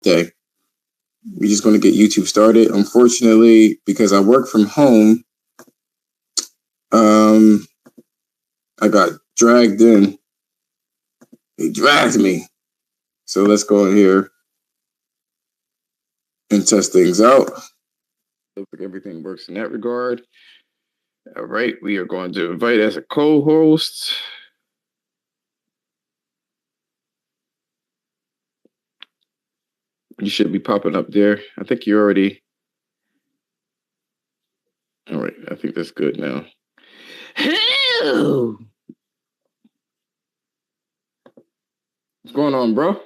Hump-Day. We're just going to get YouTube started. Unfortunately, because I work from home, I got dragged in. They dragged me. So let's go in here and test things out. Looks like everything works in that regard. All right, we are going to invite as a co-host. You should be popping up there. I think you already. All right, I think that's good now. Hello. What's going on, bro?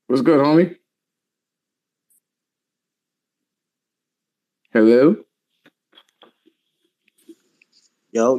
What's good, homie? Hello? Yo.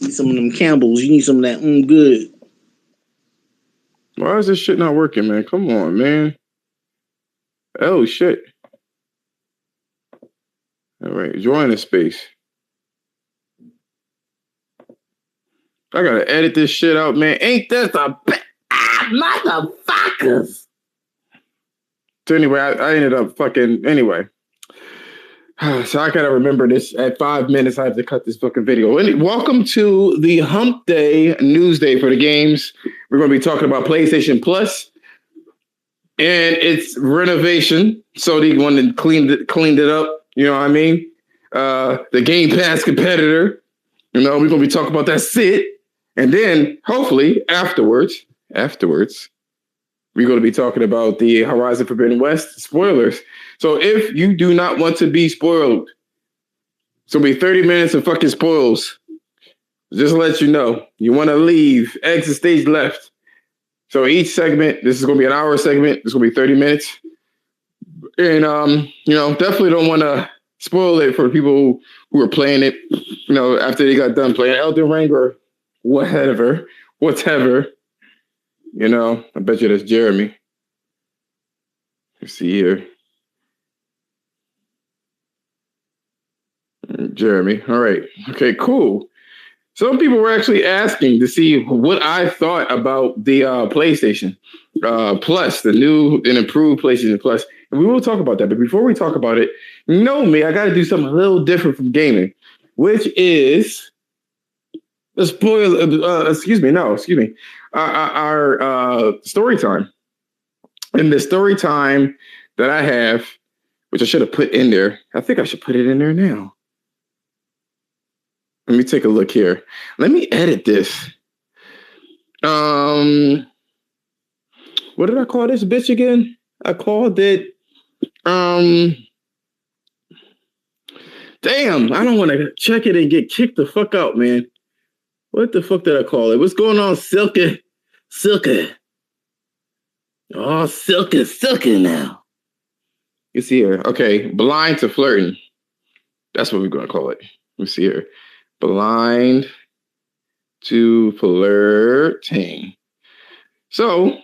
Need some of them Campbells. You need some of that good. Why is this shit not working, man? Come on, man. Oh, shit. All right, join the space. I gotta edit this shit out, man. Ain't that a motherfuckers? So anyway, I ended up fucking anyway. So I gotta remember this. At 5 minutes, I have to cut this fucking video. Welcome to the Hump-Day news day for the games. We're gonna be talking about PlayStation Plus and its renovation. So they went and cleaned it up. You know what I mean? The Game Pass competitor. You know, we're gonna be talking about that shit. And then hopefully afterwards, we're going to be talking about the Horizon Forbidden West spoilers. So if you do not want to be spoiled, it's going to be 30 minutes of fucking spoils. Just to let you know, you want to leave, exit stage left. So each segment, this is going to be an hour segment. It's going to be 30 minutes. And, you know, definitely don't want to spoil it for people who are playing it, you know, after they got done playing Elden Ring or whatever. You know, I bet you that's Jeremy. Let's see here. Jeremy. All right. Okay, cool. Some people were actually asking to see what I thought about the PlayStation Plus, the new and improved PlayStation Plus. And we will talk about that. But before we talk about it, you know me, I got to do something a little different from gaming, which is the spoiler. Excuse me. Our story time. And the story time that I have, which I should have put in there. I think I should put it in there now. Let me take a look here. Let me edit this. What did I call this bitch again? I called it damn, I don't want to check it and get kicked the fuck out, man. What the fuck did I call it? What's going on, Silky? Oh, Silky now. You see here. Okay, blind to flirting. That's what we're going to call it. Let me see here. Blind to flirting. So,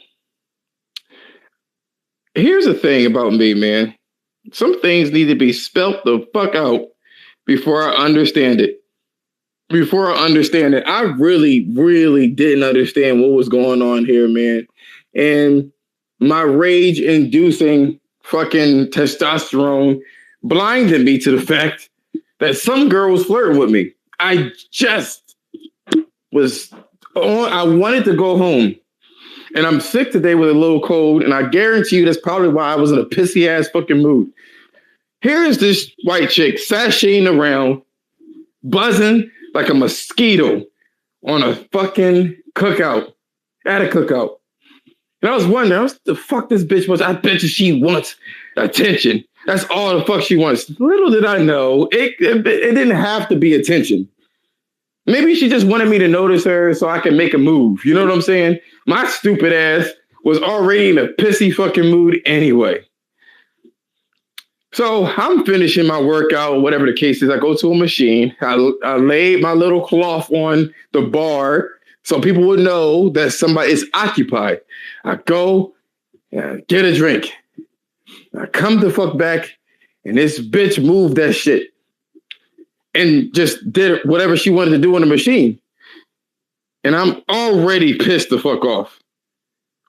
here's the thing about me, man. Some things need to be spelt the fuck out before I understand it. I really, really didn't understand what was going on here, man. And my rage-inducing fucking testosterone blinded me to the fact that some girl was flirting with me. I just was on. I wanted to go home. And I'm sick today with a little cold. And I guarantee you that's probably why I was in a pissy-ass fucking mood. Here is this white chick sashaying around, buzzing like a mosquito on a fucking cookout. At a cookout. And I was wondering, what the fuck this bitch was. I bet you she wants attention. That's all the fuck she wants. Little did I know, it didn't have to be attention. Maybe she just wanted me to notice her so I can make a move. You know what I'm saying? My stupid ass was already in a pissy fucking mood anyway. So I'm finishing my workout, whatever the case is. I go to a machine. I laid my little cloth on the bar so people would know that somebody is occupied. I go, get a drink. I come the fuck back, and this bitch moved that shit and just did whatever she wanted to do on the machine. And I'm already pissed the fuck off.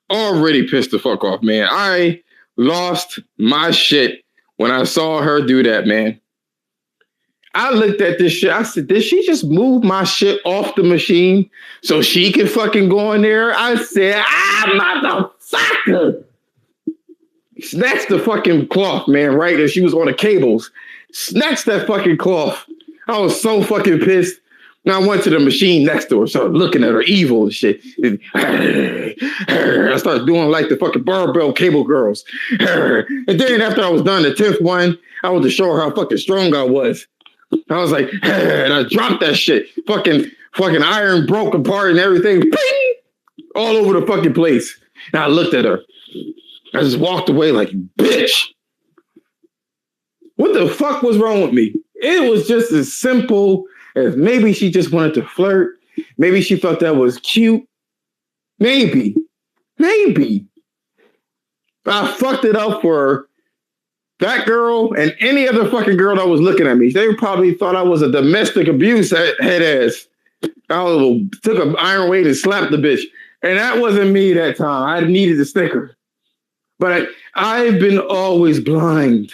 Man. I lost my shit when I saw her do that, man. I looked at this shit. I said, did she just move my shit off the machine so she can fucking go in there? I said, motherfucker. Snatched the fucking cloth, man, right? And she was on the cables. Snatched that fucking cloth. I was so fucking pissed. And I went to the machine next to her, started looking at her evil and shit. And I started doing like the fucking barbell cable girls. And then after I was done, the 10th one, I was to show her how fucking strong I was. I was like, and I dropped that shit. Fucking iron broke apart and everything. Bing! All over the fucking place. And I looked at her. I just walked away like, bitch. What the fuck was wrong with me? It was just as simple as maybe she just wanted to flirt. Maybe she thought that was cute. Maybe. But I fucked it up for that girl and any other fucking girl that was looking at me. They probably thought I was a domestic abuse head ass. I took an iron weight and slapped the bitch. And that wasn't me that time. I needed the sticker. But I've been always blind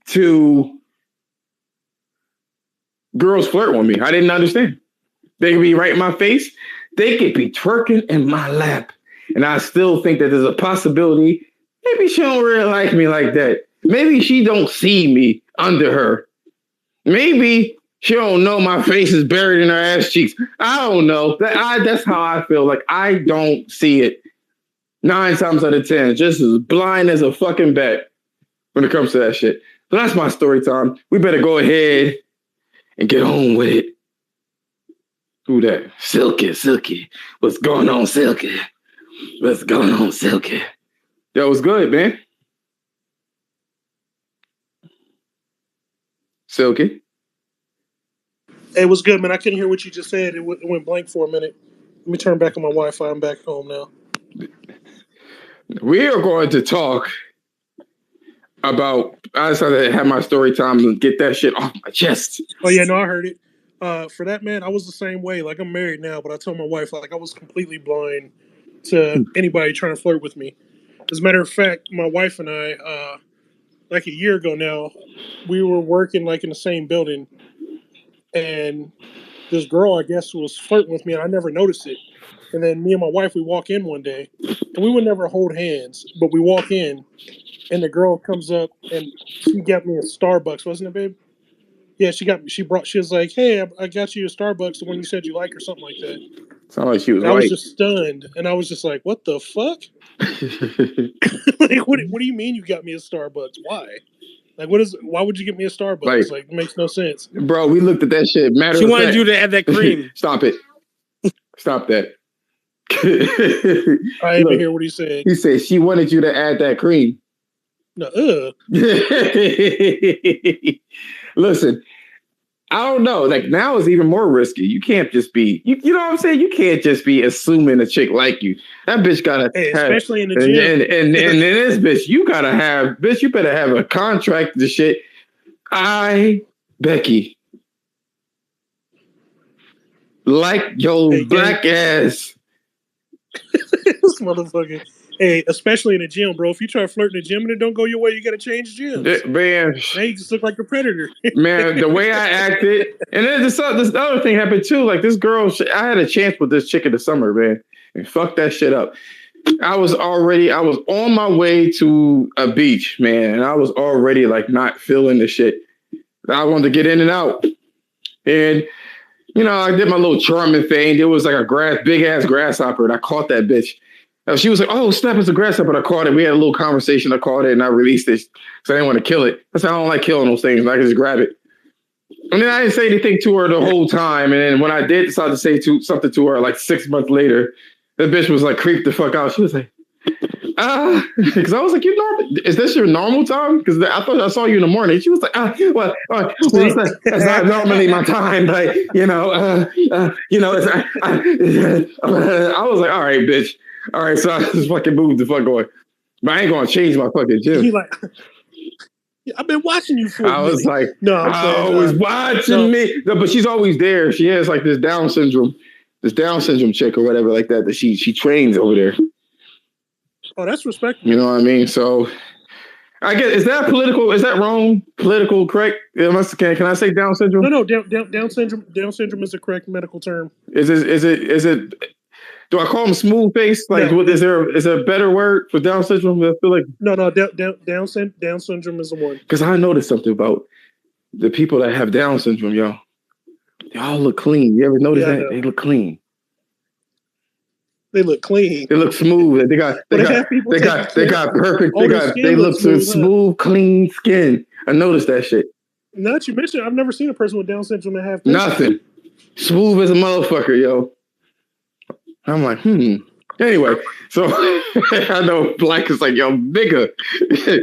to girls flirting with me. I didn't understand. They could be right in my face. They could be twerking in my lap. And I still think that there's a possibility maybe she don't really like me like that. Maybe she don't see me under her. Maybe she don't know my face is buried in her ass cheeks. I don't know. That's how I feel. Like, I don't see it 9 times out of 10. Just as blind as a fucking bat when it comes to that shit. So that's my story time. We better go ahead and get on with it. Who that? Silky. What's going on, Silky? What's going on, Silky? That was good, man. Silky. Hey, what's good, man? I couldn't hear what you just said. It went blank for a minute. Let me turn back on my Wi-Fi. I'm back home now. We are going to talk about, I decided to have my story time and get that shit off my chest. Oh, yeah, no, I heard it. For that, man, I was the same way. Like, I'm married now, but I told my wife, like, I was completely blind to anybody trying to flirt with me. As a matter of fact, my wife and I, like a year ago now, we were working, like, in the same building, and this girl, I guess, was flirting with me, and I never noticed it. And then me and my wife, we walk in one day, and we would never hold hands, but we walk in, and the girl comes up, and she got me a Starbucks, wasn't it, babe? Yeah, she was like, hey, I got you a Starbucks, the one you said you like, or something like that. Sound like she was I was just stunned, and I was just like, what the fuck? Like, what do you mean you got me a Starbucks? Why? Like, why would you get me a Starbucks? Like, it makes no sense. Bro, we looked at that shit. She wanted you to add that cream. Stop it. Stop that. I didn't even hear what he said. He said she wanted you to add that cream. No, Listen, I don't know. Like, now it's even more risky. You can't just be, you know what I'm saying? You can't just be assuming a chick like you. That bitch gotta especially in the gym. And this bitch, you better have a contract to shit. Becky, like your black ass. This motherfucker. Hey, especially in the gym, bro. If you try to flirt in the gym and it don't go your way, you got to change gyms. Man, now you just look like a predator. Man, the way I acted, and then this other thing happened too. Like, this girl, I had a chance with this chick in the summer, man, and fuck that shit up. I was on my way to a beach, man, and I was already like not feeling the shit. I wanted to get in and out, and you know, I did my little charming thing. There was like a big ass grasshopper, and I caught that bitch. She was like, oh, snap, it's a grasshopper. I caught it. We had a little conversation. I caught it and I released it because I didn't want to kill it. I said, I don't like killing those things. I can just grab it. And then I didn't say anything to her the whole time. And then when I did decide to say something to her like 6 months later, the bitch was like creeped the fuck out. She was like, because I was like, is this your normal time? Because I thought I saw you in the morning. She was like, well, that's not normally my time, but I was like, all right, bitch. All right, so I just fucking moved the fuck away. But I ain't gonna change my fucking gym. He like, I've been watching you for a minute. I was like, no, I'm always watching me. No, but she's always there. She has like this Down syndrome chick or whatever like that she trains over there. Oh, that's respectful. You know what I mean? So I guess, is that political? Is that wrong? Political correct? Can I say Down syndrome? No, Down syndrome. Down syndrome is a correct medical term. Is it? Do I call him smooth face? Like, no. Is there a better word for Down syndrome? I feel like Down syndrome is the one. Because I noticed something about the people that have Down syndrome, y'all. They all look clean. You ever notice that? They look clean. They look clean. They look smooth. They got perfect. They look smooth, clean skin. I noticed that shit. Now that you mentioned, I've never seen a person with Down syndrome that have nothing. Smooth as a motherfucker, yo. I'm like, Anyway, so I know Black is like, yo, bigger. Hey,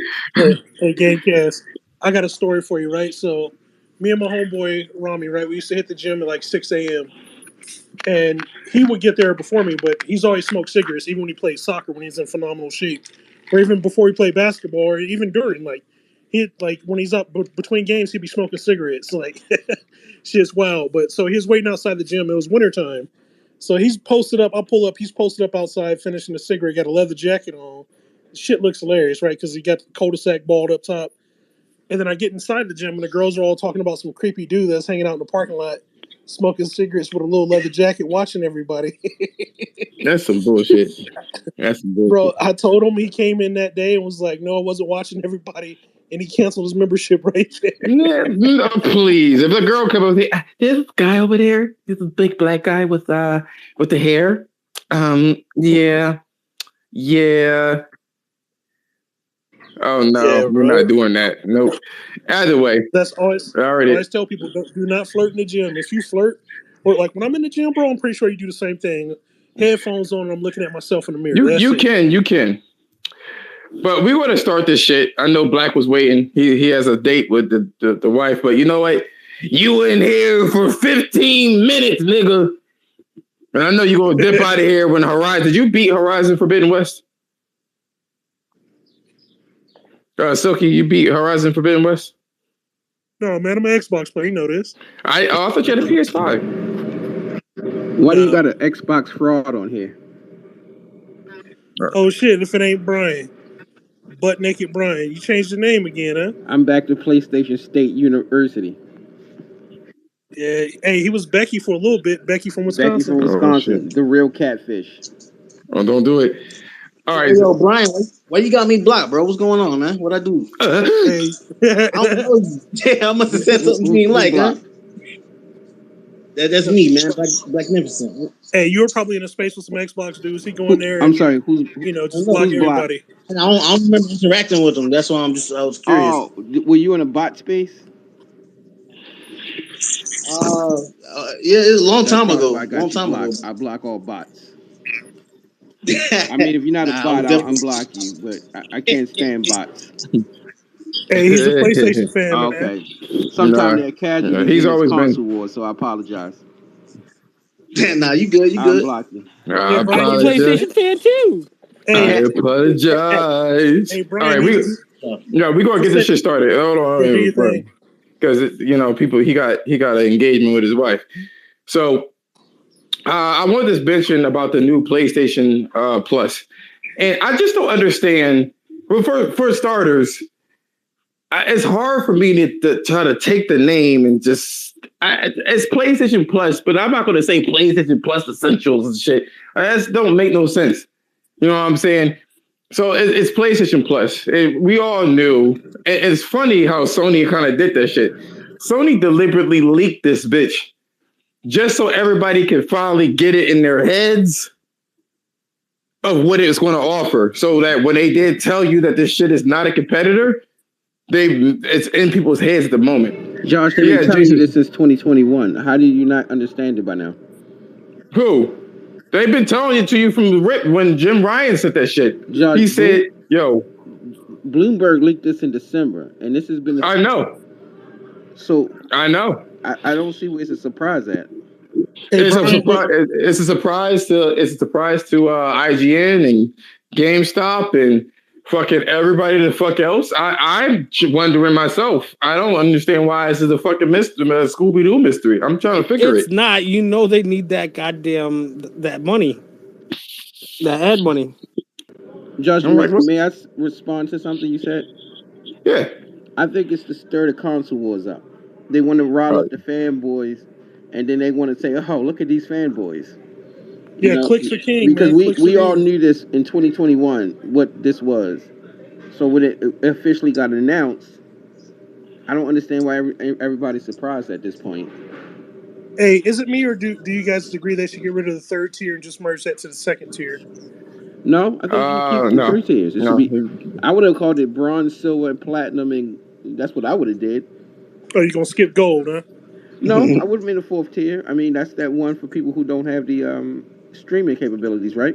Gamecast, I got a story for you, right? So me and my homeboy, Rami, right, we used to hit the gym at like 6 a.m. And he would get there before me, but he's always smoked cigarettes, even when he played soccer, when he's in phenomenal shape. Or even before he played basketball, or even during, like, he like when he's up between games, he'd be smoking cigarettes. Like shit's wild. But so he was waiting outside the gym. It was wintertime. So he's posted up. I pull up. He's posted up outside, finishing the cigarette. Got a leather jacket on. Shit looks hilarious, right? Because he got the cul-de-sac balled up top. And then I get inside the gym, and the girls are all talking about some creepy dude that's hanging out in the parking lot, smoking cigarettes with a little leather jacket, watching everybody. That's some bullshit. That's some bullshit. Bro, I told him he came in that day and was like, "No, I wasn't watching everybody," and he canceled his membership right there. Yeah, no, please. If a girl come up with this guy over there, this big black guy with the hair. Yeah. Oh no, Yeah, we're bro. not doing that. Nope. Either way, That's always. I already. always tell people, do not flirt in the gym. If you flirt, or like when I'm in the gym, bro, I'm pretty sure you do the same thing. Headphones on, and I'm looking at myself in the mirror. You can. But we want to start this shit. I know Black was waiting. He has a date with the wife. But you know what? You in here for 15 minutes, nigga. And I know you're going to dip out of here when Horizon. Did you beat Horizon Forbidden West? Silky, you beat Horizon Forbidden West? No, man, I'm an Xbox player. You know this. I thought you had a PS5. Why do you got an Xbox fraud on here? Oh, shit, if it ain't Brian. Butt Naked Brian. You changed the name again, huh? I'm back to PlayStation State University. Yeah, hey, he was Becky for a little bit. Becky from Wisconsin. The real catfish. Oh, don't do it. All right. Yo, Brian, why you got me blocked, bro? What's going on, man? What I do? Hey. I must have said something you didn't like, huh? That's me, man. Blacknificent. Hey, you were probably in a space with some Xbox dudes. He go in there. I'm sorry. Who's just block everybody. I don't remember interacting with them. That's why I was curious. Oh, were you in a bot space? Yeah, it was a long time ago. I block all bots. I mean, if you're not a bot, I'll unblock you, but I can't stand bots. Hey, he's a PlayStation fan. Okay. Sometimes they're casual. He's always console war, so I apologize. Nah, you good. You good. Unblock you. I I'm a PlayStation fan too. I apologize. Hey, Brian. All right, we're gonna get this shit started. Hold on, because people he got an engagement with his wife. So I wanted to mention about the new PlayStation Plus, and I just don't understand. Well, for starters, it's hard for me to try to take the name and it's PlayStation Plus, but I'm not going to say PlayStation Plus Essentials and shit. That don't make no sense. You know what I'm saying? So it's PlayStation Plus. We all knew. It's funny how Sony kind of did that shit. Sony deliberately leaked this bitch just so everybody can finally get it in their heads of what it's going to offer. So that when they did tell you that this shit is not a competitor, it's in people's heads at the moment. Josh, they've been telling you this since 2021. How do you not understand it by now? Who? They've been telling it to you from the rip when Jim Ryan said that shit. Josh, he said, yo. Bloomberg leaked this in December, and this has been... I know. So... I know. I don't see where it's a surprise at. It's a surprise to IGN and GameStop and fucking everybody the fuck else. I'm wondering myself. I don't understand why this is a fucking mystery, Scooby-Doo mystery. I'm trying to figure it. It's not. You know they need that goddamn that money, that ad money. Josh, may I respond to something you said? Yeah. I think it's to stir the console wars up. They want to rile up the fanboys, and then they want to say, "Oh, look at these fanboys." Yeah, clicks are king. Because we all knew this in 2021 what this was. So when it officially got announced, I don't understand why everybody's surprised at this point. Hey, is it me or do you guys agree they should get rid of the third tier and just merge that to the second tier? No, I think you keep the 3 tiers. It should be, I would have called it bronze, silver, and platinum, and that's what I would have did. Oh, you're gonna skip gold, huh? No, I would have made a 4th tier. I mean, that's that one for people who don't have the streaming capabilities, right?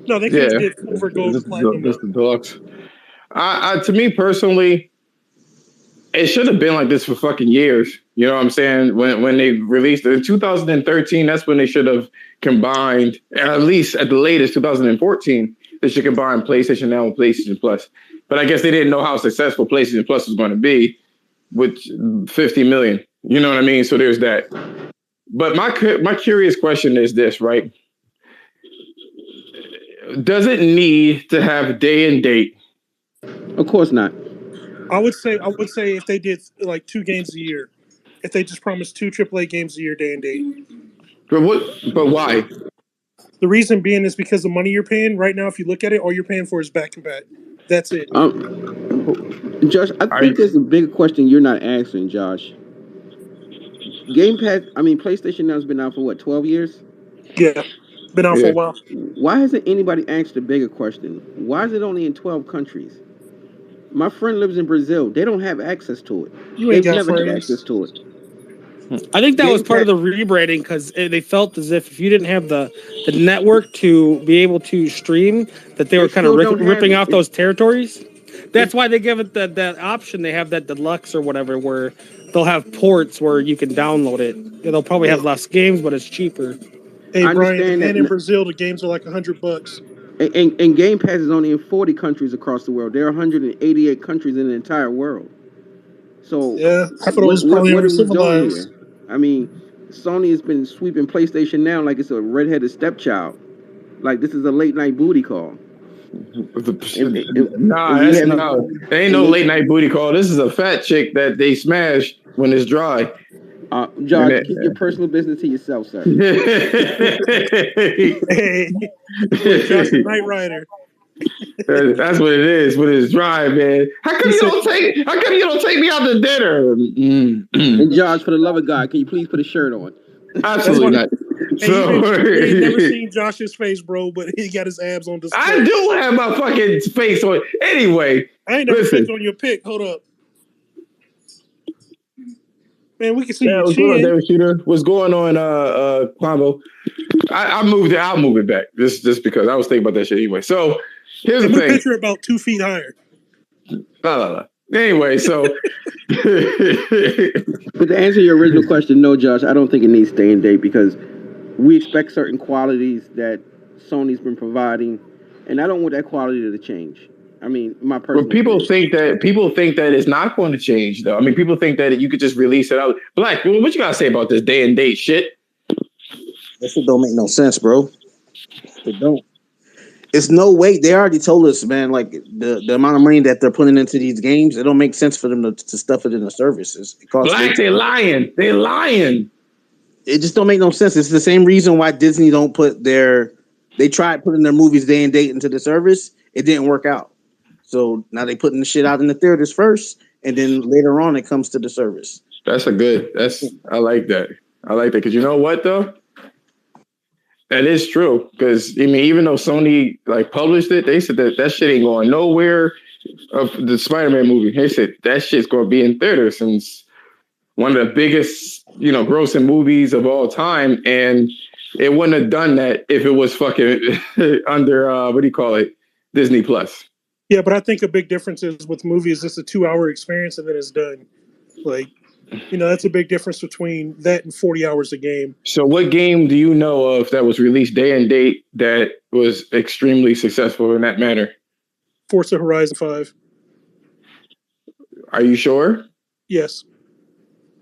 No, they can't get silver, gold, and platinum. That's the deluxe. To me personally, it should have been like this for fucking years. You know what I'm saying? When they released it in 2013, that's when they should have combined, at least at the latest 2014, they should combine PlayStation Now and PlayStation Plus. But I guess they didn't know how successful PlayStation Plus was going to be with 50 million. You know what I mean? So there's that. But my curious question is this, right? Does it need to have day and date? Of course not. I would say if they did like 2 games a year, if they just promised 2 AAA games a year, day and date. But what? But why? The reason being is because the money you're paying right now. If you look at it, all you're paying for is back compat. That's it. Josh, I think there's a big question you're not answering, Josh. Game Pass, PlayStation now has been out for what, 12 years? Yeah, been out for a while. Why hasn't anybody asked a bigger question? Why is it only in 12 countries? My friend lives in Brazil. They don't have access to it. They've never had access to it. I think that was part of the rebranding because they felt as if you didn't have the network to be able to stream, that they were kind of ripping off those territories. That's why they give it that option. They have that deluxe or whatever where they'll have ports where you can download it. They'll probably have less games, but it's cheaper. Hey, Brian, and in Brazil, the games are like $100. And Game Pass is only in 40 countries across the world. There are 188 countries in the entire world. So yeah, I thought it was probably uncivilized. I mean, Sony has been sweeping PlayStation now like it's a redheaded stepchild. Like this is a late night booty call. Nah, there ain't no late night booty call. This is a fat chick that they smash when it's dry. Josh, keep your personal business to yourself, sir. Hey, Josh the Knight Rider. That's what it is when it's dry, man. How come you don't take me out to dinner? And Josh, for the love of God, can you please put a shirt on? Absolutely not. Hey, you ain't never seen Josh's face, bro, but he got his abs on display. I do have my fucking face on. Anyway, I ain't never clicked on your pic. Hold up. Man, we can see your chin. David Shooter. What's going on, Kwambo? I moved it. I'll move it back. Just because I was thinking about that shit anyway. So here's the thing. Picture about 2 feet higher. La. Anyway, so but to answer your original question, no, Josh, I don't think it needs stay and date because we expect certain qualities that Sony's been providing, and I don't want that quality to change. I mean, my personal. But people think that it's not going to change, though. I mean, people think that you could just release it out. Black, what you gotta say about this day and date shit? That shit don't make no sense, bro. It don't. It's no way. They already told us, man. Like the amount of money that they're putting into these games, it don't make sense for them to stuff it in the services. Black, they lying. They lying. It just don't make no sense. It's the same reason why Disney don't put they tried putting their movies day and date into the service. It didn't work out. So now they putting the shit out in the theaters first, and then later on it comes to the service. I like that. I like that because you know what though? That is true. Because I mean, even though Sony like published it, they said that shit ain't going nowhere. Of the Spider-Man movie, they said that shit's going to be in theaters since one of the biggest, grossing movies of all time, and it wouldn't have done that if it was fucking under Disney Plus. Yeah, but I think a big difference is with movies, it's a 2-hour experience and then it's done. Like, that's a big difference between that and 40 hours a game. So what game do you know of that was released day and date that was extremely successful in that manner? Forza Horizon 5. Are you sure? Yes.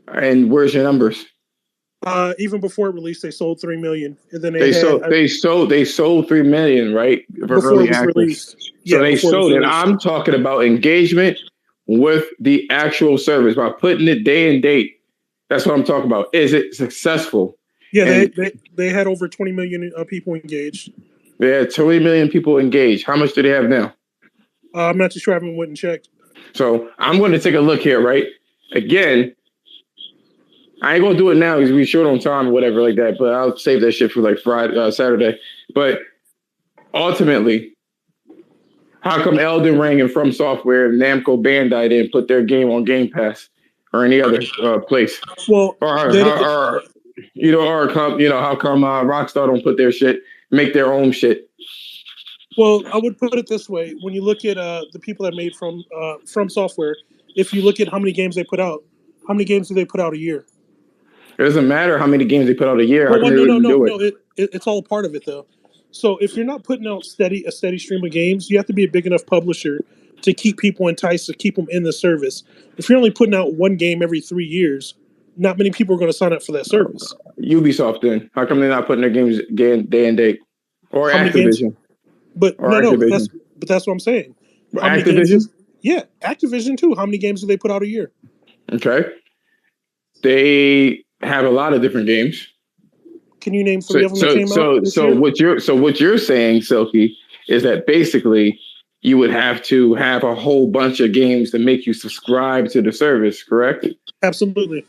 And where's your numbers? Even before it released, they sold 3 million, and then they sold 3 million, right? Before it was released. So they sold it. I'm talking about engagement with the actual service by putting it day and date. That's what I'm talking about. Is it successful? Yeah, they had over 20 million people engaged. They had 20 million people engaged. How much do they have now? I'm not too sure. I haven't went and checked. So I'm going to take a look here, right? Again, I ain't gonna do it now because we short on time or whatever like that. But I'll save that shit for like Saturday. But ultimately, how come Elden Ring and From Software and Namco Bandai didn't put their game on Game Pass or any other place? Well, how come Rockstar don't put their shit, make their own shit? Well, I would put it this way: when you look at the people that made From Software, if you look at how many games they put out, how many games do they put out a year? It doesn't matter how many games they put out a year. No. It's all part of it, though. So if you're not putting out a steady stream of games, you have to be a big enough publisher to keep people enticed, to keep them in the service. If you're only putting out one game every 3 years, not many people are going to sign up for that service. Ubisoft then. How come they're not putting their games day and date? Or How many games? Activision. But Or no, Activision. that's what I'm saying. How many Activision? games? Yeah, Activision too. How many games do they put out a year? Okay. They have a lot of different games. Can you name 3 of them that came out this year? What you're saying, Silky, is that basically you would have to have a whole bunch of games to make you subscribe to the service, correct? Absolutely.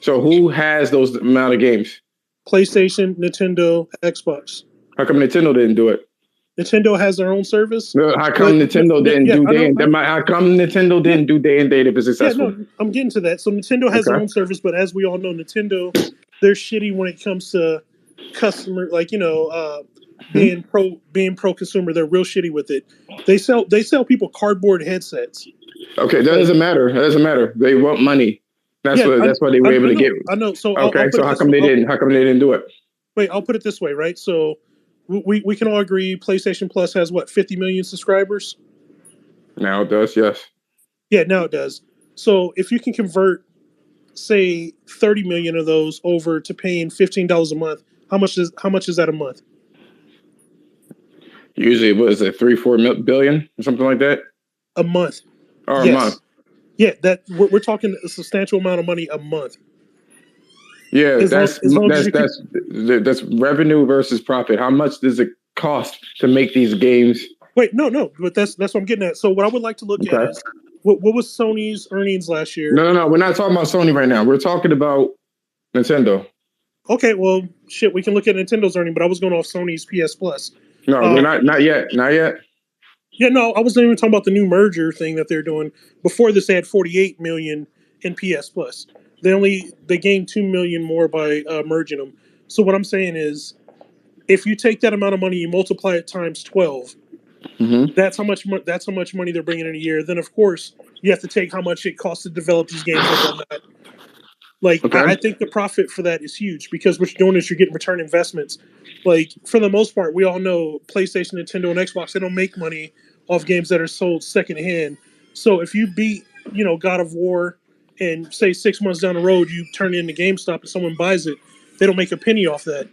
So who has those amount of games? PlayStation, Nintendo, Xbox. How come Nintendo didn't do it? Nintendo has their own service. How come Nintendo didn't do day and how come Nintendo didn't do day and date if it's successful? Yeah, no, I'm getting to that. So Nintendo has their own service, but as we all know, Nintendo, they're shitty when it comes to customer, like being pro consumer. They're real shitty with it. They sell people cardboard headsets. Okay, that doesn't matter. That doesn't matter. They want money. That's why they were able to get. I know. So so how come they didn't? How come they didn't do it? Wait, I'll put it this way, right? So we can all agree PlayStation Plus has 50 million subscribers? Now it does, yes. Yeah, now it does. So if you can convert, say, 30 million of those over to paying $15 a month, how much is that a month? Usually, what is it, 3-4 billion or something like that? A month. Or a month. Yeah, that we're talking a substantial amount of money a month. Yeah, that's revenue versus profit. How much does it cost to make these games? Wait, no, but that's what I'm getting at. So what I would like to look at is what was Sony's earnings last year? No, we're not talking about Sony right now. We're talking about Nintendo. Okay, well, shit, we can look at Nintendo's earnings, but I was going off Sony's PS Plus. No, we're not yet. Yeah, no, I wasn't even talking about the new merger thing that they're doing. Before this, they had 48 million in PS Plus. They gained 2 million more by merging them. So what I'm saying is, if you take that amount of money, you multiply it times 12. That's how much money they're bringing in a year. Then of course you have to take how much it costs to develop these games and whatnot. I think the profit for that is huge because what you're doing is you're getting return investments. Like for the most part, we all know PlayStation, Nintendo, and Xbox, they don't make money off games that are sold secondhand. So if you beat, God of War, and say 6 months down the road you turn it into GameStop and someone buys it, they don't make a penny off that.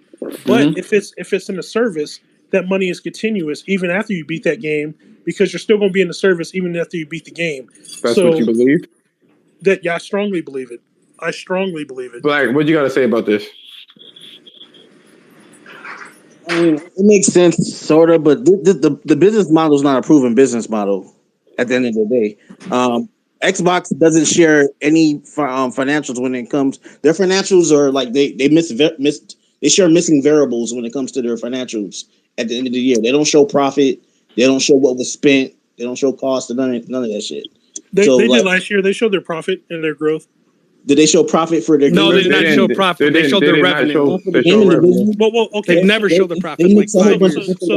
But if it's in a service, that money is continuous even after you beat that game because you're still going to be in the service even after you beat the game. That's what you believe? I strongly believe it. Black, what you got to say about this? I mean, it makes sense, sort of, but the business model is not a proven business model at the end of the day. Xbox doesn't share any financials when it comes. Their financials are like they share missing variables when it comes to their financials at the end of the year. They don't show profit. They don't show what was spent. They don't show cost. None of that shit. They did last year. They showed their profit and their growth. Did they show profit for their? No, they did not show profit. They showed their revenue. Well, okay. They never showed the profit. So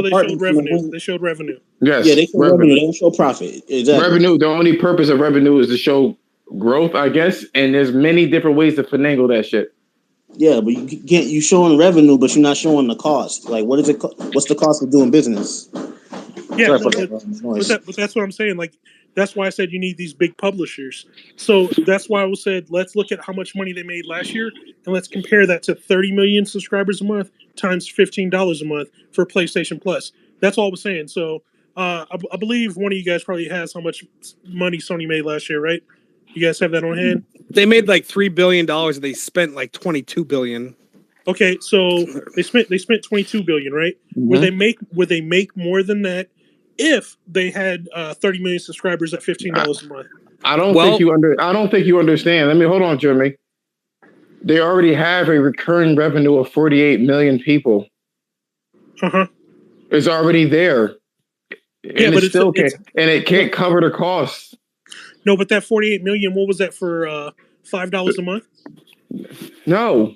they showed revenue. They showed revenue. Yes. Yeah, they showed revenue. They don't show profit. Exactly. Revenue. The only purpose of revenue is to show growth, I guess. And there's many different ways to finagle that shit. Yeah, but you showing revenue, but you're not showing the cost. Like, what is it? What's the cost of doing business? Yeah, but that's what I'm saying. Like, that's why I said you need these big publishers. So that's why I said let's look at how much money they made last year and let's compare that to 30 million subscribers a month times $15 a month for PlayStation Plus. That's all I was saying. So I believe one of you guys probably has how much money Sony made last year, right? You guys have that on hand? They made like $3 billion and they spent like $22 billion. Okay, so they spent $22 billion, right? Mm-hmm. Would they make more than that if they had 30 million subscribers at $15 a month? I don't think you understand. Let me hold on, Jeremy. They already have a recurring revenue of 48 million people. It's already there. And it can't cover the costs. No, but that 48 million, what was that for $5 a month? No.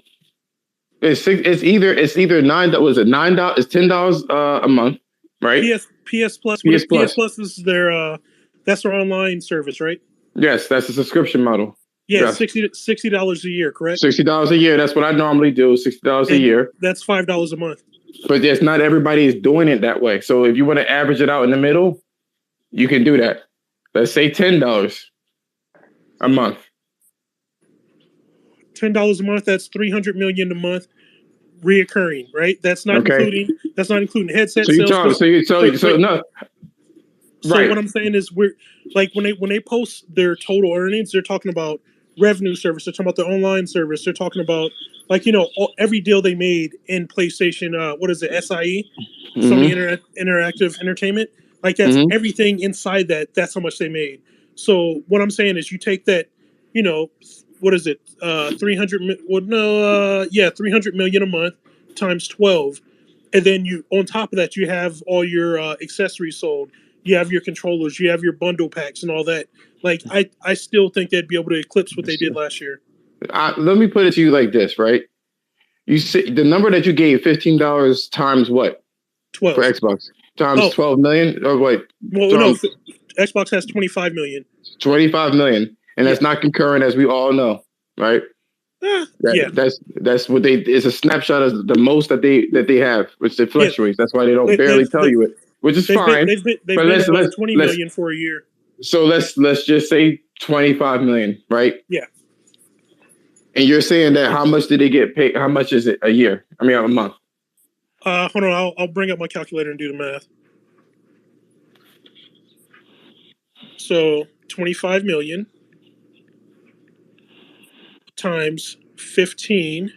It's either $9. Was it $9? It's $10 a month, right? PS Plus. PS Plus is their that's their online service, right? Yes, that's a subscription model. Yeah, $60 a year, correct? $60 a year. That's what I normally do. $60 a year. That's $5 a month. But yes, not everybody is doing it that way. So if you want to average it out in the middle, you can do that. Let's say $10 a month. $10 a month. That's $300 million a month, reoccurring, right? That's not including headset So you sales. talk. So no. So Right. what I'm saying is, we're like when they post their total earnings, they're talking about revenue service. They're talking about their online service. They're talking about every deal they made in PlayStation. What is it? SIE, Sony Interactive Entertainment. Like that's everything inside that. That's how much they made. So what I'm saying is, you take that, what is it? 300. Well, no, 300 million a month times 12, and then you on top of that you have all your accessories sold. You have your controllers, you have your bundle packs and all that. Like I still think they'd be able to eclipse what they did last year. Let me put it to you like this, right? You see the number that you gave, $15 times what? 12 for Xbox times 12 million or what? Well, no, Xbox has 25 million. 25 million, and that's not concurrent, as we all know, right? That's what they. It's a snapshot of the most that they have, which it fluctuates. That's why they don't barely tell you it, which is fine. They've been about 20 million for a year. So let's just say 25 million, right? Yeah. And you're saying that how much did they get paid? How much is it a year? I mean, a month. Hold on, I'll bring up my calculator and do the math. So 25 million times 15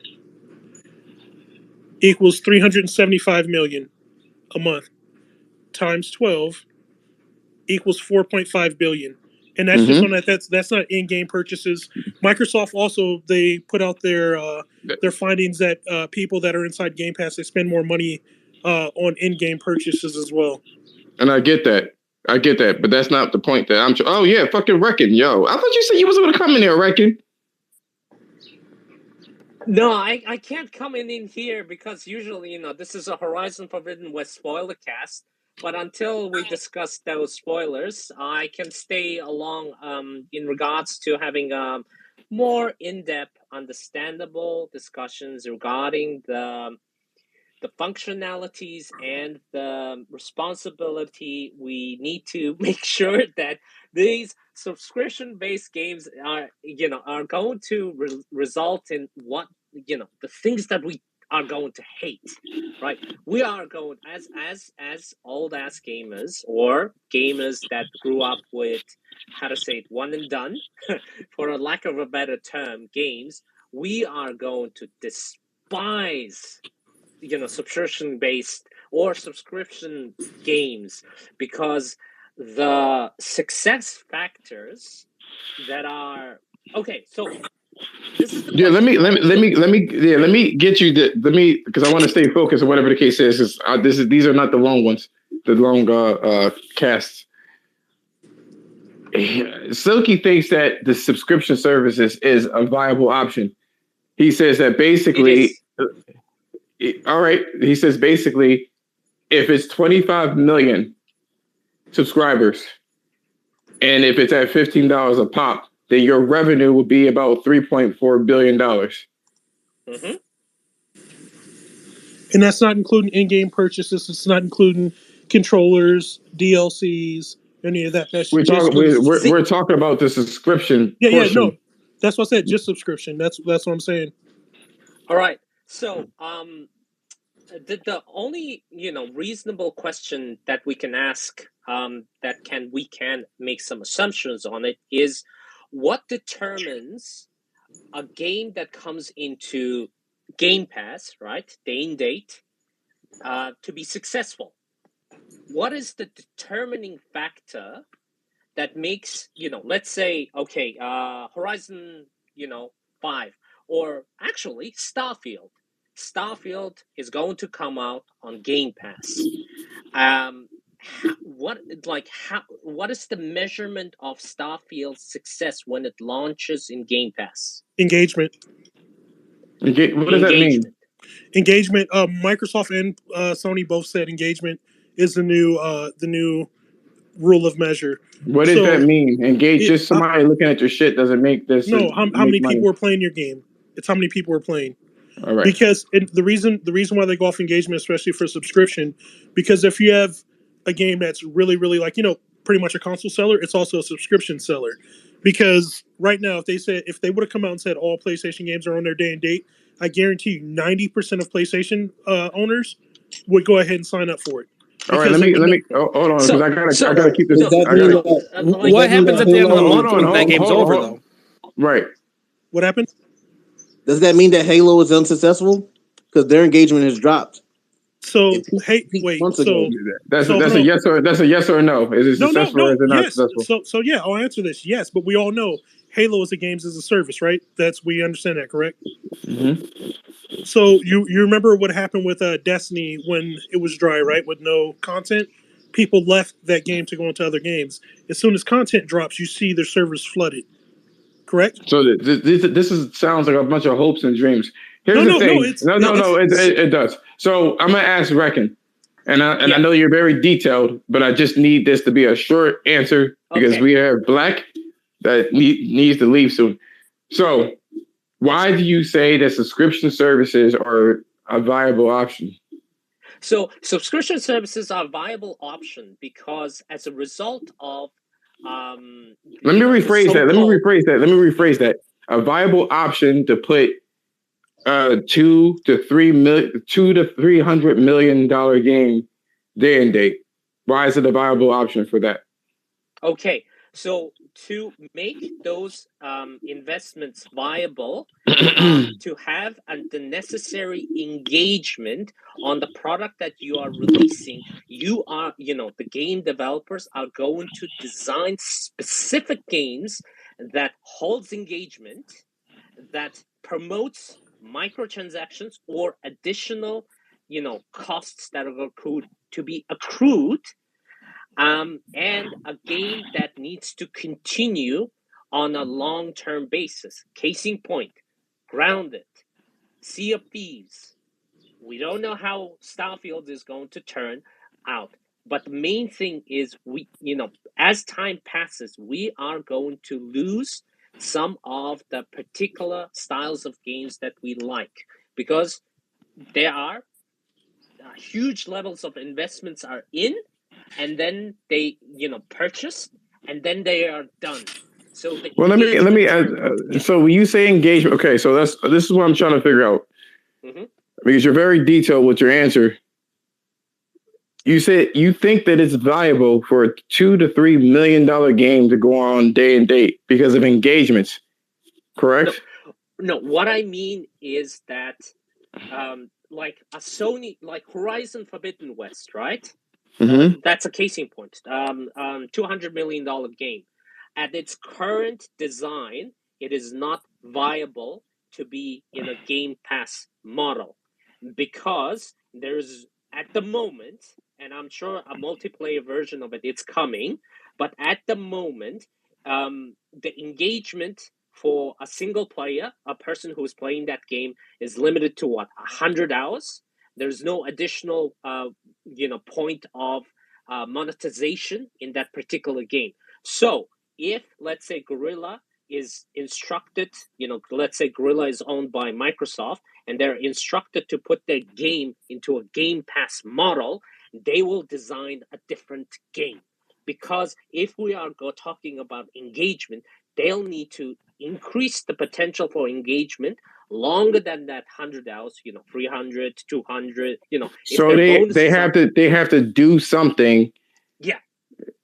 equals 375 million a month, times 12 equals 4.5 billion. And that's just on that. That's not in-game purchases. Microsoft also, they put out their findings that people that are inside Game Pass, they spend more money on in-game purchases as well. And I get that, but that's not the point that I'm. Oh yeah, fucking Reckon, yo! I thought you said you was going to come in there, Reckon. No, I can't come in here because usually, this is a Horizon Forbidden West Spoilercast. But until we discuss those spoilers, I can stay along in regards to having more in-depth, understandable discussions regarding the functionalities and the responsibility we need to make sure that these subscription-based games are going to result in what the things that we are going to hate, right? We are going as old ass gamers or gamers that grew up with, how to say it, one and done, for a lack of a better term, games. We are going to despise subscription based or subscription games because the success factors that are okay. So this is the let me get you because I want to stay focused or whatever the case is. These are not the long ones, the long casts. Silky thinks that the subscription services is a viable option. He says that basically. All right. He says basically, if it's 25 million subscribers, and if it's at $15 a pop, then your revenue would be about $3.4 billion. And that's not including in-game purchases. It's not including controllers, DLCs, any of that. That's we're talking about the subscription. Yeah, no. That's what I said. Just subscription. That's what I'm saying. All right. So, the only reasonable question that we can ask, we can make some assumptions on it, is what determines a game that comes into Game Pass, right, day and date, to be successful? What is the determining factor that makes let's say, okay, Horizon 5, or actually Starfield is going to come out on Game Pass. What is the measurement of Starfield's success when it launches in Game Pass? Engagement. What does that mean? Engagement. Microsoft and Sony both said engagement is the new rule of measure. What does that mean? Engage? Just somebody looking at your shit doesn't make this. No, how many people are playing your game? It's how many people are playing. All right. Because the reason why they go off engagement, especially for subscription, because if you have a game that's really, really pretty much a console seller, it's also a subscription seller. Because right now, if they would have come out and said all PlayStation games are on their day and date, I guarantee you 90% of PlayStation owners would go ahead and sign up for it. All right, let me hold on, because I gotta keep this. What happens at the end of the month when that game's over, though? Right. What happened? Does that mean that Halo is unsuccessful? Because their engagement has dropped. So that's a yes or no. Is it successful or is it not successful? So yeah, I'll answer this. Yes, but we all know Halo is a games as a service, right? We understand that, correct? Mm-hmm. So you remember what happened with Destiny when it was dry, right? With no content, people left that game to go into other games. As soon as content drops, you see their servers flooded. Correct. So this sounds like a bunch of hopes and dreams. Here's the thing. It does. So I'm gonna ask Reckon, and I know you're very detailed, but I just need this to be a short answer because we have Black that needs to leave soon. So why do you say that subscription services are a viable option? So subscription services are a viable option because as a result of Let me rephrase that. A viable option to put $200 to $300 million game day and date. Why is it a viable option for that? Okay, so to make those investments viable, to have the necessary engagement on the product that you are releasing, the game developers are going to design specific games that holds engagement, that promotes microtransactions or additional, costs that are to be accrued, and a game that needs to continue on a long-term basis. Case in point, Grounded, Sea of Thieves. We don't know how Starfield is going to turn out, but the main thing is as time passes, we are going to lose some of the particular styles of games that we like because there are huge levels of investments are in, and then they purchase, and then they are done. So let me add. So when you say engagement, okay, so this is what I'm trying to figure out. Mm-hmm. Because you're very detailed with your answer. You said you think that it's viable for a $2 to $3 million game to go on day and date because of engagements, correct? No, what I mean is that like a Sony, like Horizon Forbidden West, right? Mm-hmm. That's a case in point. $200 million game. At its current design, it is not viable to be in a Game Pass model because there's at the moment, and I'm sure a multiplayer version of it's coming, but at the moment, the engagement for a single player, a person who is playing that game, is limited to 100 hours. There's no additional, point of monetization in that particular game. So if, let's say, Guerrilla is instructed, let's say Guerrilla is owned by Microsoft, and they're instructed to put their game into a Game Pass model, they will design a different game. Because if we are talking about engagement, they'll need to increase the potential for engagement longer than that 100 hours, 300, 200, So they have to do something. Yeah.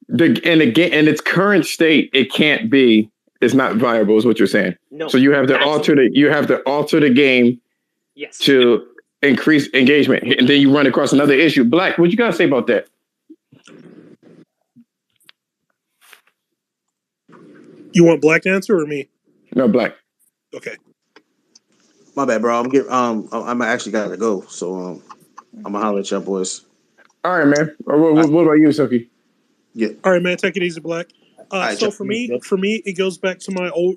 In its current state, it's not viable, is what you're saying. No. So you have to alter the game. Yes. To increase engagement, and then you run across another issue. Black, what you gotta say about that? You want Black to answer or me? No, Black. Okay. My bad, bro. I'm actually gotta go, so I'm gonna holler at y'all boys. All right, man. What about you, Suki? Yeah. All right, man. Take it easy, Black. So for me, it goes back to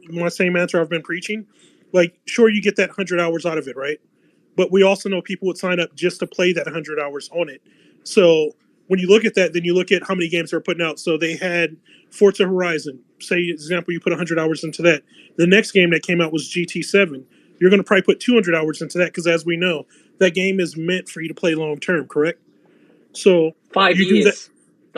my same answer I've been preaching. Like, sure, you get that 100 hours out of it, right? But we also know people would sign up just to play that 100 hours on it. So when you look at that, then you look at how many games they're putting out. So they had Forza Horizon. Say, example, you put 100 hours into that. The next game that came out was GT7. You're going to probably put 200 hours into that because, as we know, that game is meant for you to play long term, correct? So 5 years.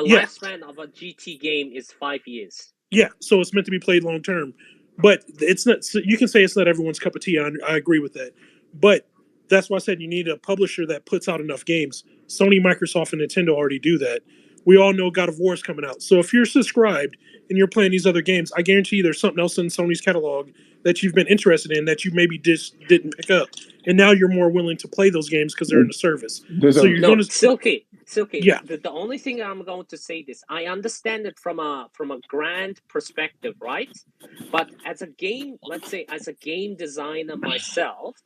lifespan of a GT game is 5 years. Yeah, so it's meant to be played long term, but it's not. So you can say it's not everyone's cup of tea. I agree with that, but that's why I said you need a publisher that puts out enough games. Sony, Microsoft, and Nintendo already do that. We all know God of War is coming out. So if you're subscribed and you're playing these other games, I guarantee you there's something else in Sony's catalog that you've been interested in that you maybe just didn't pick up, and now you're more willing to play those games because they're in the service. So you're going to Silky. Yeah. The only thing I'm going to say this, I understand it from a grand perspective, right? But as a game, let's say as a game designer myself,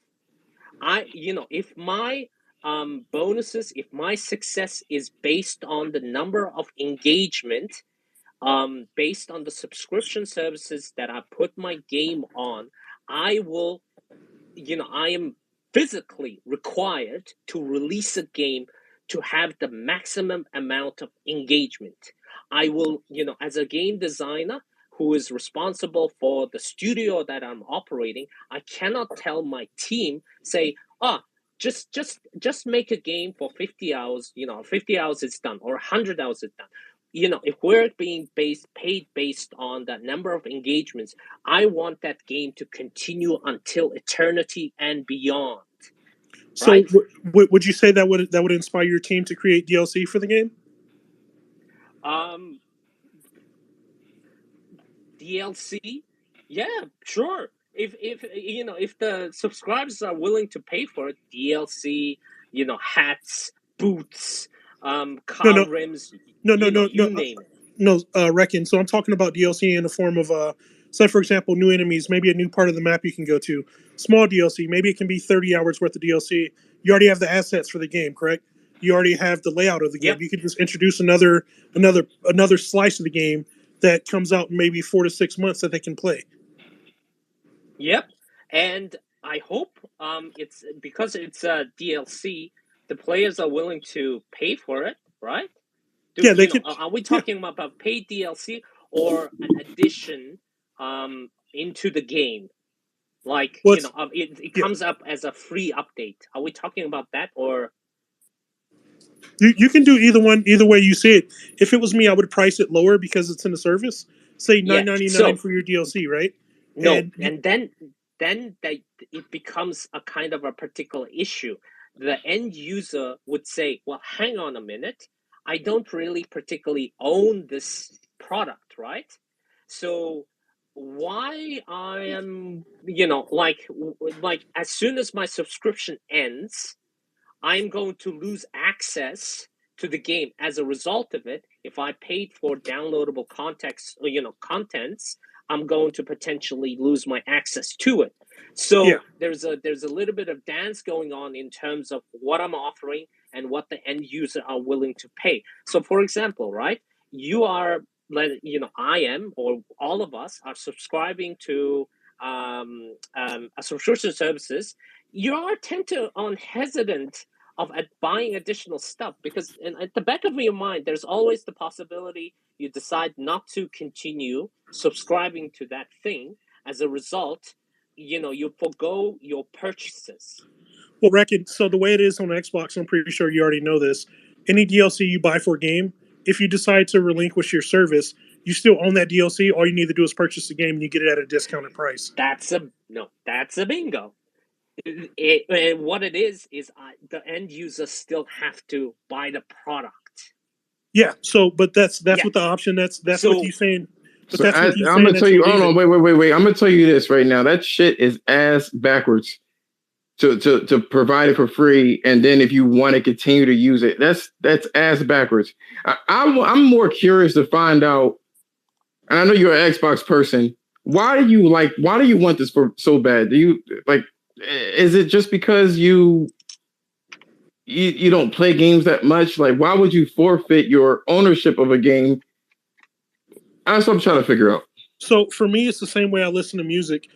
if my bonuses, if my success is based on the number of engagement, based on the subscription services that I put my game on, I am physically required to release a game to have the maximum amount of engagement. I will, as a game designer who is responsible for the studio that I'm operating, I cannot tell my team, say, just make a game for 50 hours, 50 hours it's done, or 100 hours it's done. If we're being paid based on the number of engagements, I want that game to continue until eternity and beyond. So right? would you say that would inspire your team to create DLC for the game? DLC, yeah, sure. If the subscribers are willing to pay for it, DLC, hats, boots, car rims, you name it. No, Reckon. So I'm talking about DLC in the form of, say, for example, new enemies, maybe a new part of the map you can go to. Small DLC, maybe it can be 30 hours worth of DLC. You already have the assets for the game, correct? You already have the layout of the game. Yep. You can just introduce another slice of the game that comes out in maybe 4 to 6 months that they can play. Yep, and I hope it's because it's a DLC, the players are willing to pay for it, right? They can. Are we talking about paid DLC or an addition into the game? Like it comes up as a free update. Are we talking about that, or you can do either one, either way you see it. If it was me, I would price it lower because it's in the service. Say $9.99 for your DLC, right? No, and then it becomes a kind of a particular issue. The end user would say, well, hang on a minute, I don't really particularly own this product, right? So why I am, like as soon as my subscription ends, I'm going to lose access to the game as a result of it. If I paid for downloadable contents, I'm going to potentially lose my access to it. So there's a little bit of dance going on in terms of what I'm offering and what the end user are willing to pay. So for example, right, I am, or all of us are subscribing to a subscription services. You are hesitant of buying additional stuff because at the back of your mind, there's always the possibility you decide not to continue subscribing to that thing. As a result, you forgo your purchases. Well, Reckon, so the way it is on Xbox, I'm pretty sure you already know this. Any DLC you buy for a game, if you decide to relinquish your service, you still own that DLC. All you need to do is purchase the game and you get it at a discounted price. That's a bingo. And what it is the end user still have to buy the product. Yeah. So, but that's what the option. That's what you're saying. But so I'm gonna tell you. Hold on. Wait. I'm gonna tell you this right now. That shit is ass backwards. To provide it for free, and then if you want to continue to use it, that's ass backwards. I'm more curious to find out. And I know you're an Xbox person. Why do you want this for so bad? Do you like? Is it just because you don't play games that much? Like, why would you forfeit your ownership of a game? That's what I'm trying to figure out. So for me, it's the same way I listen to music.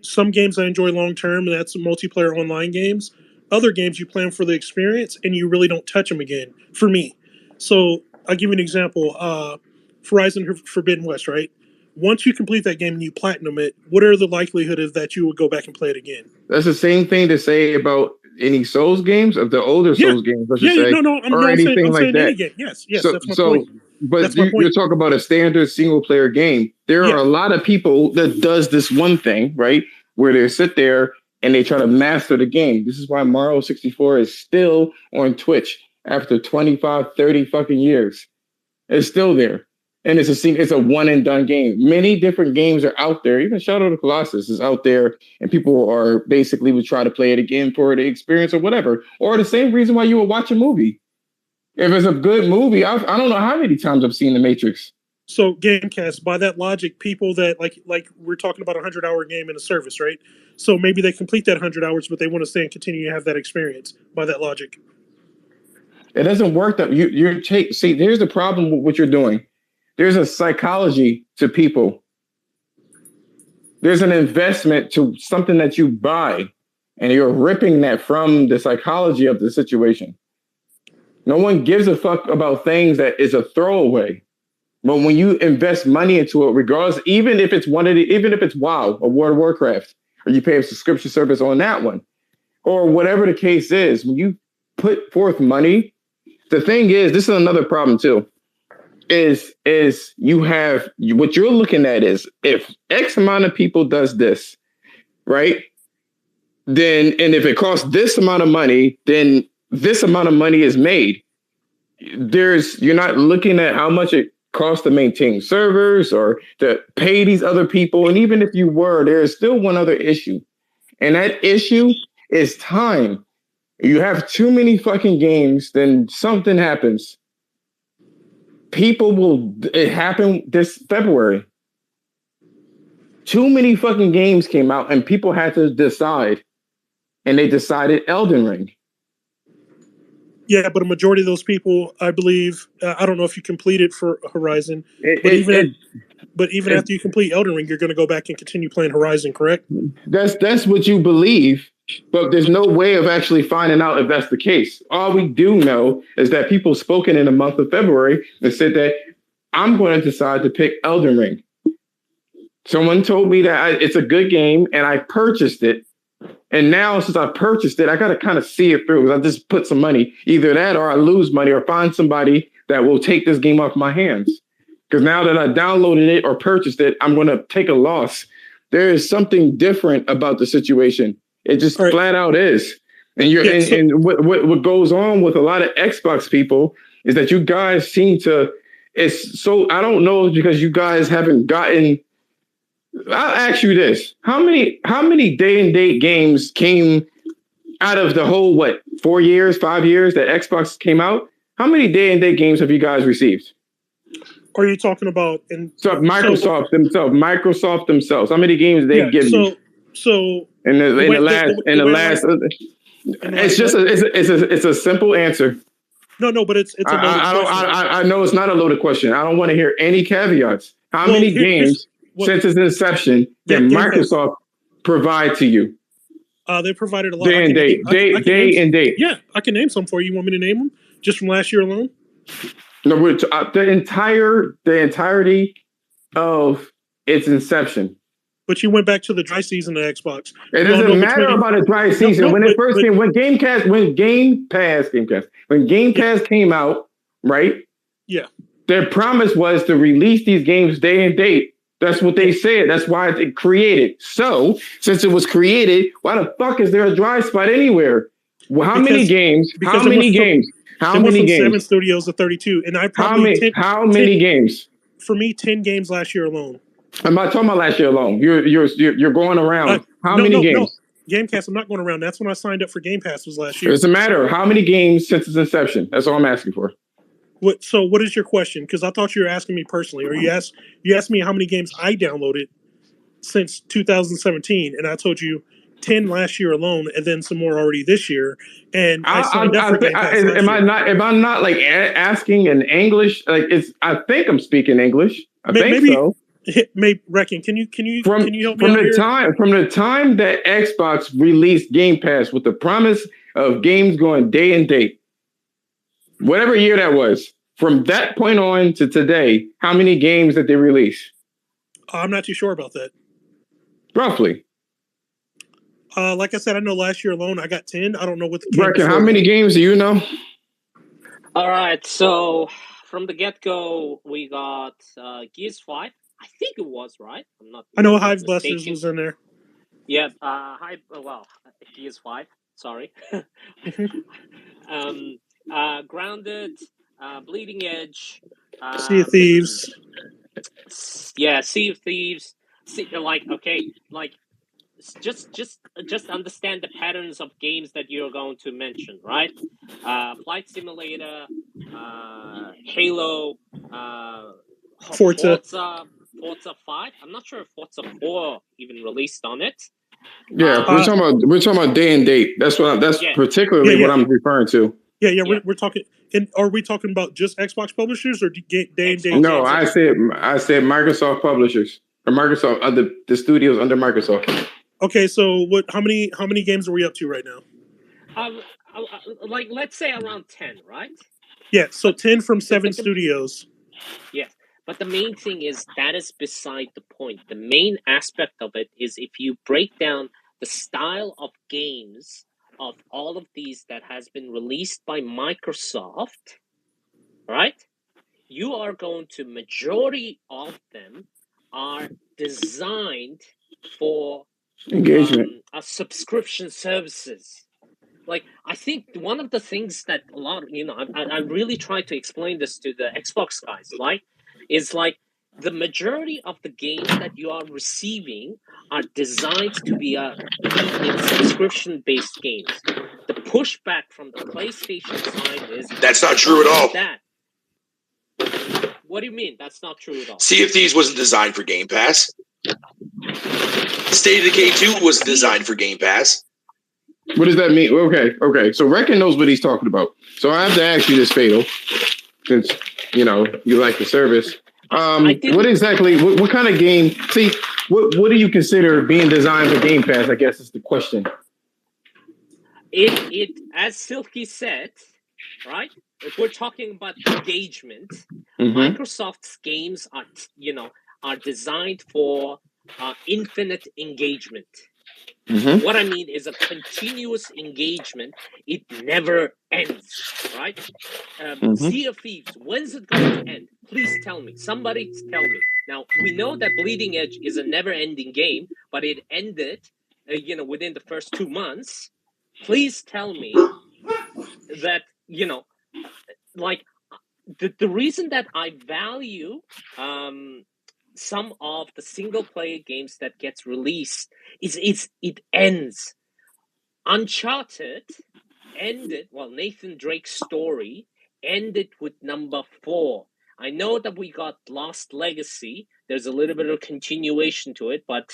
Some games I enjoy long term, and that's multiplayer online games. Other games you play them for the experience, and you really don't touch them again. For me, so I'll give you an example. Horizon Forbidden West, right? Once you complete that game and you platinum it, what are the likelihood of that you would go back and play it again? That's the same thing to say about any Souls games, of the older Souls games, let's just say, I'm saying like that. any game. Yes, that's my point. But That's my you're point. talking about a standard single player game. There are a lot of people that does this one thing, right? Where they sit there and they try to master the game. This is why Mario 64 is still on Twitch after 25, 30 fucking years. It's still there. And it's a one and done game. Many different games are out there. Even Shadow of the Colossus is out there, and people are basically would try to play it again for the experience or whatever. Or the same reason why you would watch a movie. If it's a good movie, I don't know how many times I've seen The Matrix. So Gamecast, by that logic, people that like we're talking about a 100-hour game in a service, right? So maybe they complete that 100 hours, but they want to stay and continue to have that experience. By that logic, it doesn't work that you're see. Here's the problem with what you're doing. There's a psychology to people. There's an investment to something that you buy, and you're ripping that from the psychology of the situation. No one gives a fuck about things that is a throwaway. But when you invest money into it, regardless, even if it's WoW or World of Warcraft, or you pay a subscription service on that one, or whatever the case is, when you put forth money, the thing is, this is another problem too, is you have, what you're looking at is, if X amount of people does this, right? Then, and if it costs this amount of money, then this amount of money is made. You're not looking at how much it costs to maintain servers or to pay these other people. And even if you were, there is still one other issue. And that issue is time. You have too many fucking games, then something happens. It happened this February. Too many fucking games came out and people had to decide. And they decided Elden Ring. yeah, but a majority of those people, I believe, I don't know if you completed for Horizon, but even after you complete Elden Ring, you're going to go back and continue playing Horizon, correct? That's what you believe, but there's no way of actually finding out if that's the case. All we do know is that people spoken in the month of February and said that I'm going to decide to pick Elden Ring. Someone told me that it's a good game, and I purchased it. And now, since I purchased it, I got to kind of see it through. I just put some money, either that or I lose money or find somebody that will take this game off my hands. Because now that I downloaded it or purchased it, I'm going to take a loss. There is something different about the situation. It just flat out is. And and what goes on with a lot of Xbox people is that you guys seem to. It's so, I don't know, because you guys haven't gotten. I'll ask you this: how many day and date games came out of the whole 5 years that Xbox came out? How many day and date games have you guys received? Are you talking about Microsoft themselves? How many games they give you? So in the last, it's a simple answer. No, but it's a loaded question. I know it's not a loaded question. I don't want to hear any caveats. How many games since its inception did Microsoft provide to you? They provided a lot. Day and date. Yeah, I can name some for you. You want me to name them just from last year alone? No, the entirety of its inception. But you went back to the dry season of Xbox. It doesn't matter about a dry season. When Game Pass came out, right? Yeah. Their promise was to release these games day and date. That's what they said. That's why it created. So, since it was created, why the fuck is there a dry spot anywhere? Well, how many games? How many games? 7 studios of 32, and I probably how many games? For me, 10 games last year alone. I'm not talking about last year alone. You're going around. How many games? No. Gamecast, I'm not going around. That's when I signed up for Game Pass was last year. It's a matter of how many games since its inception. That's all I'm asking for. So what is your question? Because I thought you were asking me personally, or you asked me how many games I downloaded since 2017, and I told you 10 last year alone, and then some more already this year. And I signed up for Game Pass last year. Am I not like asking in English? Like I think I'm speaking English. I think so. Maybe Reckon, can you help me out from the time that Xbox released Game Pass with the promise of games going day and date, whatever year that was, from that point on to today, how many games did they release? I'm not too sure about that. Roughly. Like I said, I know last year alone I got 10. I don't know what the Reckon, how many games do you know? All right, so from the get-go, we got Gears 5. I think it was, right? I know not Hive Busters mistaken. was in there. Yeah, Gears 5. Sorry. Grounded, Bleeding Edge. Sea of Thieves. Yeah, Sea of Thieves. Just understand the patterns of games that you're going to mention, right? Flight Simulator, Halo, Forza. Forza 5. I'm not sure if Forza 4 even released on it. Yeah, we're talking about day and date. That's particularly what I'm referring to. Yeah. We're talking. Are we talking about just Xbox publishers or day and date? No, I said Microsoft publishers or Microsoft the studios under Microsoft. Okay, so how many games are we up to right now? Let's say around 10, right? Yeah, so 10 from 7 studios. Yes, but the main thing is that is beside the point. The main aspect of it is if you break down the style of games of all of these that has been released by Microsoft, right? You are going to majority of them are designed for engagement, subscription services. Like, I think one of the things that a lot of, I really try to explain this to the Xbox guys, is the majority of the games that you are receiving are designed to be in subscription-based games. The pushback from the PlayStation side is that's not true at all. What do you mean? That's not true at all. Sea of Thieves wasn't designed for Game Pass. State of Decay 2 was designed for Game Pass. What does that mean? Okay. So Reckon knows what he's talking about. So I have to ask you this, Fatal, since you like the service. What exactly? What kind of game? See, what do you consider being designed for Game Pass? I guess is the question. It as Silky said, right? If we're talking about engagement, Microsoft's games are designed for infinite engagement. What I mean is a continuous engagement. It never ends, right? Sea of Thieves, when's it going to end? Please tell me. Somebody tell me. Now, we know that Bleeding Edge is a never-ending game, but it ended, within the first 2 months. Please tell me that, the reason that I value some of the single-player games that gets released is it ends. Uncharted ended, Nathan Drake's story ended with number 4. I know that we got Lost Legacy. There's a little bit of continuation to it, but,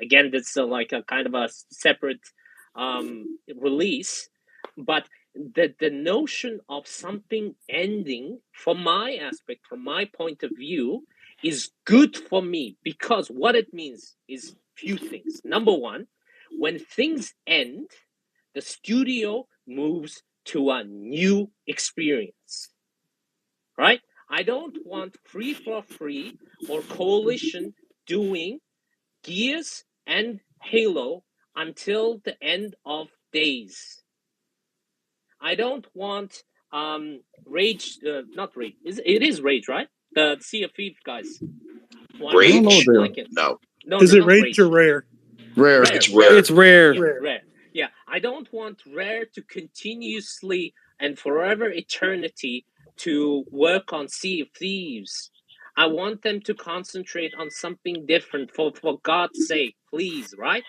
again, that's like a kind of a separate release. But the notion of something ending, from my aspect, from my point of view, is good for me, because what it means is few things. Number one, when things end, the studio moves to a new experience, right? I don't want Free for Free or Coalition doing Gears and Halo until the end of days. I don't want Rage, not Rage. It is Rage, right? The Sea of Thieves guys. Rage? No. Is it Rage or Rare? Rare. It's Rare. It's Rare. Rare. Yeah, I don't want Rare to continuously and forever eternity to work on Sea of Thieves. I want them to concentrate on something different, for God's sake, please, right?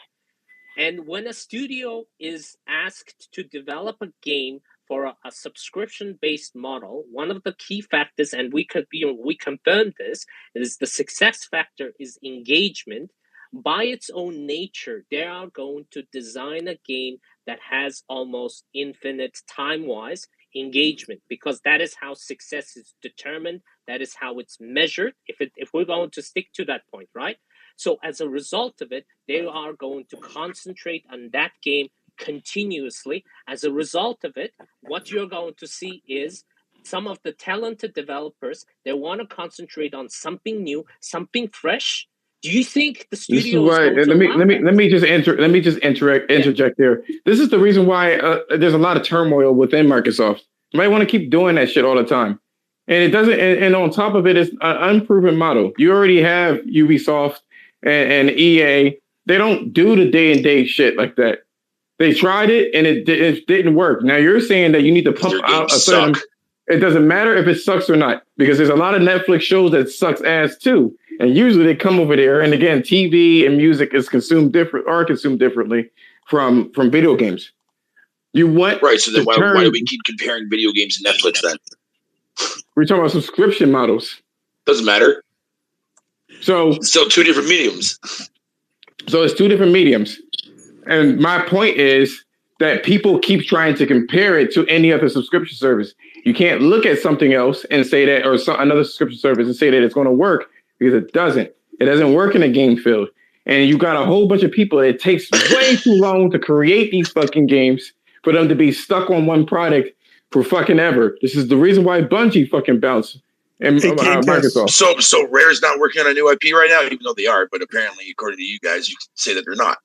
And when a studio is asked to develop a game for a subscription-based model, one of the key factors, and we confirm this, is the success factor is engagement. By its own nature, they are going to design a game that has almost infinite time-wise engagement, because that is how success is determined. That is how it's measured. If we're going to stick to that point, right? So as a result of it, they are going to concentrate on that game continuously. As a result of it, what you're going to see is some of the talented developers, they want to concentrate on something new, something fresh. Do you think the studio is going to let me just interject there. This is the reason why there's a lot of turmoil within Microsoft. You might want to keep doing that shit all the time. And it doesn't. And on top of it, it's an unproven model. You already have Ubisoft and EA. They don't do the day and date shit like that. They tried it and it didn't work. Now you're saying that you need to pump out a certain. It doesn't matter if it sucks or not, because there's a lot of Netflix shows that sucks ass too. And usually they come over there. And again, TV and music is consumed differently from video games. You want right? So then why do we keep comparing video games to Netflix then? We're talking about subscription models. Doesn't matter. So it's still two different mediums. So it's two different mediums. And my point is that people keep trying to compare it to any other subscription service. You can't look at something else and say that, or another subscription service and say that it's going to work, because it doesn't. It doesn't work in a game field. And you got a whole bunch of people. It takes way too long to create these fucking games for them to be stuck on one product for fucking ever. This is the reason why Bungie fucking bounced. And Microsoft. So Rare's not working on a new IP right now, even though they are. But apparently, according to you guys, you say that they're not.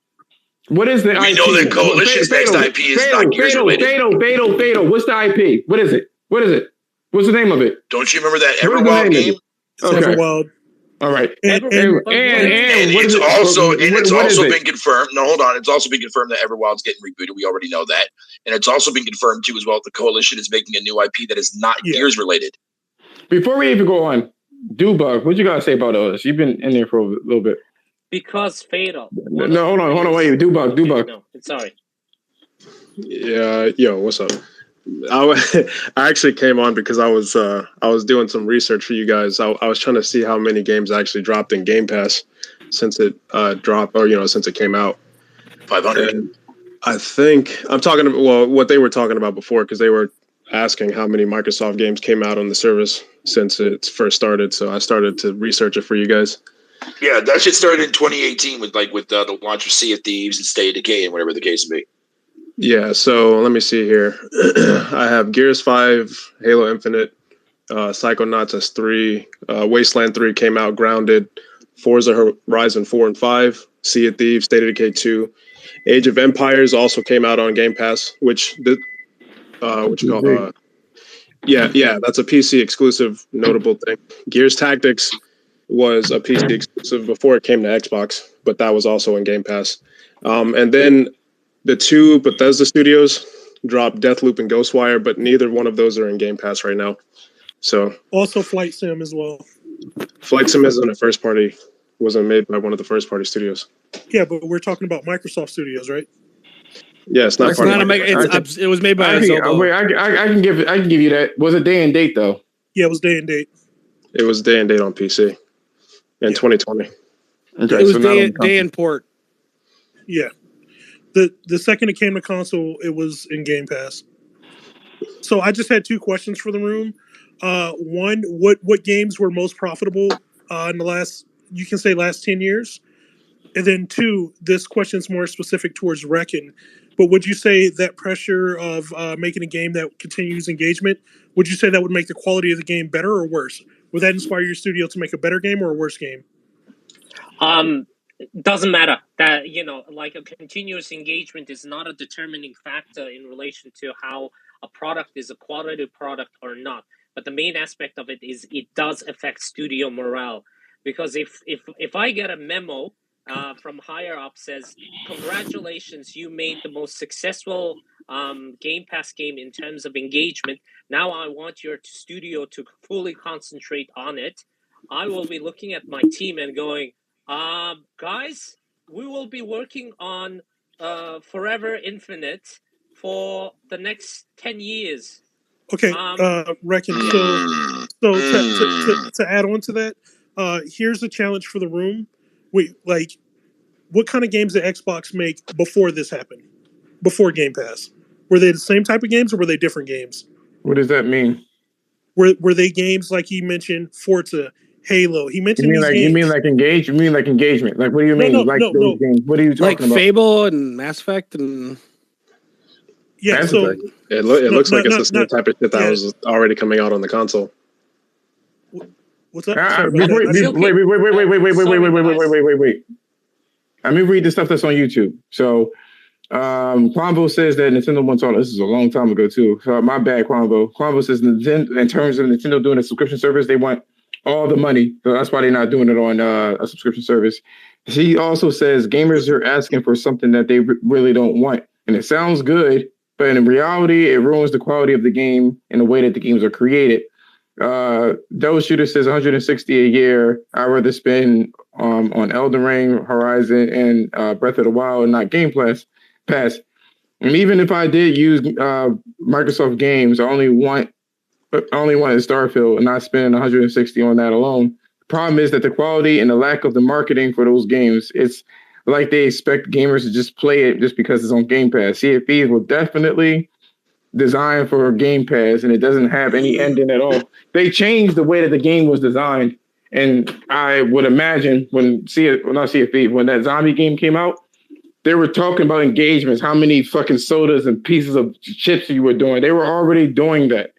What is the IP? We know that Coalition's next IP is not Gears related. Fatal. What's the IP? What is it? What's the name of it? Don't you remember that Everwild game? Okay. Everwild. All right. And it's also been confirmed. No, hold on. It's also been confirmed that Everwild's getting rebooted. We already know that. And it's also been confirmed too as well that the Coalition is making a new IP that is not Gears related. Before we even go on, Dubug, what you gotta say about this? You've been in there for a little bit. Because Fatal. No, hold on, wait, Dubug. No, sorry. Yeah, yo, what's up? I actually came on because I was doing some research for you guys. I was trying to see how many games actually dropped in Game Pass since it dropped, or since it came out. 500. And I think I'm talking about what they were talking about before, because they were asking how many Microsoft games came out on the service since it first started. So I started to research it for you guys. Yeah, that shit started in 2018 with the launch of Sea of Thieves and State of Decay and whatever the case may be. Yeah, so let me see here. I have Gears 5, Halo Infinite, Psychonauts S3, Wasteland 3 came out, Grounded, Forza Horizon 4 and 5, Sea of Thieves, State of Decay 2. Age of Empires also came out on Game Pass, which that's a PC exclusive notable thing. Gears Tactics was a PC exclusive before it came to Xbox, but that was also in Game Pass. And then the two Bethesda studios dropped Deathloop and Ghostwire, but neither one of those are in Game Pass right now. So also Flight Sim as well. Flight Sim isn't a first party, wasn't made by one of the first party studios. Yeah, but we're talking about Microsoft Studios, right? Yeah, it's not. It was made by. I can give you that. Was it day and date though? Yeah, it was day and date. It was day and date on PC in 2020. Okay, it was day and port. Yeah. The second it came to console, it was in Game Pass. So I just had two questions for the room. One, what games were most profitable in the last 10 years? And then two, this question is more specific towards Reckon. But would you say that pressure of making a game that continues engagement, would you say that would make the quality of the game better or worse? Would that inspire your studio to make a better game or a worse game? Doesn't matter. That like a continuous engagement is not a determining factor in relation to how a product is a quality product or not. But the main aspect of it is it does affect studio morale, because if I get a memo from higher up says, "Congratulations, you made the most successful Game Pass game in terms of engagement. Now I want your studio to fully concentrate on it." I will be looking at my team and going, guys, we will be working on Forever Infinite for the next 10 years. Okay, Reckon. So to add on to that, here's the challenge for the room. What kind of games did Xbox make before this happened? Before Game Pass? Were they the same type of games or were they different games? What does that mean? Were they games like he mentioned, Forza, Halo? He mentioned You mean like engagement? Like what do you mean? No, those games? What are you talking about? Like Fable and Mass Effect and yeah. Mass So Effect. It looks like it's the same type of shit that was already coming out on the console. What's up? Wait. Let me read the stuff that's on YouTube. So Quanvo says that Nintendo wants all. This is a long time ago too. So my bad, Quanvo. Quanvo says in terms of Nintendo doing a subscription service, they want all the money. So that's why they're not doing it on a subscription service. He also says gamers are asking for something that they really don't want, and it sounds good, but in reality, it ruins the quality of the game and the way that the games are created. Devil Shooter says 160 a year. I'd rather spend on Elden Ring, Horizon, and Breath of the Wild, and not Game Pass. And even if I did use Microsoft games, I only wanted Starfield and not spend 160 on that alone. The problem is that the quality and the lack of the marketing for those games, it's like they expect gamers to just play it just because it's on Game Pass. Sea of Thieves will definitely designed for Game Pass, and it doesn't have any ending at all. They changed the way that the game was designed, and I would imagine when that zombie game came out, they were talking about engagements, how many fucking sodas and pieces of chips you were doing. They were already doing that.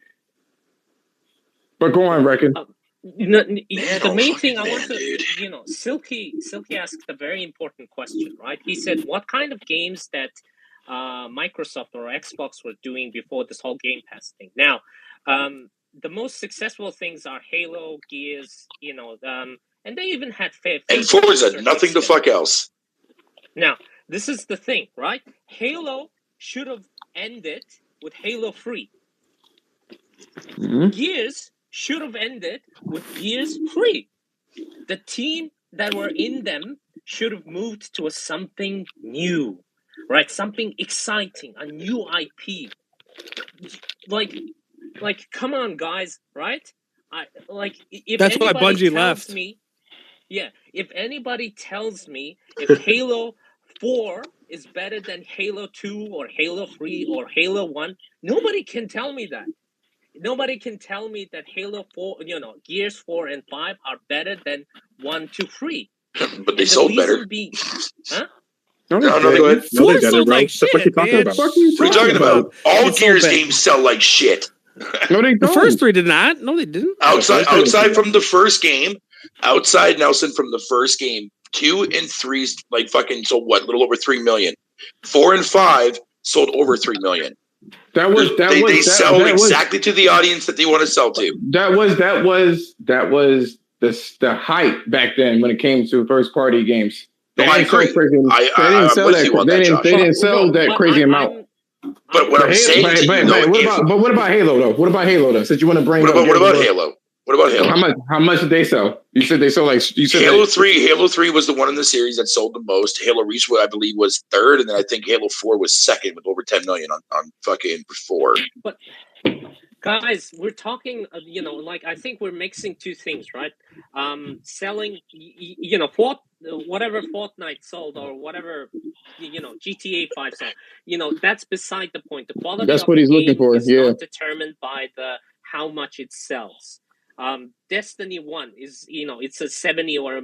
But go on, Reckon. The main thing I want to, Silky asked a very important question, right? He said, what kind of games that Microsoft or Xbox were doing before this whole Game Pass thing. Now, the most successful things are Halo, Gears, and they even had and Forza, nothing the fuck else. Now, this is the thing, right? Halo should have ended with Halo 3. Mm-hmm. Gears should have ended with Gears 3. The team that were in them should have moved to something new. Right, something exciting, a new IP. Like, come on, guys, right? If that's why Bungie left. If anybody tells me if Halo 4 is better than Halo 2 or Halo 3 or Halo 1, nobody can tell me that. Nobody can tell me that Halo 4, Gears 4 and 5 are better than 1, 2, 3. But they sold better. Huh? No, go ahead. No, they didn't, bro. Like shit, what are you talking about? What are you talking about? All Gears games sell like shit. No, they don't. The first 3 did not. No, they didn't. Outside from the first game, Nelson, from the first game, 2 and 3 like fucking sold what? A little over 3 million. 4 and 5 sold over 3 million. They sell exactly to the audience that they want to sell to. That was the hype back then when it came to first party games. They didn't sell that crazy amount. But what I'm saying to you, what about Halo though? What about Halo though? Since you want to bring what about Halo? What about Halo? How much did they sell? You said they sold Halo 3 was the one in the series that sold the most. Halo Reach, I believe, was third, and then I think Halo 4 was second with over 10 million on fucking 4. But guys, we're talking, I think we're mixing two things, right? Selling, whatever Fortnite sold or whatever, GTA 5 sold, that's beside the point. The quality that's what he's looking for. Is not determined by how much it sells. Destiny 1 is, it's a 70 or,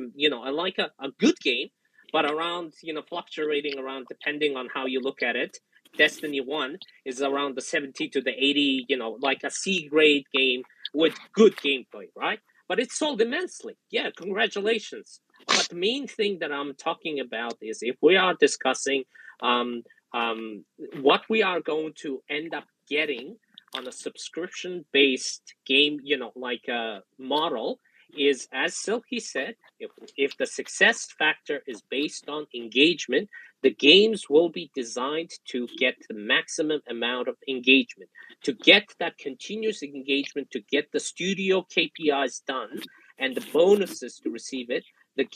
like a good game, but around, fluctuating around depending on how you look at it. Destiny 1 is around the 70 to the 80, like a C grade game with good gameplay, right? But it sold immensely. Yeah, congratulations. But the main thing that I'm talking about is if we are discussing what we are going to end up getting on a subscription-based game, model, is, as Silky said, if the success factor is based on engagement, the games will be designed to get the maximum amount of engagement, to get that continuous engagement, to get the studio KPIs done, and the bonuses to receive it. The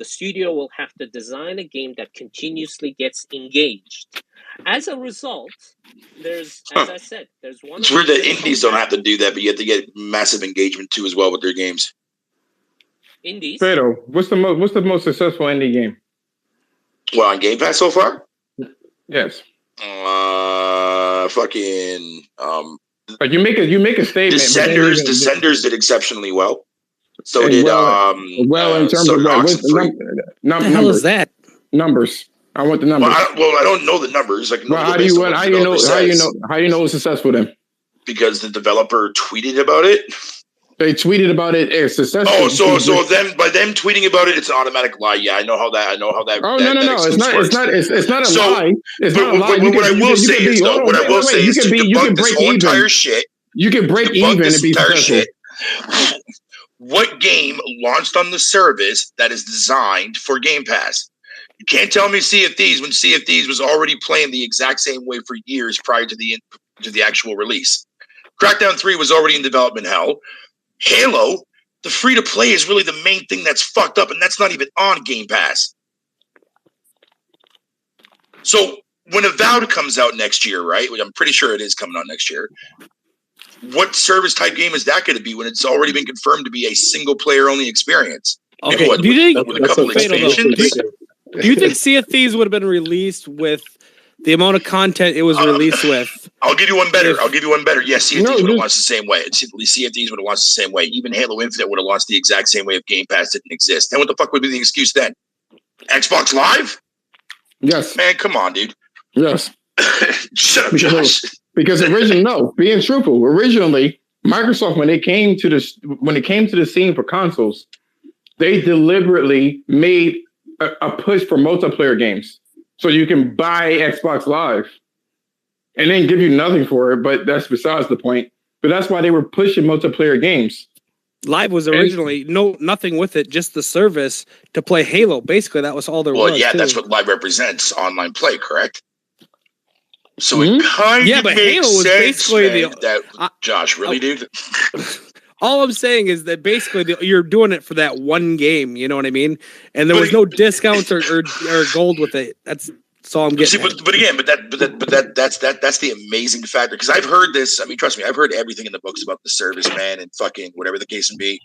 studio will have to design a game that continuously gets engaged. As a result, as I said, there's one. It's weird that indies don't have to do that, but you have to get massive engagement too as well with their games. Indies. Pedro, what's the most successful indie game? Well, on Game Pass so far? Yes. Fucking. Like you make a statement. Descenders did exceptionally well. So did in terms of what the hell is that? Numbers. I want the numbers. I don't know the numbers. How do you know it's successful then? Because the developer tweeted about it. They tweeted about it as successful. Oh, so them by them tweeting about it, it's an automatic lie. Yeah, I know how that. Oh, no! It's not a lie. It's not a lie. What I will say is to debunk this whole entire shit. You can break even and be successful. What game launched on the service that is designed for Game Pass? You can't tell me Sea of Thieves when Sea of Thieves was already playing the exact same way for years prior to the actual release. Crackdown 3 was already in development hell. Halo, the free-to-play is really the main thing that's fucked up, and that's not even on Game Pass. So when Avowed comes out next year, right, which I'm pretty sure it is coming out next year, what service-type game is that going to be when it's already been confirmed to be a single-player-only experience? Okay, do you think Sea of Thieves would have been released with the amount of content it was released with? I'll give you one better. Yes, Sea of Thieves would have launched the same way. Sea of Thieves would have launched the same way. Even Halo Infinite would have launched the exact same way if Game Pass didn't exist. Then what the fuck would be the excuse then? Xbox Live? Yes. Man, come on, dude. Yes. Shut up, Josh. Because being truthful, originally Microsoft when it came to the scene for consoles, they deliberately made a push for multiplayer games. So you can buy Xbox Live and then give you nothing for it, but that's besides the point. But that's why they were pushing multiplayer games. Live was originally nothing with it, just the service to play Halo. Basically, that was all there was. Well, yeah, that's what Live represents, online play, correct? So it kind of but makes Halo was sense, basically man, Josh, really, dude? All I'm saying is that basically you're doing it for that one game, you know what I mean? And there was no discounts or gold with it. That's all I'm getting. See, but that's the amazing factor, because I've heard this. I mean, trust me, I've heard everything in the books about the service, man, and fucking whatever the case may be.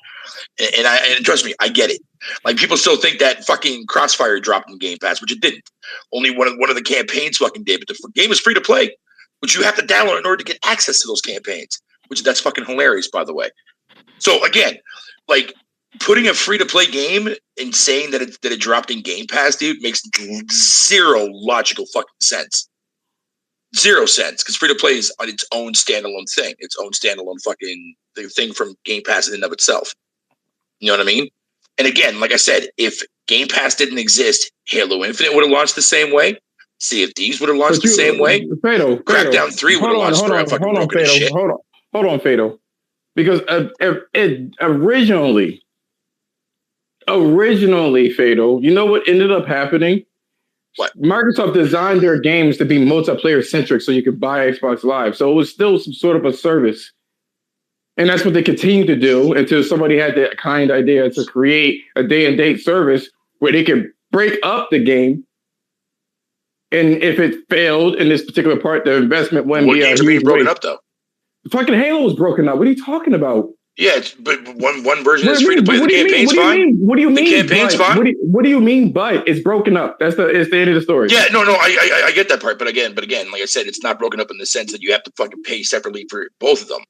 And trust me, I get it. Like, people still think that fucking Crossfire dropped in Game Pass, which it didn't. Only one of the campaigns fucking did. But the game is free to play, which you have to download in order to get access to those campaigns. That's fucking hilarious, by the way. So again, like, putting a free-to-play game and saying that it dropped in Game Pass, dude, makes zero logical fucking sense. Zero sense, because free-to-play is on its own standalone thing. Its own standalone fucking thing from Game Pass in and of itself. You know what I mean? And again, like I said, if Game Pass didn't exist, Halo Infinite would have launched the same way. Sea of Thieves would have launched the same way. Crackdown 3 would have launched the fucking broken shit. Hold on, Fatal. Because originally, Fatal, you know what ended up happening? What? Microsoft designed their games to be multiplayer centric so you could buy Xbox Live. So it was still some sort of a service. And that's what they continued to do until somebody had the kind idea to create a day and date service where they could break up the game. And if it failed in this particular part, the investment wouldn't be games are being broken up, though? Fucking Halo was broken up. What are you talking about? Yeah, but one version is free to play. The campaign's fine. What do you mean? The campaign's fine. What do you mean? But it's broken up. It's the end of the story. Yeah, no, I get that part. But again, like I said, it's not broken up in the sense that you have to fucking pay separately for both of them.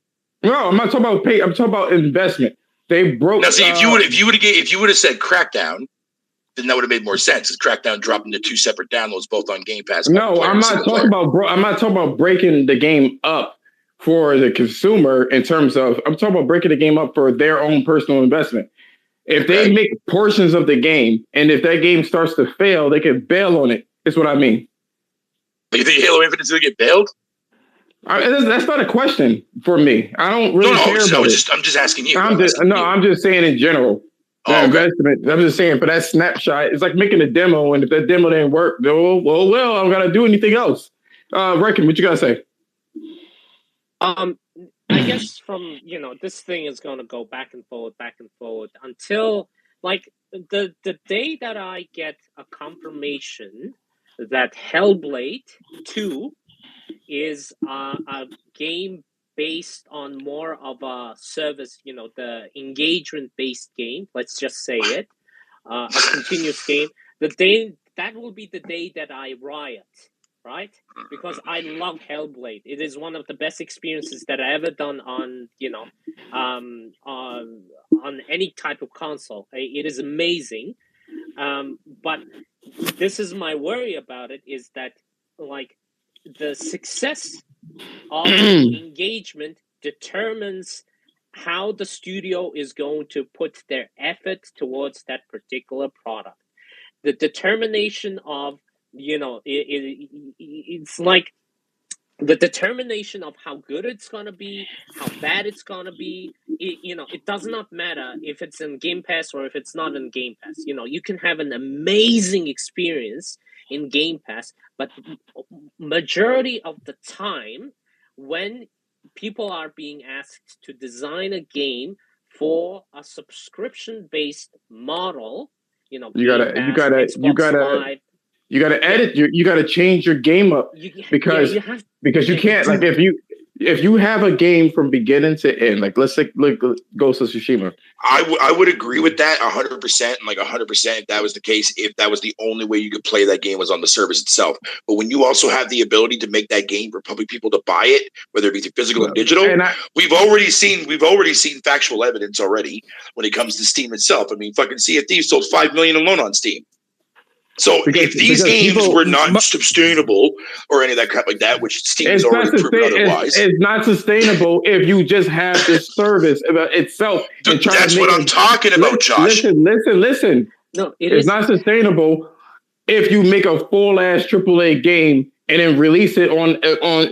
No, I'm not talking about pay. I'm talking about investment. They broke. Now, see, if you would have said Crackdown, then that would have made more sense. Because Crackdown dropped into 2 separate downloads, both on Game Pass. No, I'm not talking about. I'm not talking about breaking the game up for the consumer in terms of. I'm talking about breaking the game up for their own personal investment. If they make portions of the game, and if that game starts to fail, they can bail on it. That's what I mean. But you think Halo Infinite's going to get bailed? That's not a question for me. I don't really care about it. I'm just asking you. I'm just saying in general. Investment. I'm just saying for that snapshot, it's like making a demo, and if that demo didn't work, well, I don't gotta do anything else. Reckon, what you gotta say? I guess from this thing is gonna go back and forth until like the day that I get a confirmation that Hellblade 2 is a game based on more of a service, the engagement-based game. Let's just say it, a continuous game. That will be the day that I riot, right? Because I love Hellblade. It is one of the best experiences that I ever done on, on any type of console. It is amazing. But this is my worry about it, is that like the success of engagement determines how the studio is going to put their effort towards that particular product. The determination of, it's like the determination of how good it's going to be, how bad it's going to be. It does not matter if it's in Game Pass or if it's not in Game Pass. You can have an amazing experience in Game Pass, but majority of the time when people are being asked to design a game for a subscription based model, you gotta Live, you gotta edit. You gotta change your game up because you can't, like, if you have a game from beginning to end, like let's say Ghost of Tsushima. I would agree with that 100%, and like 100% if that was the case, if that was the only way you could play that game was on the service itself. But when you also have the ability to make that game for public people to buy it, whether it be through physical and digital, we've already seen factual evidence already when it comes to Steam itself. I mean, fucking Sea of Thieves sold 5 million alone on Steam. So if these games were not sustainable or any of that crap like that, which Steam has already proven otherwise, it's not sustainable if you just have this service itself. That's what I'm talking about, Josh. Listen. No, it's not sustainable if you make a full ass AAA game and then release it on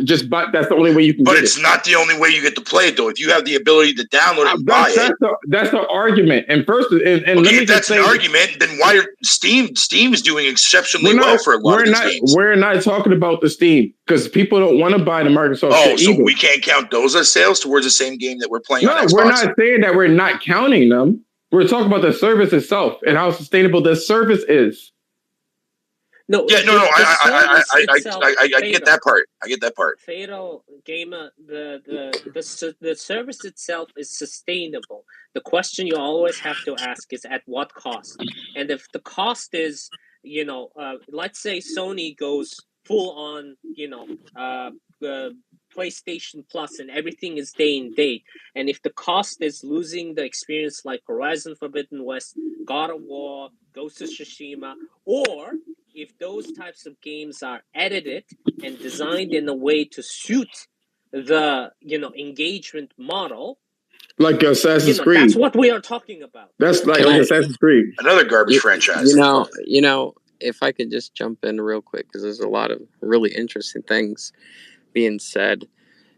just. But that's the only way you can. But it's not the only way you get to play it, though. If you have the ability to download it and buy it, that's the argument. And first, and okay, if that's an argument, then why are Steam is doing exceptionally well for a lot of these games. We're not talking about the Steam because people don't want to buy the Microsoft. Oh, so either. We can't count those as sales towards the same game that we're playing. No, on Xbox. We're not saying that we're not counting them. We're talking about the service itself and how sustainable the service is. No, yeah, no. I get that part. I get that part. Fatal Gamer, the service itself is sustainable. The question you always have to ask is at what cost? And if the cost is, let's say Sony goes full on, PlayStation Plus and everything is day and date, and if the cost is losing the experience like Horizon Forbidden West, God of War, Ghost of Tsushima, or if those types of games are edited and designed in a way to suit the engagement model, like Assassin's Creed, that's what we are talking about. That's like Assassin's Creed, another garbage franchise. If I could just jump in real quick, because there's a lot of really interesting things being said.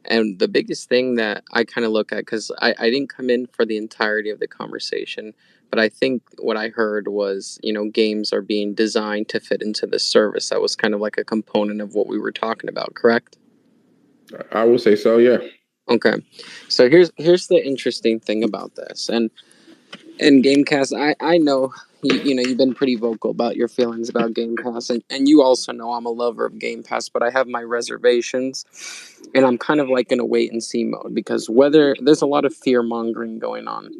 And the biggest thing that I kind of look at, because I didn't come in for the entirety of the conversation, but I think what I heard was, games are being designed to fit into the service. That was kind of like a component of what we were talking about, correct? I would say so, yeah. Okay. So here's the interesting thing about this. And Game Pass, I know you've been pretty vocal about your feelings about Game Pass, and you also know I'm a lover of Game Pass, but I have my reservations, and I'm kind of like in a wait and see mode because whether there's a lot of fear mongering going on,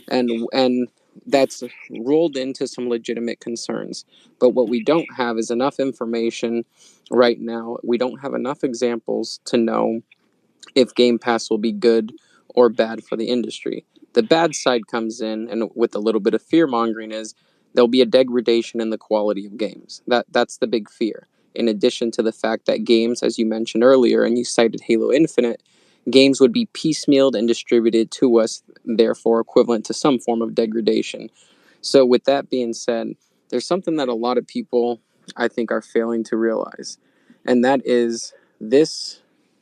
and that's rolled into some legitimate concerns. But what we don't have is enough information right now. We don't have enough examples to know if Game Pass will be good or bad for the industry. The bad side comes in, and with a little bit of fear mongering, is there'll be a degradation in the quality of games. That's the big fear. In addition to the fact that games, as you mentioned earlier, and you cited Halo Infinite, games would be piecemealed and distributed to us, therefore equivalent to some form of degradation. So with that being said, there's something that a lot of people, I think, are failing to realize, and that is this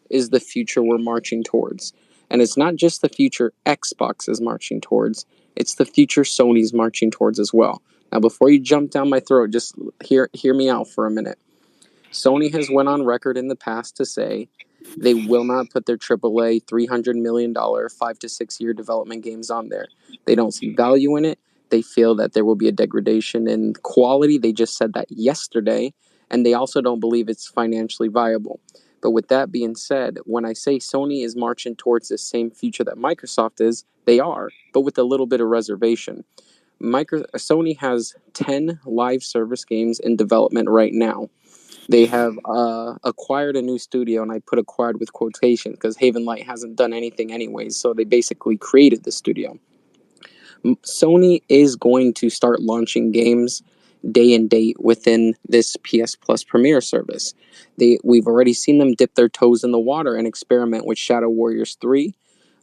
is the future we're marching towards. And it's not just the future Xbox is marching towards, it's the future Sony's marching towards as well. Now, before you jump down my throat, just hear me out for a minute. Sony has went on record in the past to say they will not put their AAA $300 million 5 to 6 year development games on there. They don't see value in it. They feel that there will be a degradation in quality. They just said that yesterday. And they also don't believe it's financially viable. But with that being said, when I say Sony is marching towards the same future that Microsoft is, they are, but with a little bit of reservation. Sony has 10 live service games in development right now. They have acquired a new studio, and I put acquired with quotation because Haven Light hasn't done anything anyways, so they basically created the studio. Sony is going to start launching games day and date within this PS Plus Premier service. We've already seen them dip their toes in the water and experiment with Shadow Warriors 3.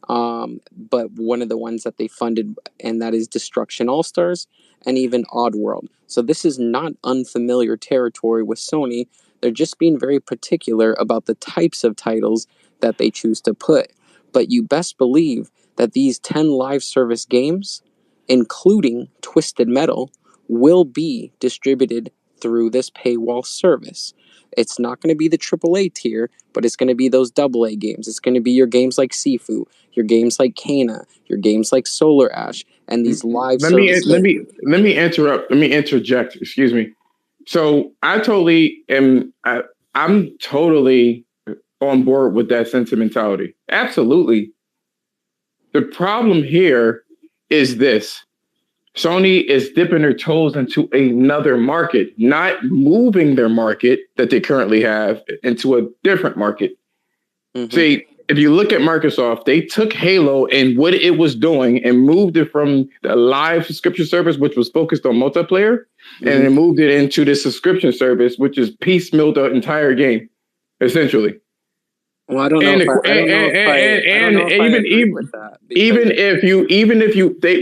but one of the ones that they funded, and that is Destruction All Stars and even Oddworld. So this is not unfamiliar territory with Sony. They're just being very particular about the types of titles that they choose to put. But you best believe that these 10 live service games, including Twisted Metal, will be distributed through this paywall service. It's not going to be the AAA tier, but it's going to be those AA games. It's going to be your games like Sifu, your games like Kana, your games like Solar Ash, and these live service games. Let me interject. Excuse me. So I'm totally on board with that sentimentality. Absolutely. The problem here is this. Sony is dipping their toes into another market, not moving their market that they currently have into a different market. Mm-hmm. See, if you look at Microsoft, they took Halo and what it was doing and moved it from the live subscription service, which was focused on multiplayer, mm-hmm. and then moved it into the subscription service, which is piecemeal the entire game, essentially. Well, I don't know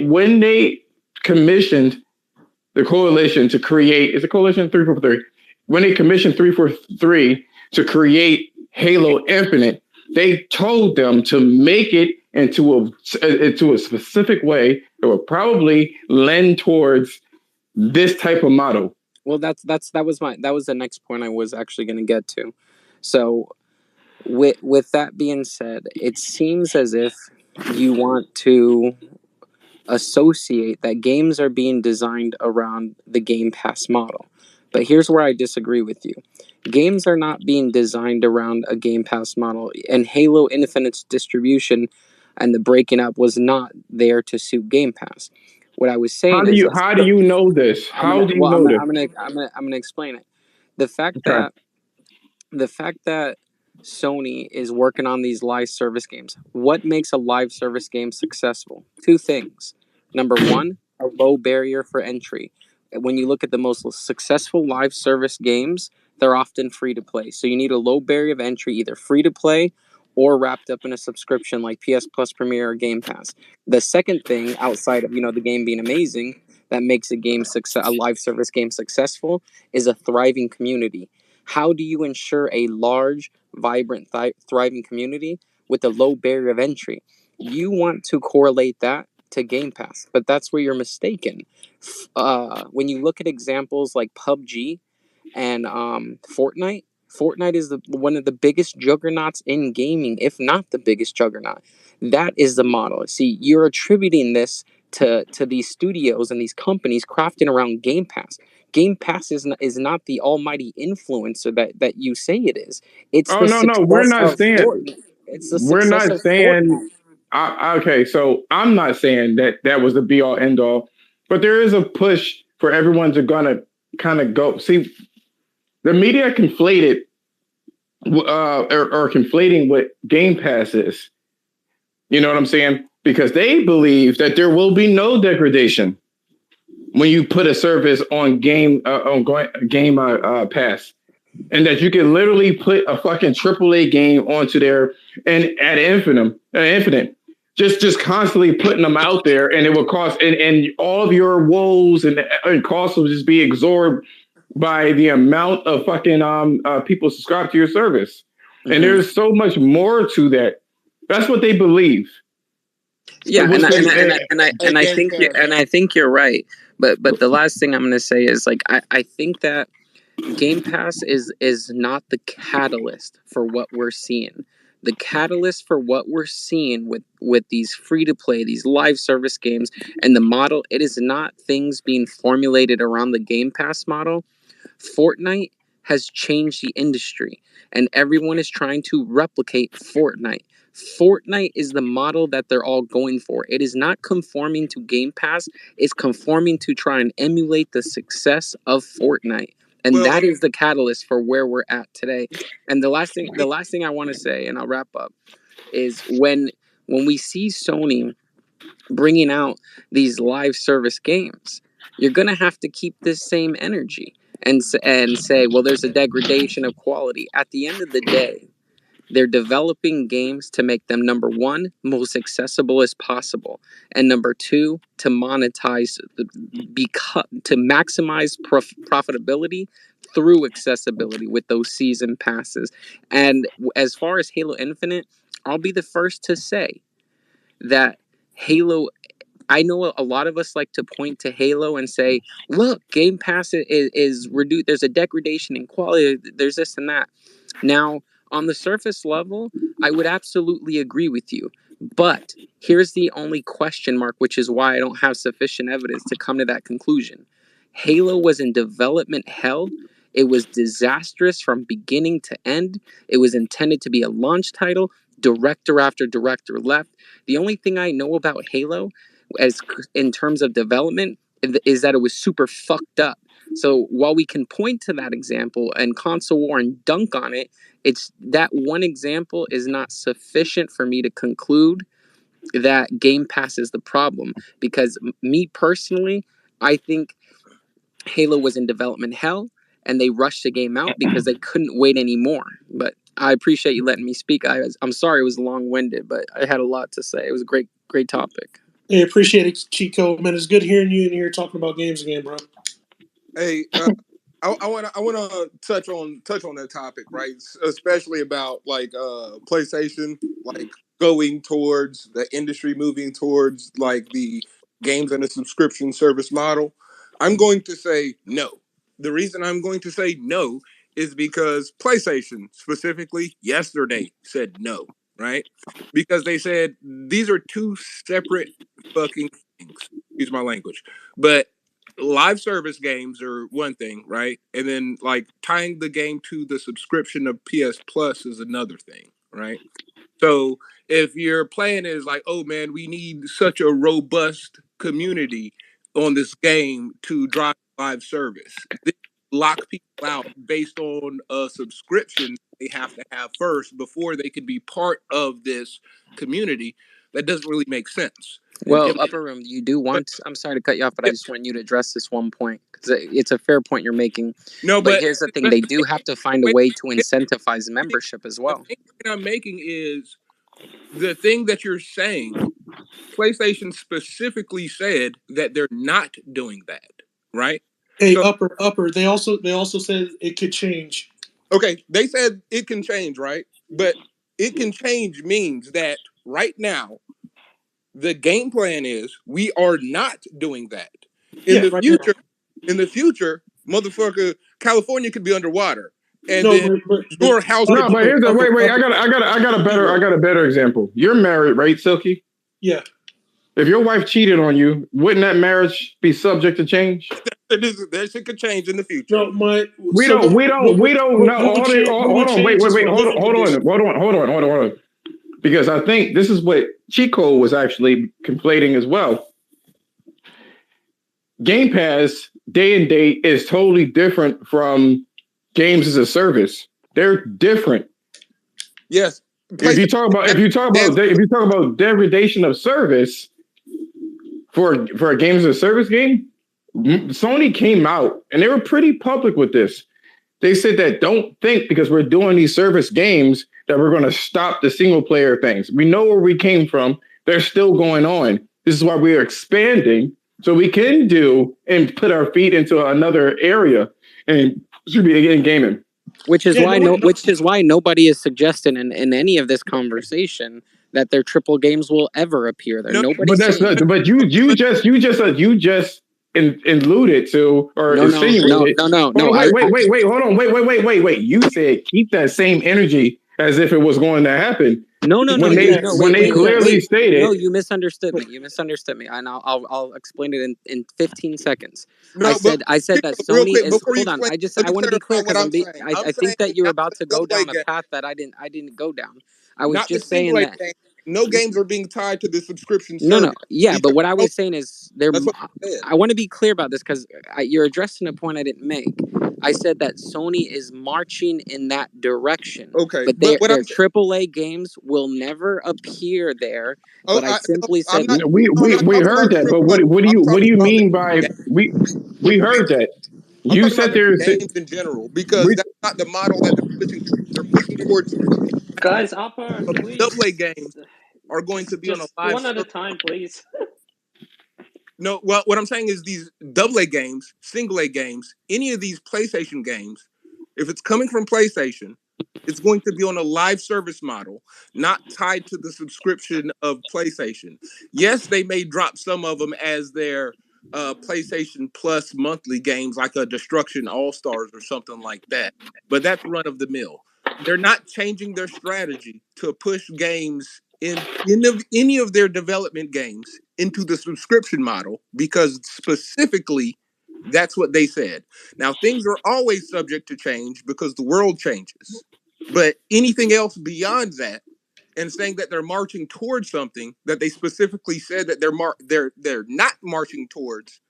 when they commissioned the Coalition to create, is it Coalition 343? When they commissioned 343 to create Halo Infinite, they told them to make it into a specific way that would probably lend towards this type of model. Well, that was the next point I was actually going to get to. So, with that being said, it seems as if you want to associate that games are being designed around the Game Pass model. But here's where I disagree with you. Games are not being designed around a Game Pass model, and Halo Infinite's distribution and the breaking up was not there to suit Game Pass. What I was saying how do you know this? I'm gonna explain it. The fact that Sony is working on these live service games. What makes a live service game successful? Two things. Number one, a low barrier for entry. When you look at the most successful live service games, they're often free to play. So you need a low barrier of entry, either free to play or wrapped up in a subscription like PS Plus Premier or Game Pass. The second thing, outside of the game being amazing, that makes a live service game successful is a thriving community. How do you ensure a large, vibrant, thriving community with a low barrier of entry? You want to correlate that to Game Pass, but that's where you're mistaken. When you look at examples like PUBG and Fortnite is one of the biggest juggernauts in gaming, if not the biggest juggernaut. That is the model. See, you're attributing this to these studios and these companies crafting around Game Pass. Game Pass is not the almighty influencer that you say it is. It's we're not saying. We're not saying. Okay, so I'm not saying that was the be all end all, but there is a push for everyone to gonna kind of go. See, the media conflated or conflating what Game Pass is. You know what I'm saying? Because they believe that there will be no degradation when you put a service on Game Pass, and that you can literally put a fucking AAA game onto there and at infinite, just constantly putting them out there, and it will cost, and all of your woes and costs will just be absorbed by the amount of fucking people subscribe to your service. Mm-hmm. And there's so much more to that. That's what they believe. Yeah, and I think you're right. But the last thing I'm going to say is, like, I think that Game Pass is not the catalyst for what we're seeing. The catalyst for what we're seeing with these free-to-play, these live service games, and the model, it is not things being formulated around the Game Pass model. Fortnite has changed the industry, and everyone is trying to replicate Fortnite. Fortnite is the model that they're all going for. It is not conforming to Game Pass. It's conforming to try and emulate the success of Fortnite. And that is the catalyst for where we're at today. And the last thing I want to say, and I'll wrap up, is when we see Sony bringing out these live service games, you're going to have to keep this same energy and say, well, there's a degradation of quality. At the end of the day, They're developing games to make them, number one, most accessible as possible, and number two, to monetize, to maximize profitability through accessibility with those season passes. And as far as Halo Infinite, I'll be the first to say that Halo, I know a lot of us like to point to Halo and say, look, Game Pass is reduced. There's a degradation in quality. There's this and that. Now, on the surface level, I would absolutely agree with you. But here's the only question mark, which is why I don't have sufficient evidence to come to that conclusion. Halo was in development hell. It was disastrous from beginning to end. It was intended to be a launch title. Director after director left. The only thing I know about Halo, as in terms of development, is that it was super fucked up. So while we can point to that example and console war and dunk on it, it's that one example is not sufficient for me to conclude that Game Pass is the problem. Because me personally, I think Halo was in development hell and they rushed the game out because they couldn't wait anymore. But I appreciate you letting me speak. I'm sorry it was long-winded, but I had a lot to say. It was a great topic. Hey, appreciate it, Chico. Man, it's good hearing you in here talking about games again, bro. Hey, I want to touch on that topic, right? Especially about like PlayStation, like going towards the industry, moving towards like the games and a subscription service model. I'm going to say no. The reason I'm going to say no is because PlayStation specifically yesterday said no, right? Because they said these are two separate fucking things. Excuse my language, but live service games are one thing, right? And then like tying the game to the subscription of PS Plus is another thing, right? So if your plan is like, oh man, we need such a robust community on this game to drive live service, then lock people out based on a subscription they have to have first before they can be part of this community. That doesn't really make sense. Well, Upper Room, you do want... I'm sorry to cut you off, but I just want you to address this one point, because it's a fair point you're making. No, but here's the thing. They do have to find a way to incentivize membership as well. The point I'm making is the thing that you're saying, PlayStation specifically said that they're not doing that, right? Hey, so, Upper, they also said it could change. Okay, they said it can change, right? But it can change means that right now, the game plan is we are not doing that. In the future, motherfucker, California could be underwater, and then your house. No, but here's the wait. I got a better example. You're married, right, Silky? Yeah. If your wife cheated on you, wouldn't that marriage be subject to change? That shit could change in the future. No, we don't know. Hold on. Because I think this is what Chico was actually conflating as well. Game Pass day and date is totally different from games as a service. They're different. Yes. If you talk about degradation of service for a games as a service game, Sony came out and they were pretty public with this. They said that don't think because we're doing these service games that we're going to stop the single player things. We know where we came from. They're still going on. This is why we are expanding so we can do and put our feet into another area and should be in gaming. Which is why nobody is suggesting in any of this conversation that their triple games will ever appear there. Nobody's saying that. But you just alluded to or insinuated. No. Wait. You said keep that same energy as if it was going to happen. No. When they clearly stated. No, you misunderstood me. And I'll explain it in 15 seconds. No, I said that Sony is. Hold on. I want to be clear because I think that you're about to go down a path that I didn't go down. I was just saying that. No games are being tied to the subscription service. No. Yeah, but what I was saying is I want to be clear about this because you're addressing a point I didn't make. I said that Sony is marching in that direction. Okay. But their AAA games will never appear there. But I simply said we heard that. But what do you mean by we heard that? You said there's games in general because that's not the model that they're pushing. They're pushing towards Guys, Upper, please. AA games are going to be on a Just live one at a service. time, please. No, well, what I'm saying is these AA games, single A games, any of these PlayStation games, if it's coming from PlayStation, it's going to be on a live service model, not tied to the subscription of PlayStation. Yes, they may drop some of them as their PlayStation Plus monthly games, like a Destruction All-Stars or something like that. But that's run of the mill. They're not changing their strategy to push games in any of their development games into the subscription model because specifically that's what they said. Now, things are always subject to change because the world changes. But anything else beyond that, and saying that they're marching towards something that they specifically said that they're not marching towards,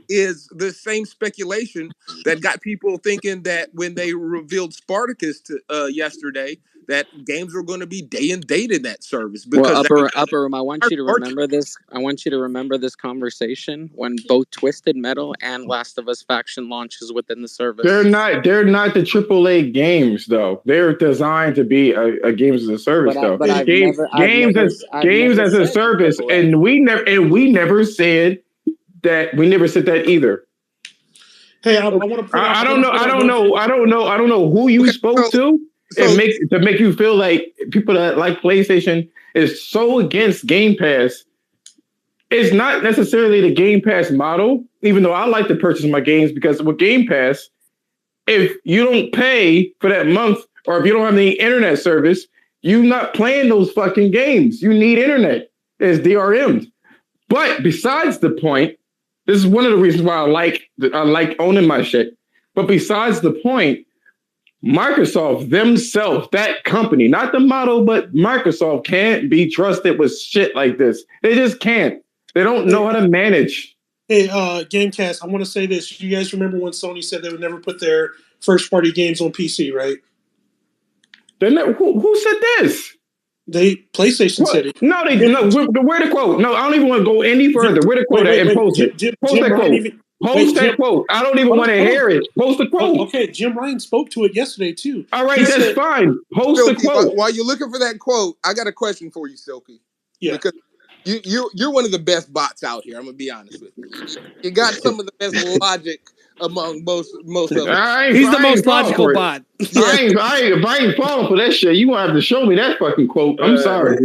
is the same speculation that got people thinking that when they revealed Spartacus yesterday, that games were going to be day and date in that service. Because Upper Room, I want you to remember this. I want you to remember this conversation when both Twisted Metal and Last of Us Faction launches within the service. They're not the AAA games though. They're designed to be a games as a service though. Games as a service, and we never said that. We never said that either. Hey, I want to. I don't know who you spoke to. To make you feel like people that like PlayStation is so against Game Pass. It's not necessarily the Game Pass model, even though I like to purchase my games because with Game Pass, if you don't pay for that month or if you don't have any internet service, you're not playing those fucking games. You need internet. It's DRM'd. But besides the point, this is one of the reasons why I like owning my shit. But besides the point, Microsoft themselves, that company, not the model, but Microsoft can't be trusted with shit like this. They just can't. They don't know how to manage. Hey, Gamecast, I want to say this. You guys remember when Sony said they would never put their first-party games on PC, right? Who said this? PlayStation said it. No, they no. Where the quote? No, I don't even want to go any further. Where the quote at and post it? Post that quote. Post that quote. I don't even want to hear it. Post the quote. Okay, Jim Ryan spoke to it yesterday too. All right, that's fine. Post Silky, the quote. While you're looking for that quote, I got a question for you, Silky. Yeah. Because you're one of the best bots out here. I'm gonna be honest with you. You got some of the best logic among most of them. He's the most logical bot. I ain't falling for that shit. You gonna have to show me that fucking quote. I'm sorry.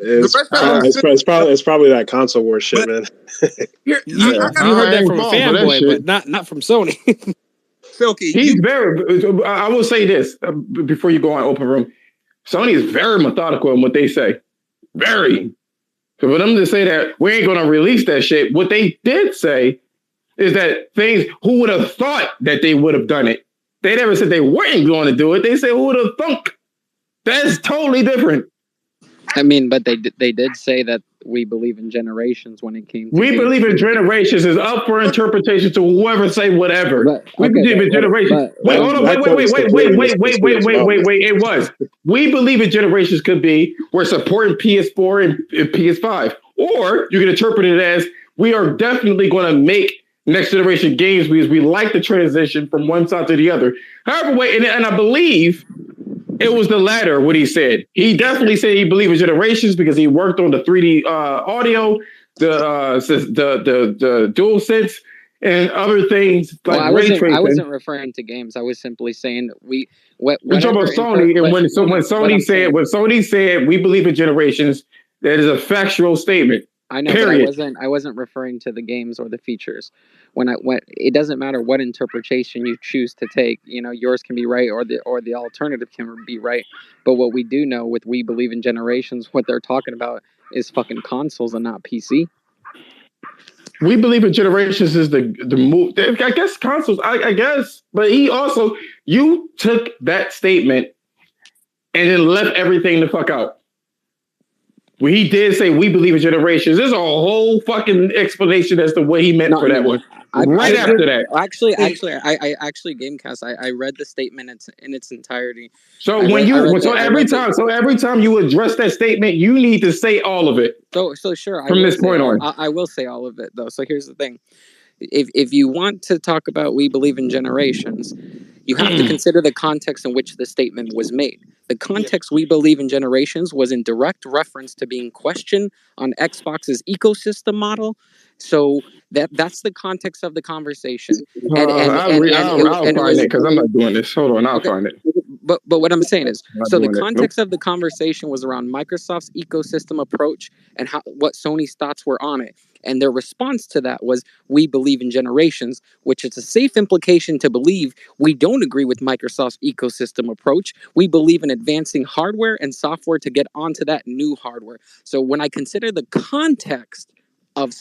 It's probably that console war shit, man. You heard that from a fanboy, but not from Sony. Silky, I will say this before you go on Open Room. Sony is very methodical in what they say. Very. So for them to say that we ain't gonna release that shit, what they did say is that who would have thought that they would have done it? They never said they weren't going to do it. They said who would have thunk? That's totally different. I mean, but they did say that we believe in generations when it came to we believe in generations is up for interpretation to whoever say whatever. We believe in generations. Wait. It was. We believe in generations could be we're supporting PS4 and PS5. Or you can interpret it as we are definitely going to make next generation games because we like the transition from one side to the other. However, and I believe it was the latter, what he said. He definitely said he believed in generations because he worked on the 3D audio, the DualSense, and other things like I wasn't referring to games. I was simply saying we talking about Sony, and when Sony said we believe in generations, that is a factual statement. I know, period. But I wasn't referring to the games or the features. When it doesn't matter what interpretation you choose to take, yours can be right or the alternative can be right. But what we do know with we believe in generations, what they're talking about is fucking consoles and not PC. We believe in generations is the move. I guess consoles. I guess, but you took that statement and then left everything the fuck out. Well, he did say we believe in generations. There's a whole fucking explanation as to what he meant for that one. After that. Actually, Gamecast, I read the statement in its entirety. So every time you address that statement, you need to say all of it. So sure. From this point on, I will say all of it though. So here's the thing: if you want to talk about we believe in generations, You have to consider the context in which the statement was made. The context we believe in generations was in direct reference to being questioned on Xbox's ecosystem model. So that's the context of the conversation. I'll find it because I'm not doing this. Hold on, I'll find it. But what I'm saying is, so the context of the conversation was around Microsoft's ecosystem approach and what Sony's thoughts were on it. And their response to that was, we believe in generations, which is a safe implication to believe we don't agree with Microsoft's ecosystem approach. We believe in advancing hardware and software to get onto that new hardware. So when I consider the context of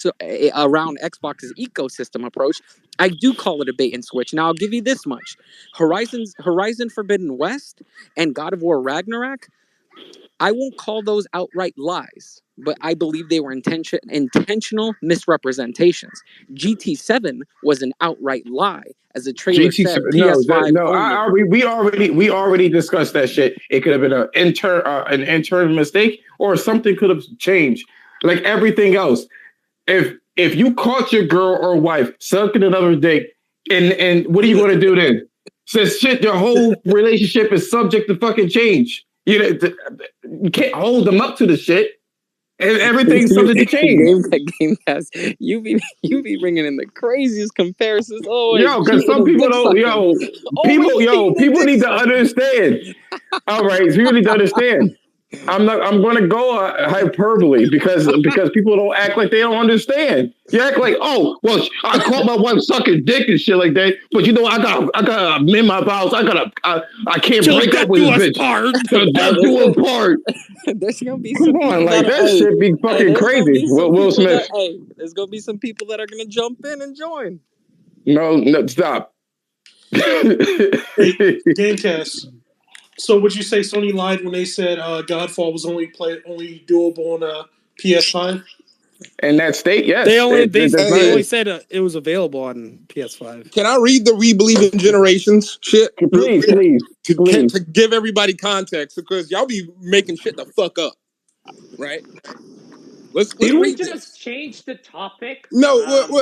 around Xbox's ecosystem approach, I do call it a bait and switch. Now I'll give you this much: Horizon Forbidden West and God of War Ragnarok, I won't call those outright lies, but I believe they were intentional misrepresentations. GT7 was an outright lie, as the trailer said. PS5 we already discussed that shit. It could have been an internal mistake, or something could have changed. Like everything else, if you caught your girl or wife sucking another dick, and what are you going to do then? Says shit, your whole relationship is subject to fucking change. You can't hold them up to the shit, and everything's subject to change. Gamecast, you be bringing in the craziest comparisons. Because some people don't. People need to understand. All right, people need to understand. I'm going to go hyperbole because people don't act like they don't understand. You act like, oh, well, I caught my wife sucking dick and shit like that, but I got in my vows. I can't break up with this bitch. So death do a part. There's gonna be come on, like that shit be fucking crazy. Will Smith. There's gonna be some people that are gonna jump in and join. No, stop. Gamecast. So would you say Sony lied when they said Godfall was only doable on PS5? In that state, yes. They only said it was available on PS5. Can I read the "We Believe in Generations" shit? Please. To give everybody context, because y'all be making shit the fuck up, right? Let's Did we read just this. change the topic? No, no. We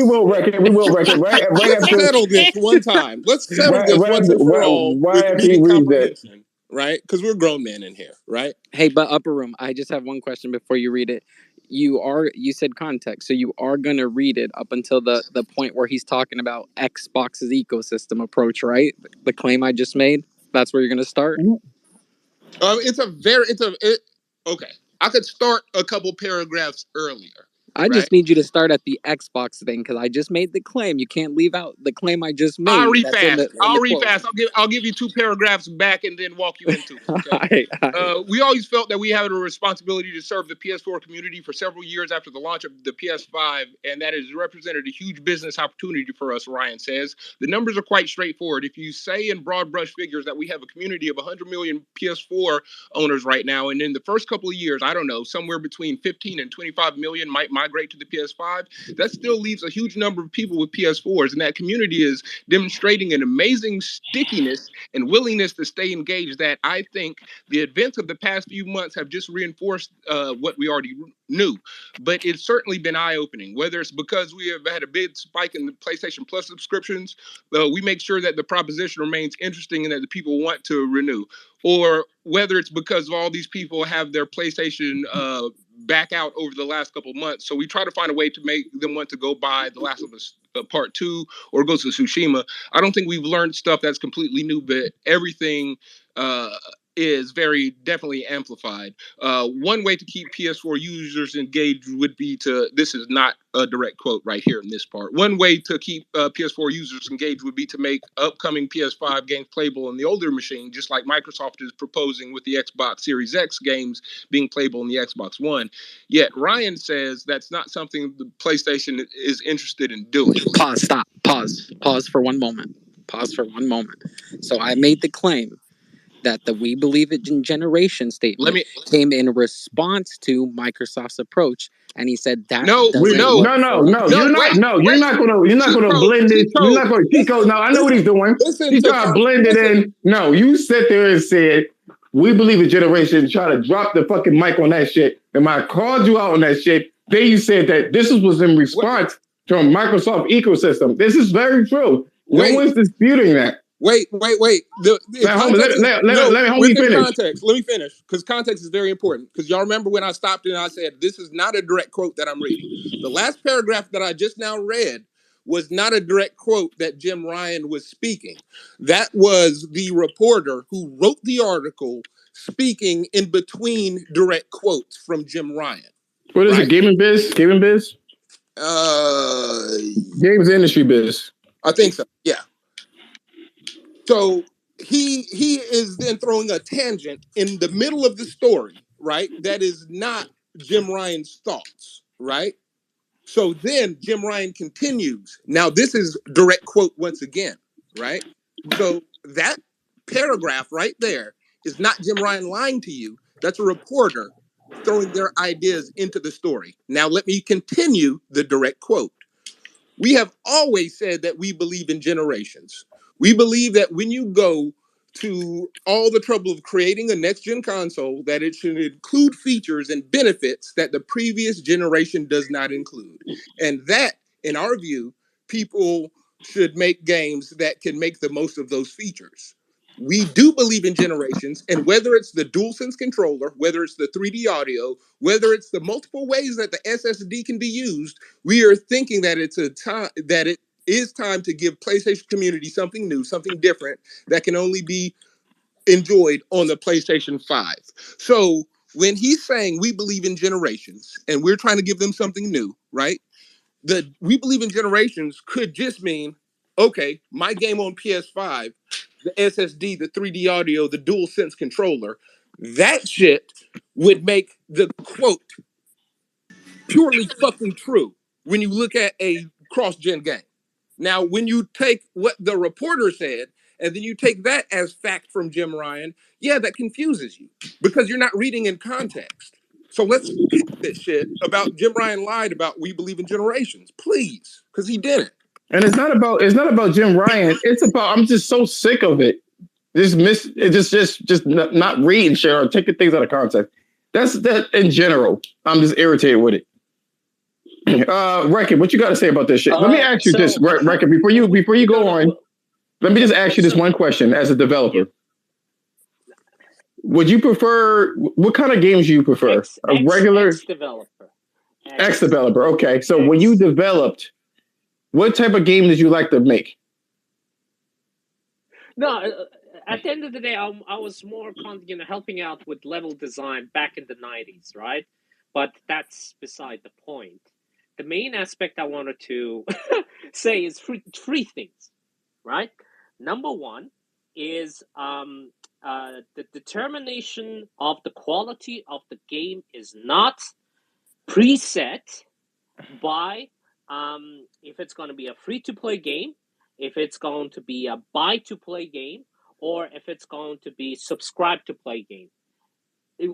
will record. We will record. Right Let's after settle this one time. Let's settle this once and for all with media comprehension, right? Because we're grown men in here, right? Hey, but Upper Room, I just have one question before you read it. You said context, so you are gonna read it up until the point where he's talking about Xbox's ecosystem approach, right? The claim I just made. That's where you're gonna start. Okay. I could start a couple paragraphs earlier. I just need you to start at the Xbox thing because I just made the claim. You can't leave out the claim I just made. I'll read fast. I'll give you 2 paragraphs back and then walk you into it. Okay? We always felt that we had a responsibility to serve the PS4 community for several years after the launch of the PS5, and that has represented a huge business opportunity for us, Ryan says. The numbers are quite straightforward. If you say in broad brush figures that we have a community of 100 million PS4 owners right now, and in the first couple of years, I don't know, somewhere between 15 and 25 million might migrate to the PS5, that still leaves a huge number of people with PS4s, and that community is demonstrating an amazing stickiness and willingness to stay engaged that I think the events of the past few months have just reinforced what we already knew. But it's certainly been eye-opening, whether it's because we have had a big spike in the PlayStation Plus subscriptions, we make sure that the proposition remains interesting and that the people want to renew, or whether it's because of all these people have their PlayStation back out over the last couple months. So we try to find a way to make them want to go buy The Last of Us Part 2 or go to Tsushima. I don't think we've learned stuff that's completely new, but everything is very definitely amplified. One way to keep PS4 users engaged would be this is not a direct quote right here in this part. One way to keep PS4 users engaged would be to make upcoming PS5 games playable on the older machine, just like Microsoft is proposing with the Xbox Series X games being playable on the Xbox One. Yet Ryan says that's not something the PlayStation is interested in doing. Pause for one moment. So I made the claim that the "We Believe It in Generation" statement came in response to Microsoft's approach, and he said that you're not gonna blend it. You're not gonna Chico. No, I know what he's doing. He's trying to blend it in. No, you sit there and said, "We believe in generation." Try to drop the fucking mic on that shit, and I called you out on that shit. Then you said that this was in response to a Microsoft ecosystem. This is very true. No one's disputing that. Wait. Let me finish. Let me finish, because context is very important. Because y'all remember when I stopped and I said, this is not a direct quote that I'm reading. The last paragraph that I just now read was not a direct quote that Jim Ryan was speaking. That was the reporter who wrote the article speaking in between direct quotes from Jim Ryan. What is it? Gaming Biz? Games industry biz. I think so. Yeah. So he is then throwing a tangent in the middle of the story, right? That is not Jim Ryan's thoughts, right? So then Jim Ryan continues. Now this is direct quote once again, right? So that paragraph right there is not Jim Ryan lying to you. That's a reporter throwing their ideas into the story. Now let me continue the direct quote. We have always said that we believe in generations. We believe that when you go to all the trouble of creating a next-gen console, that it should include features and benefits that the previous generation does not include. And that, in our view, people should make games that can make the most of those features. We do believe in generations, and whether it's the DualSense controller, whether it's the 3D audio, whether it's the multiple ways that the SSD can be used, we are thinking that it is time to give PlayStation community something new, something different that can only be enjoyed on the PlayStation 5. So when he's saying we believe in generations and we're trying to give them something new, right? The we believe in generations could just mean, okay, my game on PS5, the SSD, the 3D audio, the DualSense controller, that shit would make the quote purely fucking true when you look at a cross-gen game. Now, when you take what the reporter said and then you take that as fact from Jim Ryan, yeah, that confuses you because you're not reading in context. So let's pick this shit about Jim Ryan lied about we believe in generations, please, because he didn't. And it's not about Jim Ryan. It's about I'm just so sick of it. Just not reading shit or taking things out of context. That's that in general. I'm just irritated with it. Reckon, what you got to say about this shit? Let me ask you this, Reckon, before you go on. Let me just ask you this one question as a developer. Would you prefer, what kind of games do you prefer? A regular X-developer. X-developer, okay. So when you developed, what type of game did you like to make? No, at the end of the day, I was more helping out with level design back in the 90s, right? But that's beside the point. The main aspect I wanted to say is three things, right? Number one is the determination of the quality of the game is not preset by if it's going to be a free-to-play game, if it's going to be a buy-to-play game, or if it's going to be subscribe-to-play game.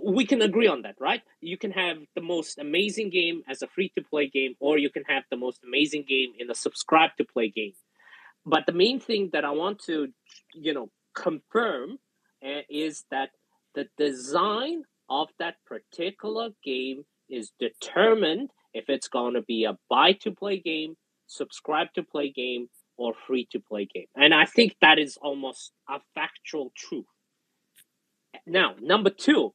We can agree on that, right? You can have the most amazing game as a free-to-play game, or you can have the most amazing game in a subscribe-to-play game. But the main thing that I want to, confirm is that the design of that particular game is determined if it's going to be a buy-to-play game, subscribe-to-play game, or free-to-play game. And I think that is almost a factual truth. Now, number two,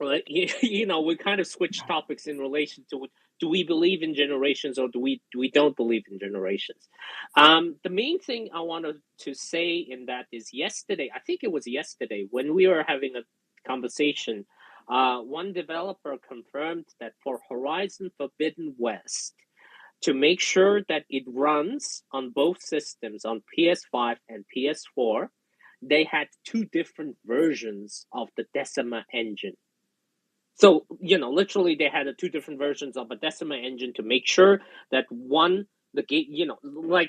we kind of switch topics in relation to do we believe in generations or do we don't believe in generations. The main thing I wanted to say in that is yesterday, I think it was yesterday, when we were having a conversation, one developer confirmed that for Horizon Forbidden West, to make sure that it runs on both systems, on PS5 and PS4, they had two different versions of the Decima engine. So, literally they had two different versions of a Decima engine to make sure that the game,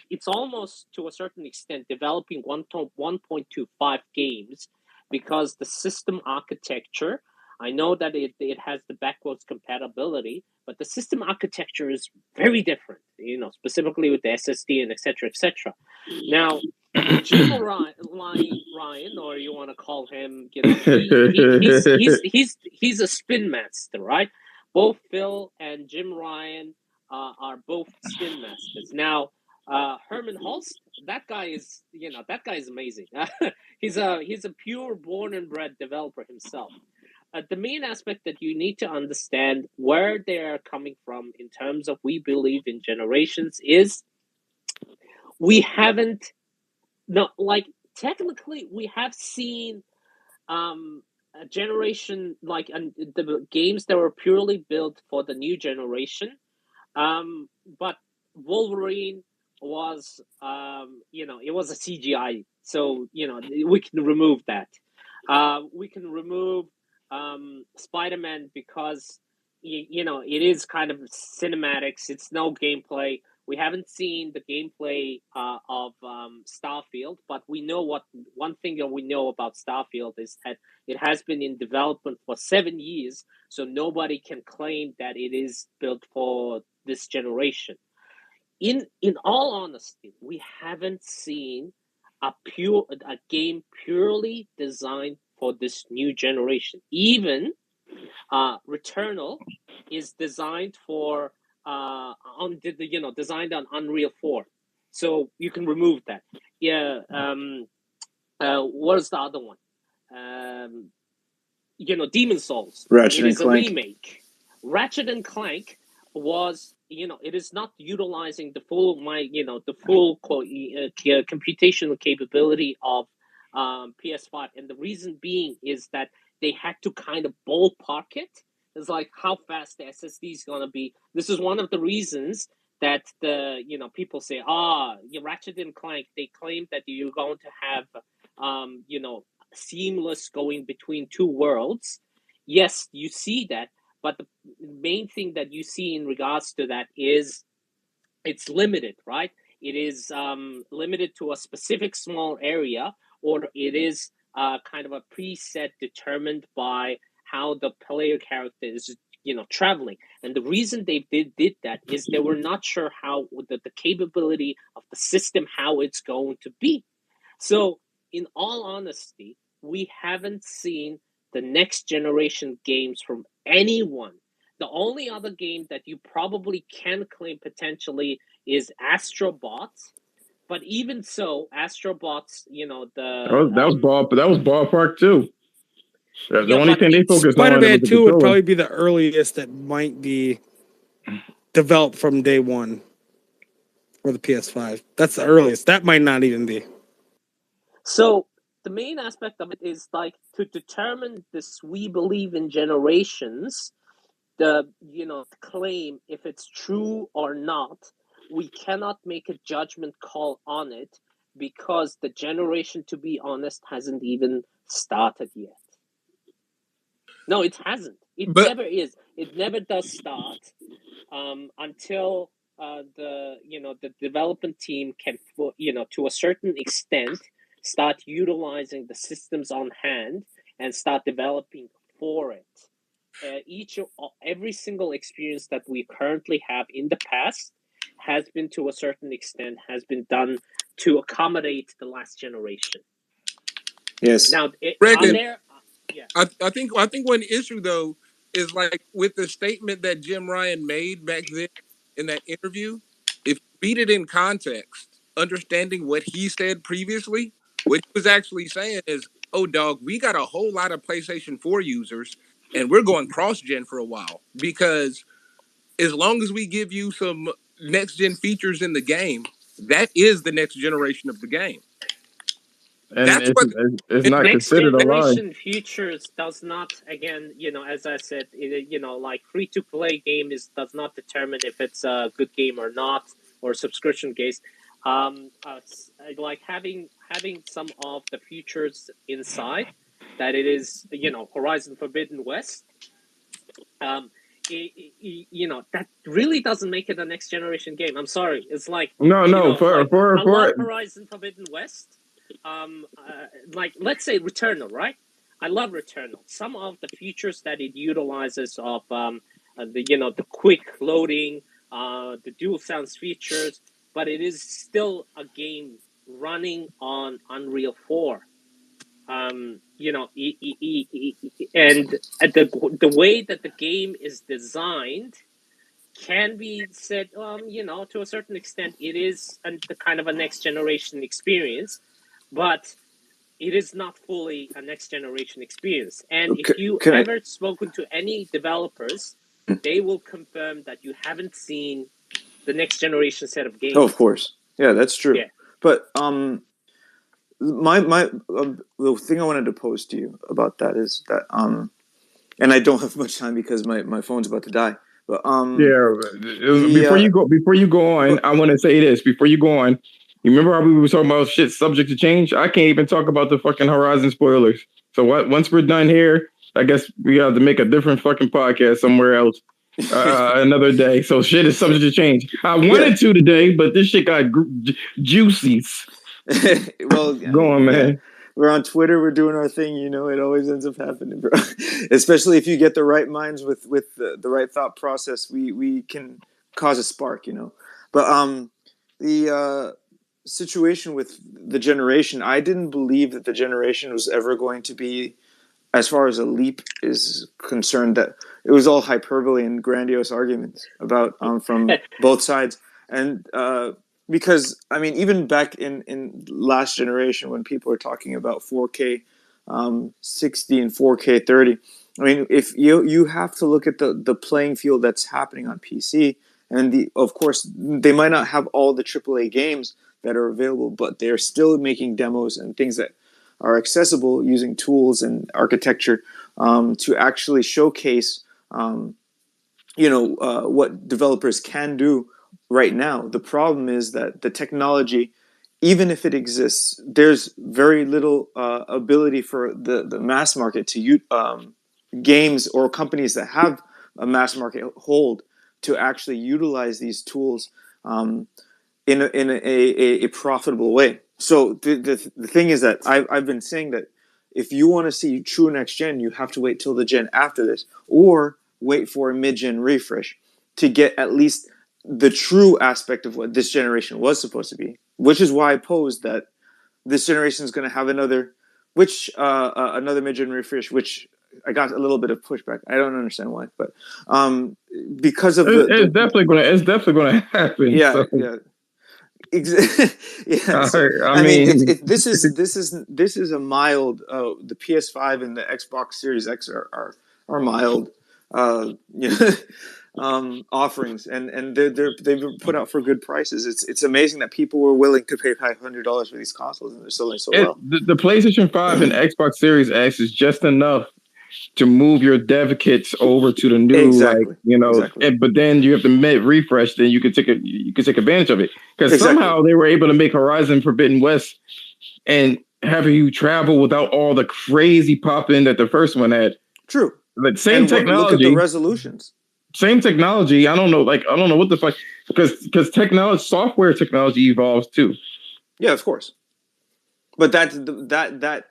it's almost to a certain extent developing 1.25 games because the system architecture, I know that it has the backwards compatibility, but the system architecture is very different, specifically with the SSD and et cetera. Now, Jim Ryan, or you want to call him, he's a spin master, right? Both Phil and Jim Ryan are both spin masters. Now, Herman Holst, that guy is amazing. He's a pure born and bred developer himself. The main aspect that you need to understand where they are coming from in terms of we believe in generations is we haven't technically we have seen a generation the games that were purely built for the new generation, but Wolverine was it was a CGI, so we can remove that. We can remove Spider-Man because it is kind of cinematics. It's no gameplay. We haven't seen the gameplay of Starfield, but we know one thing that we know about Starfield is that it has been in development for 7 years, so nobody can claim that it is built for this generation. In all honesty, we haven't seen a game purely designed for this new generation. Even Returnal is designed for designed on Unreal 4, so you can remove that. Yeah. What is the other one? Demon Souls. Ratchet it is and Clank. A remake. Ratchet and Clank was, it is not utilizing the full computational capability of PS5, and the reason being is that they had to kind of ballpark it. It's like how fast the SSD is gonna be. This is one of the reasons that people say, Ratchet and Clank. They claim that you're going to have seamless going between two worlds. Yes, you see that, but the main thing that you see in regards to that is it's limited, right? It is limited to a specific small area, or it is kind of a preset determined by how the player character is traveling. And the reason they did that is they were not sure how the capability of the system, how it's going to be. So in all honesty, we haven't seen the next generation games from anyone. The only other game that you probably can claim potentially is Astro Bots, but even so, Astro Bots, that was ballpark too. The only thing they focused on Spider-Man 2 would probably be the earliest that might be developed from day one for the PS5. That's the earliest. That might not even be. So the main aspect of it is like to determine this we believe in generations, the claim if it's true or not, we cannot make a judgment call on it because the generation, to be honest, hasn't even started yet. No, it hasn't. Never is. It never does start until the development team can to a certain extent start utilizing the systems on hand and start developing for it. Every single experience that we currently have in the past has been, to a certain extent, has been done to accommodate the last generation. Yes. Now, Brandon, I think one issue though is like with the statement that Jim Ryan made back then in that interview. If you read it in context, understanding what he said previously, what he was actually saying is, "Oh, dog, we got a whole lot of PlayStation 4 users, and we're going cross-gen for a while because as long as we give you some next-gen features in the game, that is the next generation of the game." And that's it's not next considered a lie. Generation features does not, again, as I said, like free to play game does not determine if it's a good game or not, or subscription case. Like having some of the features inside that it is, Horizon Forbidden West. That really doesn't make it a next generation game. I'm sorry. It's like I love Horizon Forbidden West. Like let's say Returnal, right? I love Returnal. Some of the features that it utilizes of the quick loading, the DualSense features, but it is still a game running on Unreal 4. And the way that the game is designed can be said, to a certain extent, it is the kind of a next generation experience, but it is not fully a next generation experience. And if you ever spoken to any developers, they will confirm that you haven't seen the next generation set of games. Oh, of course. Yeah, that's true. Yeah. But the thing I wanted to pose to you about that is that and I don't have much time because my phone's about to die. But before you go on, I want to say this. Before you go on, you remember how we were talking about shit subject to change? I can't even talk about the fucking Horizon spoilers. So once we're done here, I guess we have to make a different fucking podcast somewhere else another day. So shit is subject to change. I wanted to today, but this shit got juicy. Well, go on, man. We're on Twitter. We're doing our thing. It always ends up happening, bro. Especially if you get the right minds with the right thought process, we can cause a spark, But the situation with the generation, I didn't believe that the generation was ever going to be, as far as a leap is concerned, that it was all hyperbole and grandiose arguments about from both sides. And because, even back in last generation, when people were talking about 4K 60 and 4K 30, if you have to look at the playing field that's happening on PC, and of course, they might not have all the AAA games that are available, but they're still making demos and things that are accessible using tools and architecture to actually showcase, what developers can do right now. The problem is that the technology, even if it exists, there's very little ability for the mass market to use games or companies that have a mass market hold to actually utilize these tools in a profitable way. So the thing is that I've been saying that if you want to see true next gen, you have to wait till the gen after this, or wait for a mid-gen refresh to get at least the true aspect of what this generation was supposed to be. Which is why I posed that this generation is going to have another mid-gen refresh, which I got a little bit of pushback. I don't understand why, but because of it's definitely going to happen. Yeah, so. yeah. Yeah, so, this is a mild. The PS5 and the Xbox Series X are mild, offerings, and they've been put out for good prices. It's amazing that people were willing to pay $500 for these consoles, and they're selling so well. The PlayStation 5 and Xbox Series X is just enough to move your dev kits over to the new, exactly. But then you have to refresh. Then you could take advantage of it because somehow they were able to make Horizon Forbidden West and having you travel without all the crazy pop-in that the first one had. True, but same technology. Look at the resolutions. Same technology. I don't know what the fuck because software technology evolves too. Yeah, of course, but that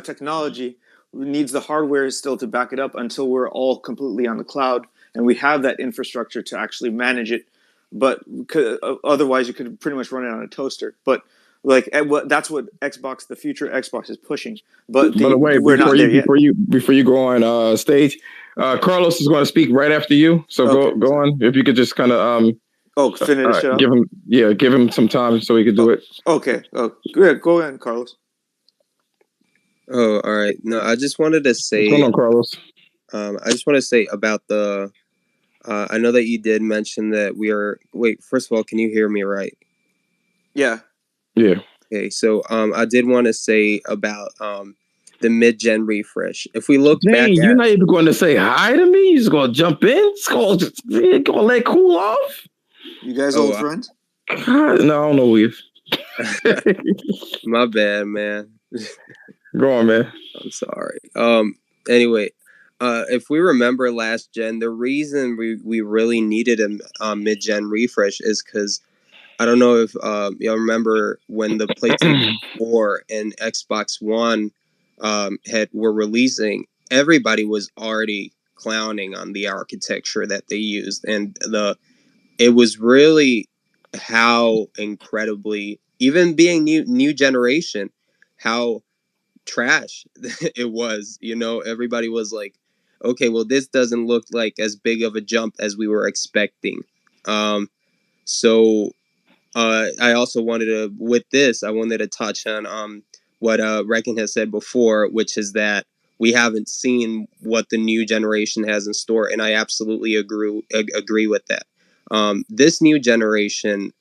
technology needs the hardware still to back it up until we're all completely on the cloud and we have that infrastructure to actually manage it. But otherwise, you could pretty much run it on a toaster. But that's what the future Xbox is pushing. But by the way, we're not there yet. Before you go on stage, Carlos is going to speak right after you. So go on. If you could just kind of finish it up. Give him some time so he could do it. Okay. Go ahead, Carlos. Oh, all right. No, I just wanted to say. What's going on, Carlos? I just want to say about the. I know that you did mention that we are. Wait, first of all, can you hear me right? Yeah. Yeah. Okay, so I did want to say about the mid-gen refresh. If we look back, you're not even going to say hi to me. You're just going to jump in. Going to let it cool off. You guys old friends? God, no, I don't know who you. My bad, man. Go on, man. I'm sorry. Anyway, if we remember last gen, the reason we really needed a mid-gen refresh is because I don't know if y'all remember when the PlayStation 4 and Xbox One were releasing, everybody was already clowning on the architecture that they used, and it was really how incredibly, even being new generation, how trash it was. Everybody was like, okay, well, this doesn't look like as big of a jump as we were expecting. So I also wanted I wanted to touch on what Reckon has said before, which is that we haven't seen what the new generation has in store, and I absolutely agree with that. This new generation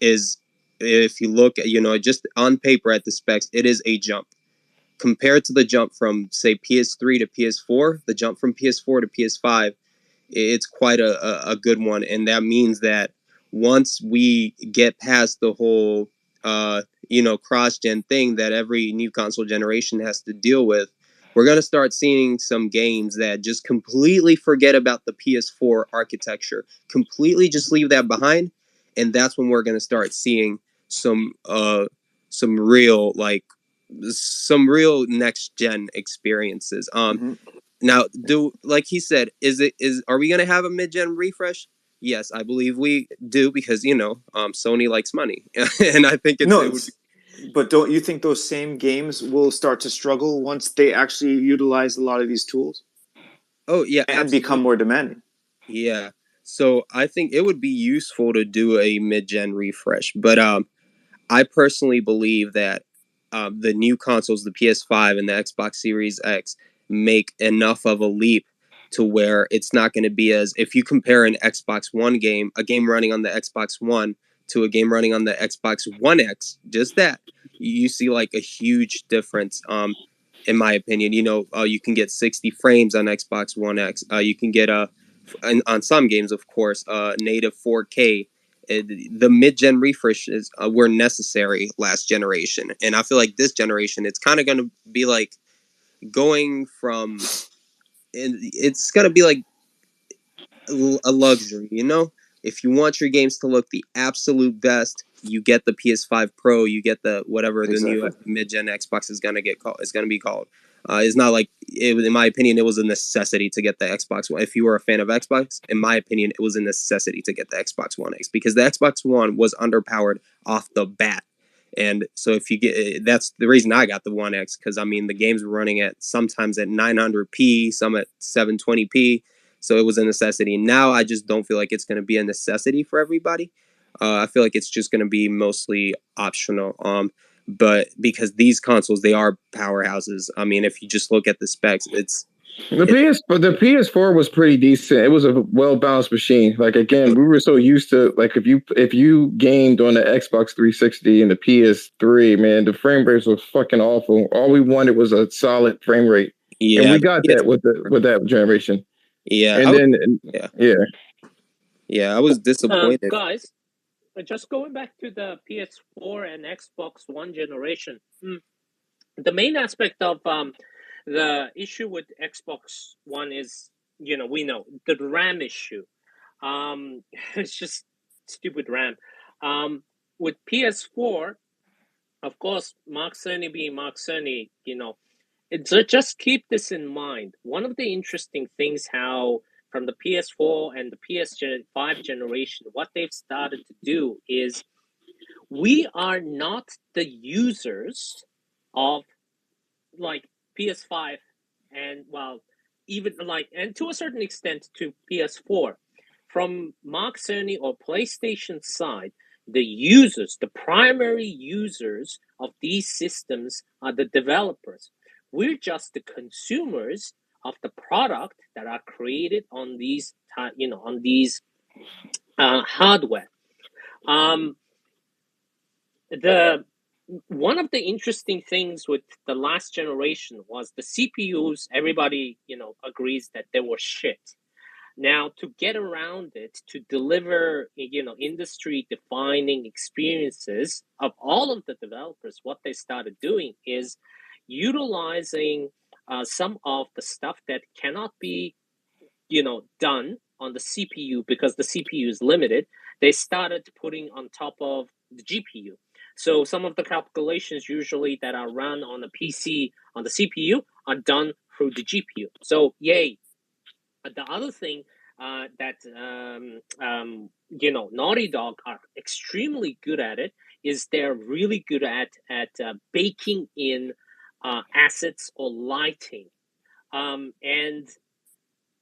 is, if you look at, just on paper at the specs, it is a jump compared to the jump from, say, PS3 to PS4. The jump from PS4 to PS5, it's quite a good one, and that means that once we get past the whole cross-gen thing that every new console generation has to deal with, we're going to start seeing some games that just completely forget about the PS4 architecture, completely just leave that behind, and that's when we're going to start seeing some real next gen experiences. Now, like he said, are we gonna have a mid-gen refresh? Yes, I believe we do, because Sony likes money, and I think it would be. But don't you think those same games will start to struggle once they actually utilize a lot of these tools? Oh yeah, and absolutely. become more demanding. Yeah, so I think it would be useful to do a mid-gen refresh, but I personally believe that the new consoles, the PS5 and the Xbox Series X, make enough of a leap to where it's not going to be as, if you compare an Xbox One game, a game running on the Xbox One to a game running on the Xbox One X, just that, you see like a huge difference. In my opinion, you can get 60 frames on Xbox One X. You can get on some games, of course, native 4K. The mid-gen refreshes were necessary last generation, and I feel like this generation, it's kind of going to be like going from, it's going to be like a luxury, if you want your games to look the absolute best, you get the PS5 Pro, you get the whatever the new mid-gen Xbox is going to be called. It's not like in my opinion, it was a necessity to get the Xbox One. If you were a fan of Xbox, in my opinion, it was a necessity to get the Xbox One X, because the Xbox One was underpowered off the bat. And so that's the reason I got the One X, because I mean the games were running at sometimes at 900p, some at 720p. So it was a necessity. Now I just don't feel like it's going to be a necessity for everybody. I feel like it's just going to be mostly optional. But because these consoles, they are powerhouses. I mean, if you just look at the specs, the PS4 was pretty decent. It was a well balanced machine. Like again, we were so used to, like, if you gamed on the Xbox 360 and the PS3, man, the frame rates was fucking awful. All we wanted was a solid frame rate, and we got that with that generation. Yeah, and I was disappointed. Guys, just going back to the PS4 and Xbox One generation, the main aspect of the issue with Xbox One is, we know the RAM issue. It's just stupid RAM. With PS4, of course, Mark Cerny being Mark Cerny, just keep this in mind. One of the interesting things, how from the PS4 and the PS5 generation, what they've started to do is, we are not the users of like PS5 and even and to a certain extent to PS4. From Mark Cerny or PlayStation side, the primary users of these systems are the developers. We're just the consumers of the product that are created on these, hardware. One of the interesting things with the last generation was the CPUs. Everybody, agrees that they were shit. Now, to get around it, to deliver, industry-defining experiences of all of the developers, what they started doing is utilizing some of the stuff that cannot be, done on the CPU because the CPU is limited. They started putting on top of the GPU. So some of the calculations usually that are run on the PC, on the CPU, are done through the GPU. So yay. The other thing that Naughty Dog are extremely good at it is they're really good at baking in assets or lighting, and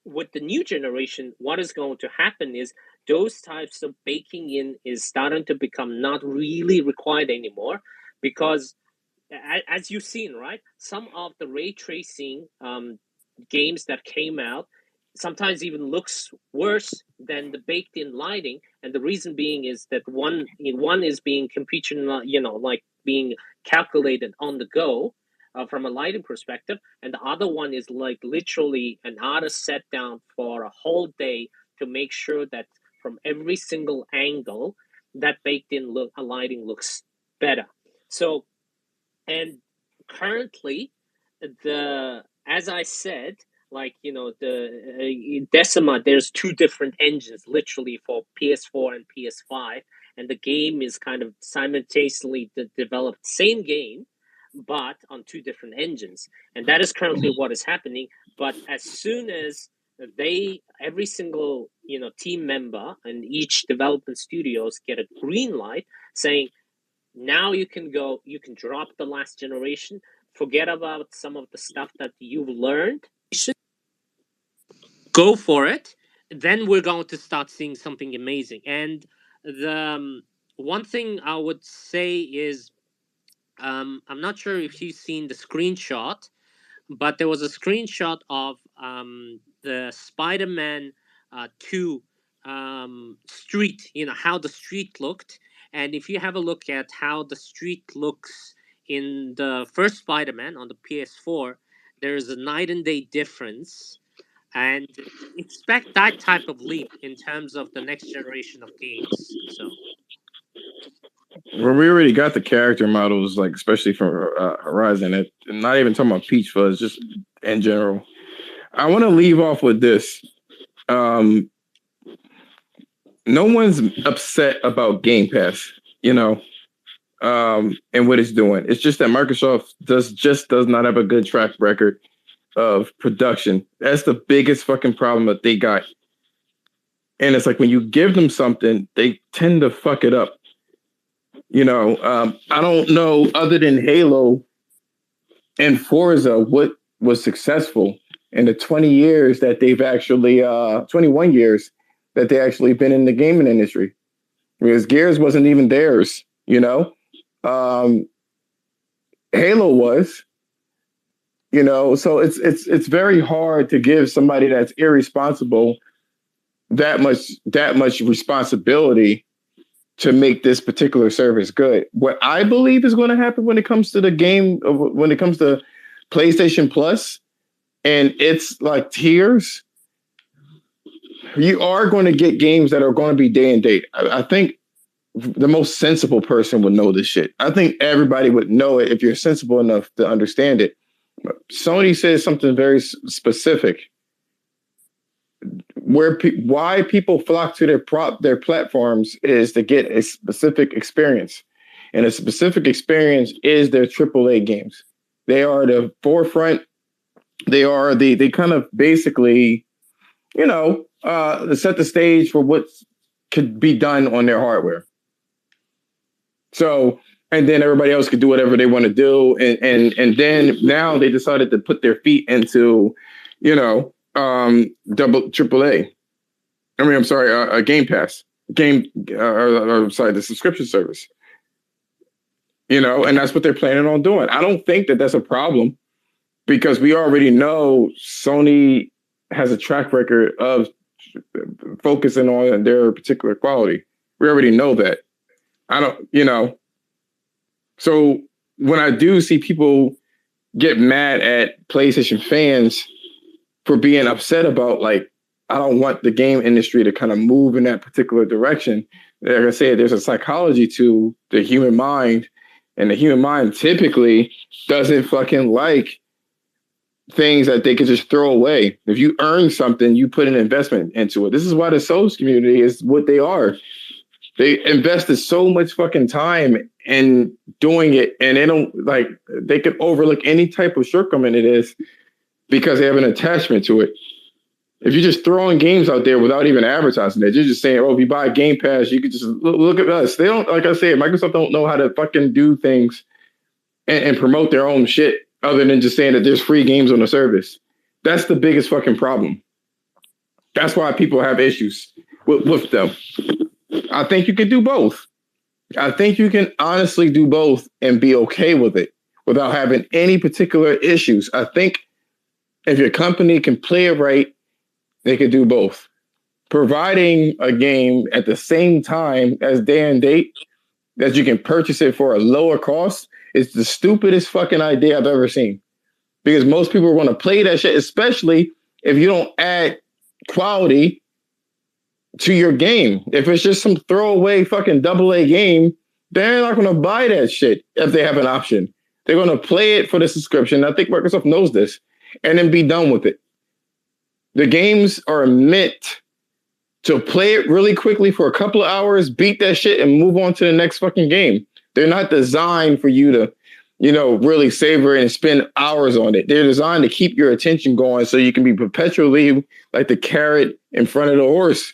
with the new generation, what is going to happen is those types of baking in is starting to become not really required anymore, because as you've seen, right, some of the ray tracing games that came out sometimes even looks worse than the baked in lighting, and the reason being is that one is being computed, like being calculated on the go from a lighting perspective, and the other one is like literally an artist sat down for a whole day to make sure that from every single angle that baked in lighting looks better. So, and currently, as I said, like, the Decima, there's two different engines literally for PS4 and PS5, and the game is kind of simultaneously developed, same game, but on two different engines, and that is currently what is happening. But as soon as every single team member and each development studios get a green light saying, now you can drop the last generation, forget about some of the stuff that you've learned, go for it, then we're going to start seeing something amazing. And the one thing I would say is, I'm not sure if you've seen the screenshot, but there was a screenshot of the Spider-Man 2 street, how the street looked. And if you have a look at how the street looks in the first Spider-Man on the PS4, there's a night and day difference. And expect that type of leap in terms of the next generation of games. So, well, we already got the character models, like especially from Horizon. Not even talking about Peach Fuzz, just in general. I want to leave off with this. No one's upset about Game Pass, and what it's doing. It's just that Microsoft does not have a good track record of production. That's the biggest fucking problem that they got. And it's like when you give them something, they tend to fuck it up. I don't know, other than Halo and Forza, what was successful in the 20 years that they've actually 21 years that they actually been in the gaming industry. Because Gears wasn't even theirs, Halo was, so it's very hard to give somebody that's irresponsible that much responsibility to make this particular service good. What I believe is going to happen when it comes to when it comes to PlayStation Plus and it's like tiers, you are going to get games that are going to be day and date. I think the most sensible person would know this shit. I think everybody would know it if you're sensible enough to understand it. But Sony says something very specific. Why people flock to their platforms is to get a specific experience, and a specific experience is their AAA games. They are the forefront. They are they kind of basically, set the stage for what could be done on their hardware. So, and then everybody else could do whatever they want to do, and then now they decided to put their feet into, AAA. A Game Pass, the subscription service. And that's what they're planning on doing. I don't think that that's a problem because we already know Sony has a track record of focusing on their particular quality. We already know that. So when I do see people get mad at PlayStation fans for being upset about, like, I don't want the game industry to kind of move in that particular direction. Like I said, there's a psychology to the human mind, and the human mind typically doesn't fucking like things that they could just throw away. If you earn something, you put an investment into it. This is why the Souls community is what they are. They invested so much fucking time in doing it, and they could overlook any type of shortcoming it is because they have an attachment to it. If you're just throwing games out there without even advertising it, you're just saying, oh, if you buy Game Pass, you could just look at us. They don't, like I said, Microsoft don't know how to fucking do things and promote their own shit other than just saying that there's free games on the service. That's the biggest fucking problem. That's why people have issues with them. I think you can do both. I think you can honestly do both and be okay with it without having any particular issues. I think if your company can play it right, they could do both. Providing a game at the same time as day and date that you can purchase it for a lower cost is the stupidest fucking idea I've ever seen. Because most people want to play that shit, especially if you don't add quality to your game. If it's just some throwaway fucking AA game, they're not going to buy that shit if they have an option. They're going to play it for the subscription. I think Microsoft knows this, and then be done with it. The games are meant to play it really quickly for a couple of hours, beat that shit, and move on to the next fucking game. They're not designed for you to, really savor it and spend hours on it. They're designed to keep your attention going so you can be perpetually like the carrot in front of the horse,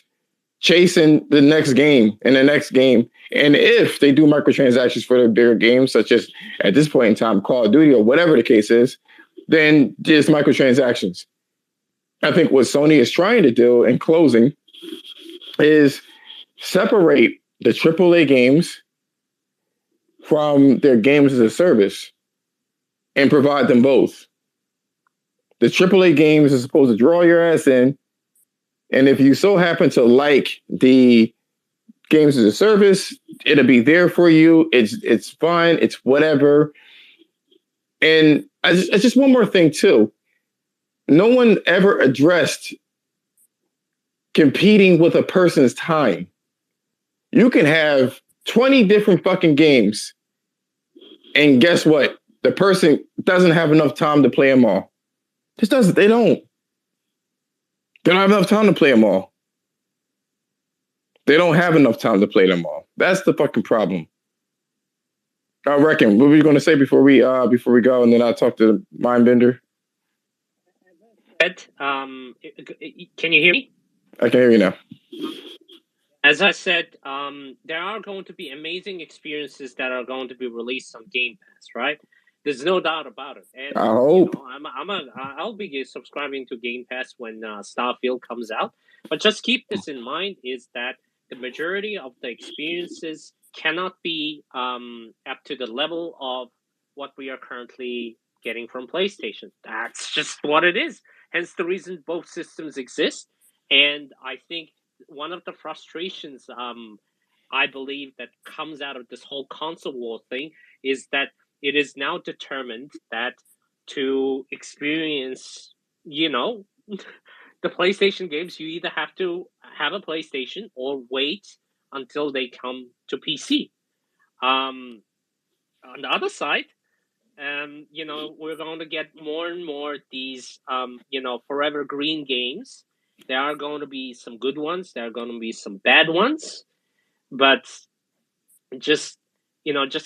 chasing the next game and the next game. And if they do microtransactions for their bigger games, such as at this point in time, Call of Duty or whatever the case is, then just microtransactions. I think what Sony is trying to do in closing is separate the AAA games from their games as a service and provide them both. The AAA games are supposed to draw your ass in, and if you so happen to like the games as a service, it'll be there for you. It's fine. It's whatever. And it's just one more thing too. No one ever addressed competing with a person's time. You can have 20 different fucking games, and guess what? The person doesn't have enough time to play them all. They don't. They don't have enough time to play them all. They don't have enough time to play them all. That's the fucking problem. I reckon. What were you going to say before we go, and then I'll talk to Mindbender? Ed, can you hear me? I can hear you now. As I said, there are going to be amazing experiences that are going to be released on Game Pass, right? There's no doubt about it. And I hope. I'll be subscribing to Game Pass when Starfield comes out. But just keep this in mind: is that the majority of the experiences cannot be up to the level of what we are currently getting from PlayStation. That's just what it is. Hence the reason both systems exist. And I think one of the frustrations I believe that comes out of this whole console war thing is that it is now determined that to experience, the PlayStation games, you either have to have a PlayStation or wait until they come to PC. On the other side, we're going to get more and more these, forever green games. There are going to be some good ones. There are going to be some bad ones. But just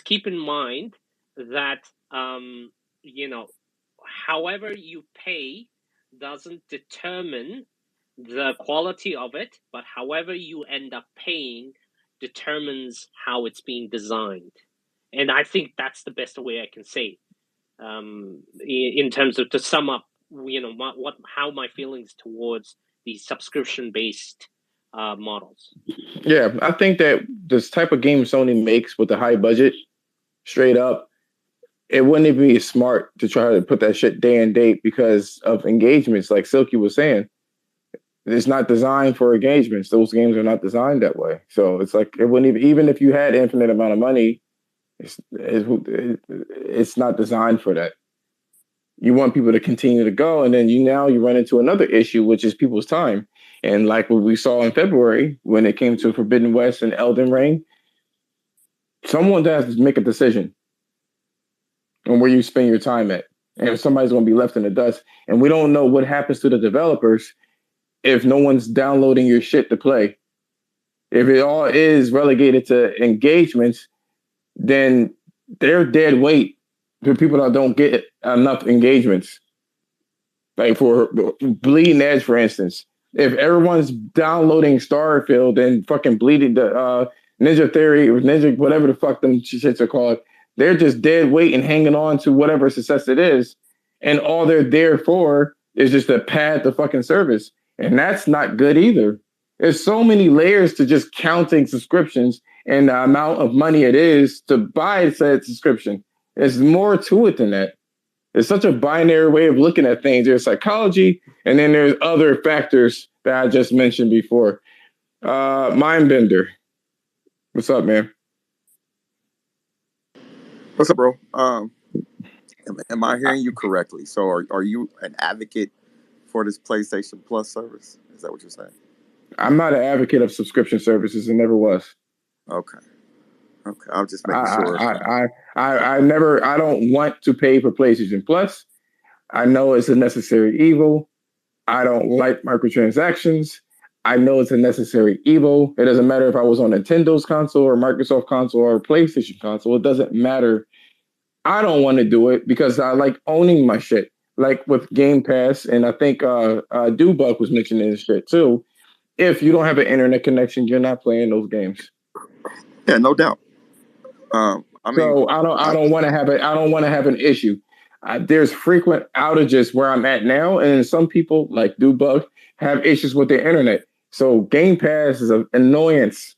keep in mind that, however you pay doesn't determine the quality of it, but however you end up paying determines how it's being designed. And I think that's the best way I can say in terms of, to sum up, how my feelings towards the subscription-based models. Yeah, I think that this type of game Sony makes with the high budget, straight up, it wouldn't be smart to try to put that shit day and date because of engagements, like Silky was saying. It's not designed for engagements. Those games are not designed that way. So it's like, it wouldn't even if you had infinite amount of money, it's not designed for that. You want people to continue to go, and then you run into another issue, which is people's time. And like what we saw in February when it came to Forbidden West and Elden Ring, someone has to make a decision on where you spend your time at. And if somebody's going to be left in the dust, and we don't know what happens to the developers if no one's downloading your shit to play. If it all is relegated to engagements, then they're dead weight for people that don't get enough engagements. Like for Bleeding Edge, for instance, if everyone's downloading Starfield and fucking bleeding the Ninja Theory or Ninja, whatever the fuck them shits are called, they're just dead weight and hanging on to whatever success it is. And all they're there for is just to pad the fucking service. And that's not good either. There's so many layers to just counting subscriptions and the amount of money it is to buy said subscription. There's more to it than that. It's such a binary way of looking at things. There's psychology, and then there's other factors that I just mentioned before. Mindbender. What's up, man? What's up, bro? Am I hearing you correctly? So are you an advocate for this PlayStation Plus service? Is that what you're saying? I'm not an advocate of subscription services and never was. Okay. I'll just make sure. I don't want to pay for PlayStation Plus. I know it's a necessary evil. I don't like microtransactions. I know it's a necessary evil. It doesn't matter if I was on Nintendo's console or Microsoft console or PlayStation console. It doesn't matter. I don't want to do it because I like owning my shit. Like with Game Pass, and I think Dubuck was mentioning this shit too. If you don't have an internet connection, you're not playing those games. Yeah, no doubt. I don't want to have it. I don't want to have an issue. There's frequent outages where I'm at now, and some people like Dubuck have issues with their internet. So Game Pass is an annoyance.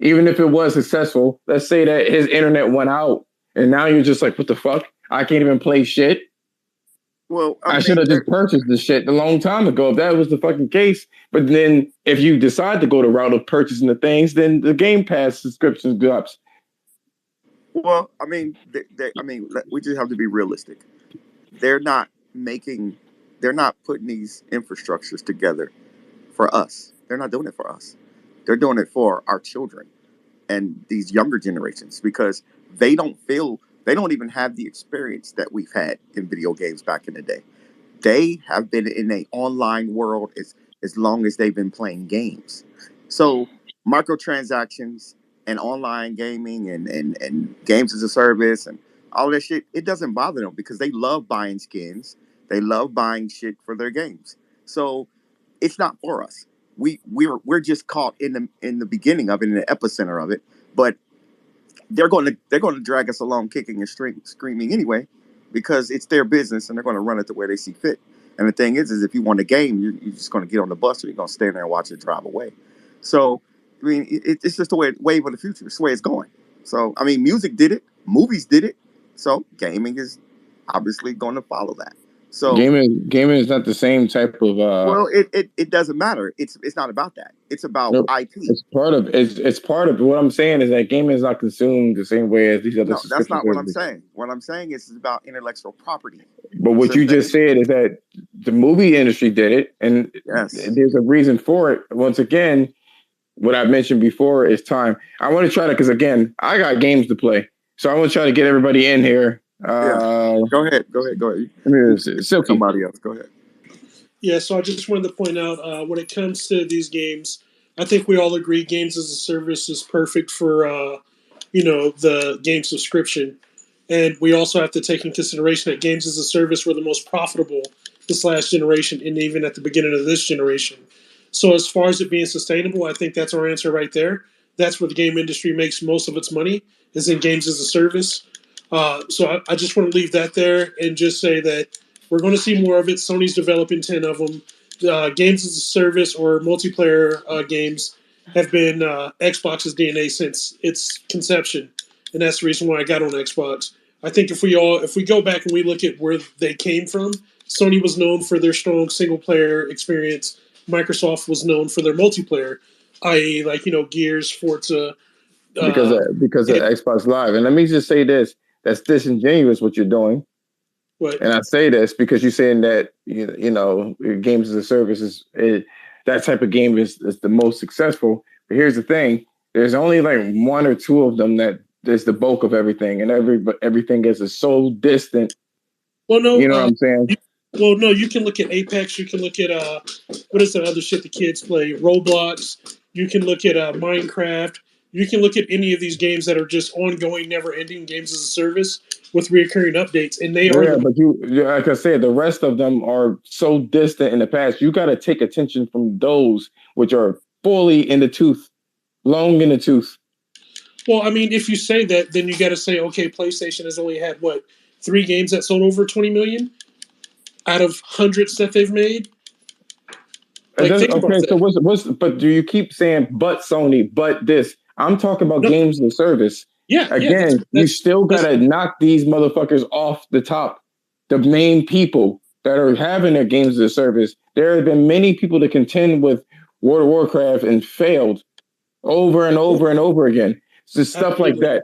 Even if it was successful, let's say that his internet went out, and now you're just like, what the fuck? I can't even play shit. Well, I should have just purchased this shit a long time ago if that was the fucking case. But then if you decide to go the route of purchasing the things, then the Game Pass subscription drops. Well, I mean, we just have to be realistic. They're not putting these infrastructures together for us. They're not doing it for us. They're doing it for our children and these younger generations because they don't even have the experience that we've had in video games back in the day. They have been in an online world as long as they've been playing games. So microtransactions and online gaming and games as a service and all that shit, it doesn't bother them because they love buying skins. They love buying shit for their games. So it's not for us. We're just caught in the beginning of it, in the epicenter of it. But they're going to drag us along, kicking and screaming anyway, because it's their business and they're going to run it the way they see fit. And the thing is if you want a game, you're just going to get on the bus or you're going to stand there and watch it drive away. So I mean, it's just the wave of the future. It's the way it's going. So I mean, music did it, movies did it. So gaming is obviously going to follow that. So gaming is not the same type of. Well, it doesn't matter. It's not about that. It's about IP. It's part of what I'm saying is that gaming is not consumed the same way as these other. No, that's not what I'm saying. What I'm saying is it's about intellectual property. But what you just said is that the movie industry did it, and there's a reason for it. Once again, what I mentioned before is time. I want to try to, because again, I got games to play, so I want to try to get everybody in here. Go ahead. Somebody else. Go ahead. Yeah, so I just wanted to point out when it comes to these games, I think we all agree games as a service is perfect for the game subscription, and we also have to take in consideration that games as a service were the most profitable this last generation, and even at the beginning of this generation. So as far as it being sustainable, I think that's our answer right there. That's where the game industry makes most of its money, is in games as a service. So I just want to leave that there and just say that we're going to see more of it. Sony's developing 10 of them. Games as a service or multiplayer games have been Xbox's DNA since its conception, and that's the reason why I got on Xbox. I think if we go back and we look at where they came from, Sony was known for their strong single player experience. Microsoft was known for their multiplayer, i.e., Gears, Forza. Because of Xbox Live, and let me just say this: that's disingenuous what you're doing. What? And I say this because you're saying that games as a service that type of game is the most successful. But here's the thing: there's only like one or two of them that is the bulk of everything, and everything is so distant. Well, no, you know what I'm saying. Well, no, you can look at Apex. You can look at what is that other shit the kids play? Roblox. You can look at Minecraft. You can look at any of these games that are just ongoing, never-ending games as a service with recurring updates, and they are. Yeah, but like I said, the rest of them are so distant in the past. You got to take attention from those which are fully in the tooth, long in the tooth. Well, I mean, if you say that, then you got to say, okay, PlayStation has only had 3 games that sold over 20 million out of hundreds that they've made. Like, think about okay, that. so but do you keep saying but Sony, but this? I'm talking about games as a service. Yeah, Again, you still gotta knock these motherfuckers off the top. The main people that are having their games as a service. There have been many people to contend with World of Warcraft and failed over and over and over again. So stuff like that.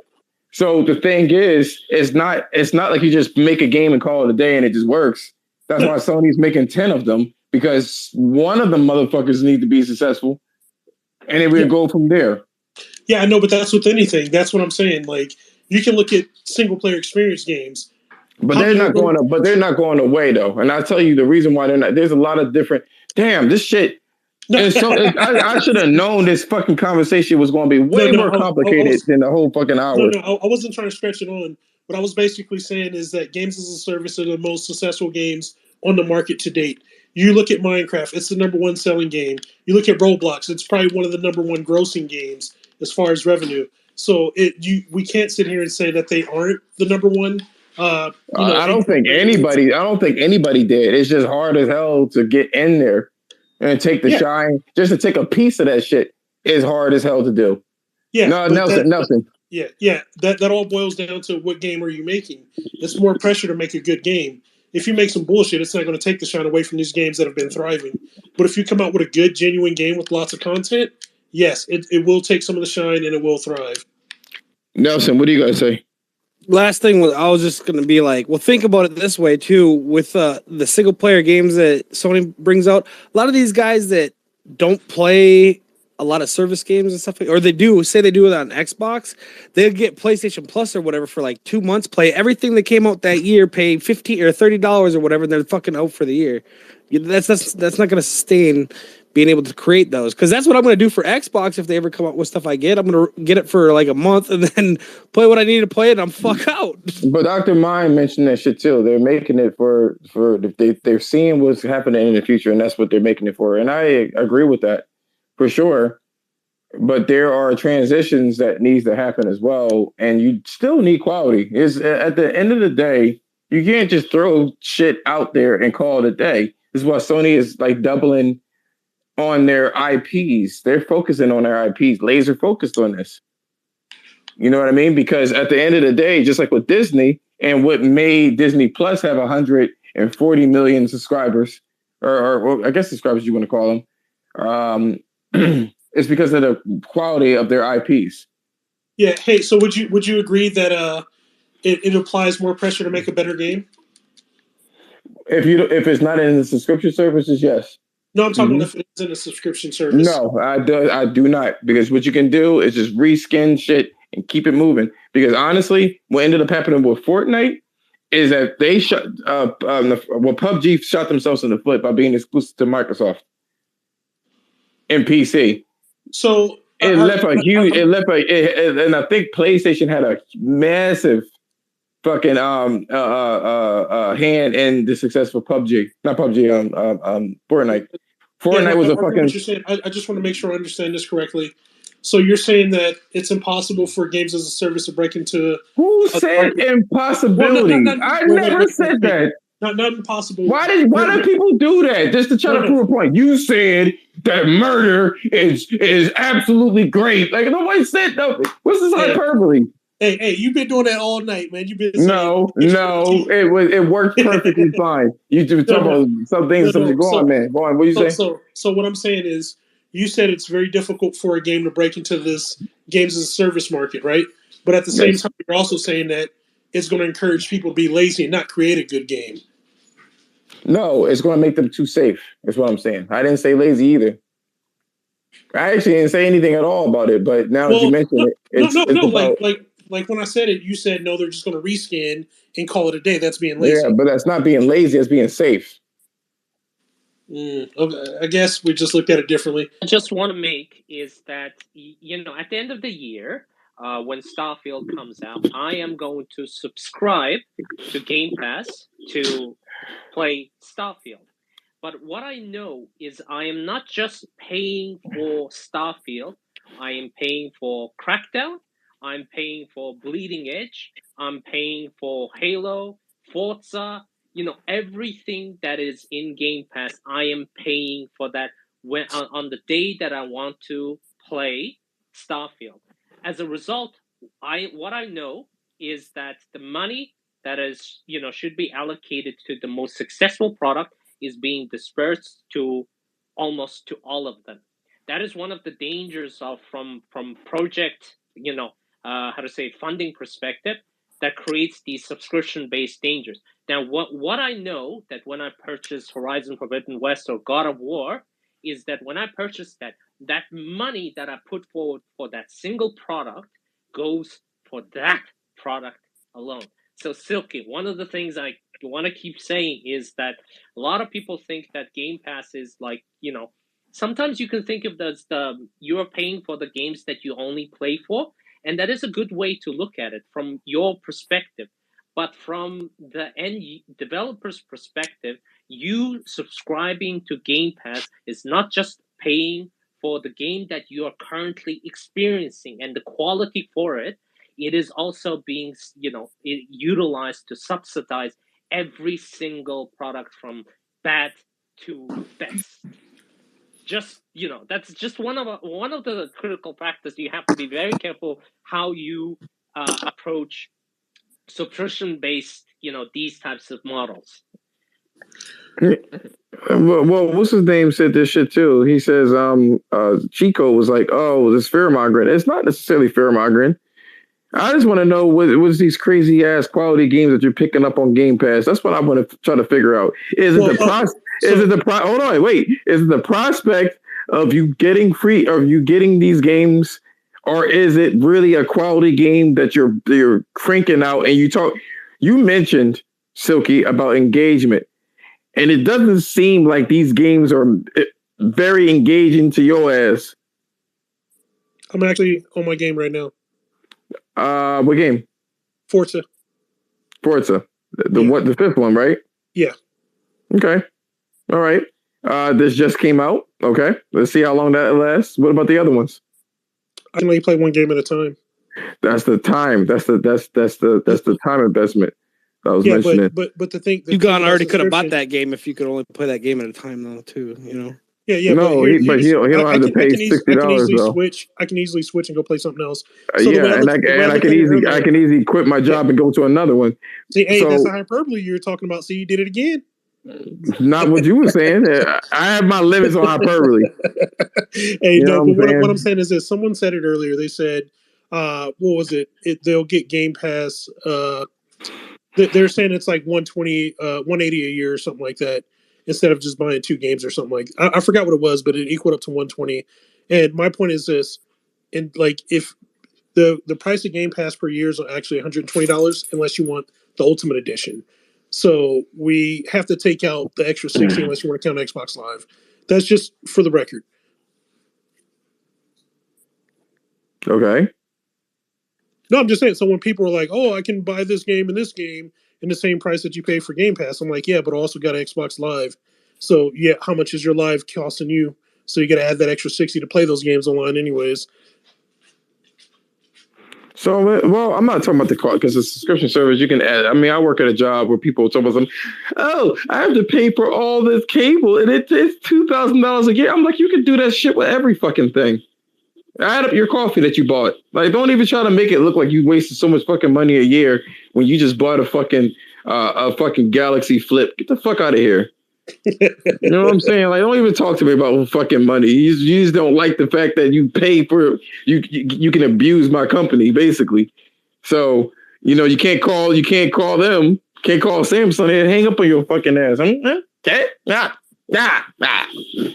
So the thing is, it's not like you just make a game and call it a day and it just works. That's why Sony's making 10 of them, because one of them motherfuckers need to be successful, and then we go from there. Yeah, I know, but that's with anything. That's what I'm saying. Like, you can look at single player experience games. But they're not going away though. And I'll tell you the reason why they're not. There's a lot of different. Damn, this shit. I should have known this fucking conversation was going to be way more complicated than the whole fucking hour. I wasn't trying to stretch it on. What I was basically saying is that games as a service are the most successful games on the market to date. You look at Minecraft, it's the number one selling game. You look at Roblox, it's probably one of the number one grossing games as far as revenue. So we can't sit here and say that they aren't the number one. I don't think anybody did. It's just hard as hell to get in there and take the shine. Just to take a piece of that shit is hard as hell to do. Yeah, no, Nelson. Yeah. That all boils down to what game are you making. It's more pressure to make a good game. If you make some bullshit, it's not going to take the shine away from these games that have been thriving. But if you come out with a good, genuine game with lots of content, yes, it will take some of the shine and it will thrive. Nelson, what do you guys say? Last thing was, I was just going to be like, well, think about it this way too, with the single player games that Sony brings out. A lot of these guys that don't play a lot of service games and stuff, or they do it on Xbox, they'll get PlayStation Plus or whatever for like 2 months, play everything that came out that year, pay $15 or $30 or whatever, and they're fucking out for the year. That's not going to sustain being able to create those, because that's what I'm going to do for Xbox. If they ever come out with stuff I get, I'm going to get it for like a month and then play what I need to play, and I'm fuck out. But Dr. Mind mentioned that shit too. They're making it for they're seeing what's happening in the future, and that's what they're making it for. And I agree with that for sure. But there are transitions that needs to happen as well, and you still need quality. Is at the end of the day, you can't just throw shit out there and call it a day. This is why Sony is like doubling on their IPs. They're focusing on their IPs, laser focused on this. You know what I mean? Because at the end of the day, just like with Disney, and what made Disney Plus have 140 million subscribers, or I guess subscribers you want to call them, it's because of the quality of their IPs. Yeah. Hey, so would you agree that it applies more pressure to make a better game? If it's not in the subscription services, yes. No, I'm talking if it's in a subscription service. No, I do not, because what you can do is just reskin shit and keep it moving. Because honestly, what ended up happening with Fortnite is that they PUBG shot themselves in the foot by being exclusive to Microsoft and PC. So and I think PlayStation had a massive fucking hand in the successful PUBG, not PUBG, Fortnite. Fortnite was a fucking. What you're saying. I just want to make sure I understand this correctly. So you're saying that it's impossible for games as a service to break into. Who said impossibility? I never said that. Not impossible. Why do people do that just to try to prove a point? You said that murder is absolutely great. Like nobody said no. What's this hyperbole? Hey, you've been doing that all night, man. You've been it worked perfectly fine. You just talk about some things. Go on, man. Go on. What you say? So what I'm saying is, you said it's very difficult for a game to break into this games as a service market, right? But at the same time, you're also saying that it's going to encourage people to be lazy and not create a good game. No, it's going to make them too safe. That's what I'm saying. I didn't say lazy either. I actually didn't say anything at all about it. But now that you mention it, it's about, like when I said it, you said no. They're just going to reskin and call it a day. That's being lazy. Yeah, but that's not being lazy. That's being safe. Okay, I guess we just looked at it differently. I just want to make is that, at the end of the year, when Starfield comes out, I am going to subscribe to Game Pass to play Starfield. But what I know is I am not just paying for Starfield. I am paying for Crackdown. I'm paying for Bleeding Edge. I'm paying for Halo, Forza. Everything that is in Game Pass, I am paying for that when on the day that I want to play Starfield. As a result, what I know is that the money that is should be allocated to the most successful product is being dispersed to almost to all of them. That is one of the dangers of from project how to say funding perspective that creates these subscription based dangers. Now, what I know that when I purchase Horizon Forbidden West or God of War is that when I purchase that money that I put forward for that single product goes for that product alone. So Silky, one of the things I want to keep saying is that a lot of people think that Game Pass is like, sometimes you can think of the you're paying for the games that you only play for, and that is a good way to look at it from your perspective. But from the end developer's perspective, you subscribing to Game Pass is not just paying for the game that you are currently experiencing and the quality for it. It is also being, utilized to subsidize every single product from bad to best. Just that's just one of the critical factors. You have to be very careful how you approach subscription based these types of models. Well, what's his name said this shit too. He says Chico was like, oh, this fear mongering. It's not necessarily fear mongering. I just want to know what's these crazy ass quality games that you're picking up on Game Pass. That's what I want to try to figure out. Is it the prospect of you getting free, of you getting these games, or is it really a quality game that you're cranking out? And you mentioned, Silky, about engagement, and it doesn't seem like these games are very engaging to your ass. I'm actually on my game right now. What game? Forza. The fifth one, right? Yeah. Okay. All right. This just came out. Okay. Let's see how long that lasts. What about the other ones? I can only play one game at a time. That's the time. That's the time investment I was mentioning. But the thing you already could have bought that game if you could only play that game at a time though too. Yeah. No, he don't have to pay $60 though. I can easily switch and go play something else. So I can easily quit my job and go to another one. See, that's a hyperbole you were talking about. See, you did it again. Not what you were saying. I have my limits on hyperbole. What I'm saying is this. Someone said it earlier. They said, what was it? They'll get Game Pass. They're saying it's like 120, 180 a year or something like that, instead of just buying two games or something like. I forgot what it was, but it equaled up to 120. And my point is this: and like if the price of Game Pass per year is actually $120, unless you want the Ultimate Edition. So we have to take out the extra 60 unless you want to count Xbox Live. That's just for the record. Okay. No, I'm just saying. So when people are like, "Oh, I can buy this game and this game in the same price that you pay for Game Pass," I'm like, "Yeah, but I also got Xbox Live. So yeah, how much is your Live costing you? So you got to add that extra 60 to play those games online, anyways." So, well, I'm not talking about the cost because the subscription service you can add. I mean, I work at a job where people talk about, oh, I have to pay for all this cable and it's $2,000 a year. I'm like, you can do that shit with every fucking thing. Add up your coffee that you bought. Like, don't even try to make it look like you wasted so much fucking money a year when you just bought a fucking Galaxy Flip. Get the fuck out of here. You know what I'm saying? Like, don't even talk to me about fucking money. You just don't like the fact that you pay for you can abuse my company, basically. So, you can't call them, can't call Samsung and hang up on your fucking ass. Okay?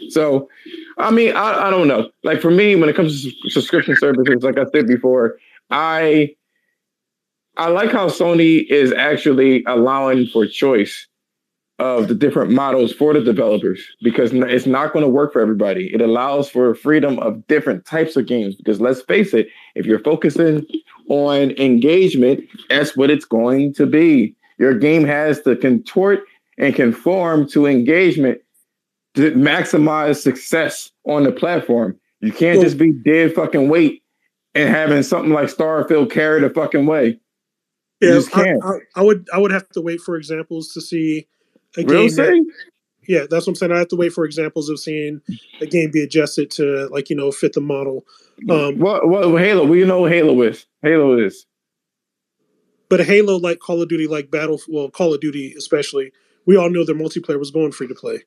So, I mean, I don't know. Like, for me, when it comes to subscription services, like I said before, I like how Sony is actually allowing for choice of the different models for the developers, because it's not going to work for everybody. It allows for freedom of different types of games, because let's face it, if you're focusing on engagement, that's what it's going to be. Your game has to contort and conform to engagement to maximize success on the platform. You can't just be dead fucking weight and having something like Starfield carry the fucking way. You just can't. I would have to wait for examples to see a Real game. Yeah, that's what I'm saying. I have to wait for examples of seeing a game be adjusted to fit the model. Well, Halo, we know what Halo is. Halo is. But Halo, like Call of Duty, Call of Duty especially, we all know their multiplayer was going free to play.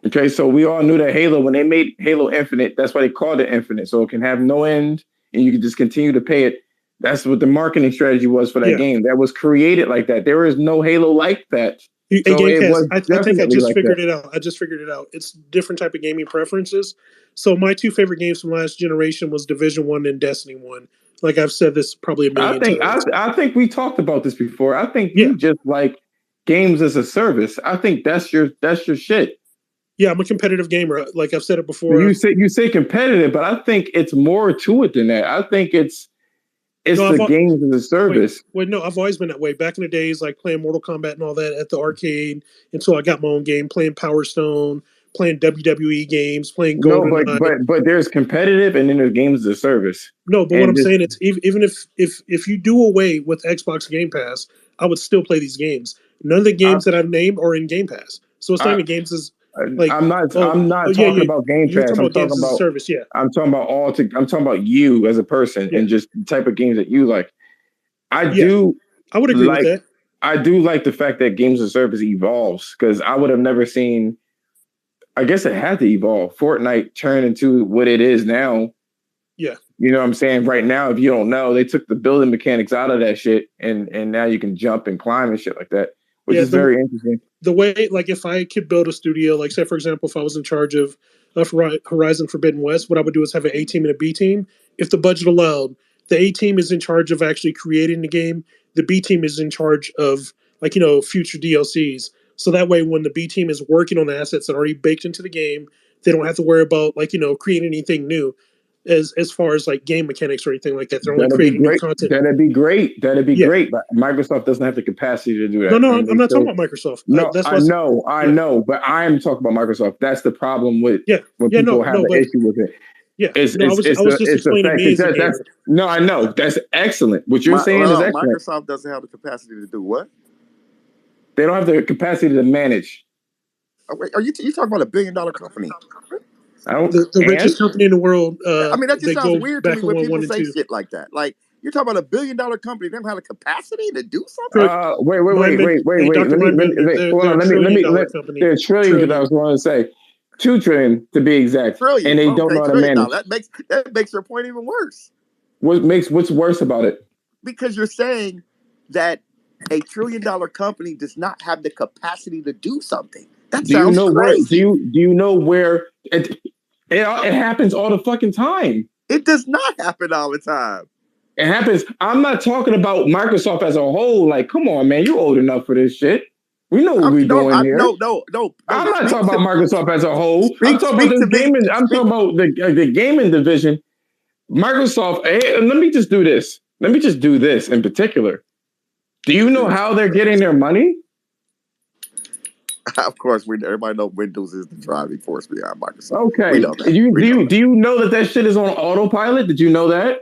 Okay, so we all knew that Halo, when they made Halo Infinite, that's why they called it Infinite, so it can have no end and you can just continue to pay it. That's what the marketing strategy was for that game. That was created like that. There is no Halo like that. Hey, So Game it Pass, was I think I definitely just like figured that. it out. It's different type of gaming preferences. So my two favorite games from last generation was Division 1 and Destiny 1. Like I've said this probably a million times. I think we talked about this before. I think you just like games as a service. I think that's your shit. Yeah, I'm a competitive gamer. Like I've said it before. You say competitive, but I think it's more to it than that. I think it's the games as a service. Wait, no, I've always been that way. Back in the days, like playing Mortal Kombat and all that at the arcade until I got my own game, playing Power Stone, playing WWE games, playing GoldenEye. But there's competitive and then there's games as a service. No, but what I'm saying is even if you do away with Xbox Game Pass, I would still play these games. None of the games that I've named are in Game Pass. So it's not even games as like I'm not talking about Game Pass. I'm talking about service. Yeah, I'm talking about I'm talking about you as a person and just the type of games that you like. I would agree with that. I do like the fact that games as a service evolves because I would have never seen. I guess it had to evolve. Fortnite turned into what it is now. Yeah. You know what I'm saying? Right now, if you don't know, they took the building mechanics out of that shit and now you can jump and climb and shit like that, which is very interesting. The way, like, if I could build a studio, like, say, for example, if I was in charge of Horizon Forbidden West, what I would do is have an A team and a B team. If the budget allowed, the A team is in charge of actually creating the game. The B team is in charge of, like, future DLCs. So that way, when the B team is working on the assets that are already baked into the game, they don't have to worry about, like, creating anything new as far as, like, game mechanics or anything like that. They're only creating new content. That'd be great. Great. But Microsoft doesn't have the capacity to do that. No, I'm not talking about Microsoft. No, I know, but I'm talking about Microsoft. That's the problem with when people have an issue with it. Yeah, I was just explaining me as a gamer. No, I know. That's excellent. What you're saying is excellent. Microsoft doesn't have the capacity to do what? They don't have the capacity to manage. Are you talking about $1 billion company? The richest company in the world. I mean, that just sounds weird to me when people say shit like that. Like, you're talking about $1 billion company. They don't have the capacity to do something. Wait. Hold on. They're $1 trillion because I was going to say $2 trillion to be exact. Trillion. And they don't know how to manage. Now, that makes your point even worse. What's worse about it? Because you're saying that $1 trillion company does not have the capacity to do something. That sounds crazy. Do you know where it happens all the fucking time? It does not happen all the time. It happens. I'm not talking about Microsoft as a whole. Like, come on, man, you old enough for this shit. We know what we're doing here. No. I'm not talking about Microsoft as a whole. I'm talking about the gaming. I'm talking about the gaming division. Microsoft. Hey, let me just do this. Let me just do this in particular. Do you know how they're getting their money? Of course, everybody knows Windows is the driving force behind Microsoft. Okay. We know that. Do you know that shit is on autopilot? Did you know that?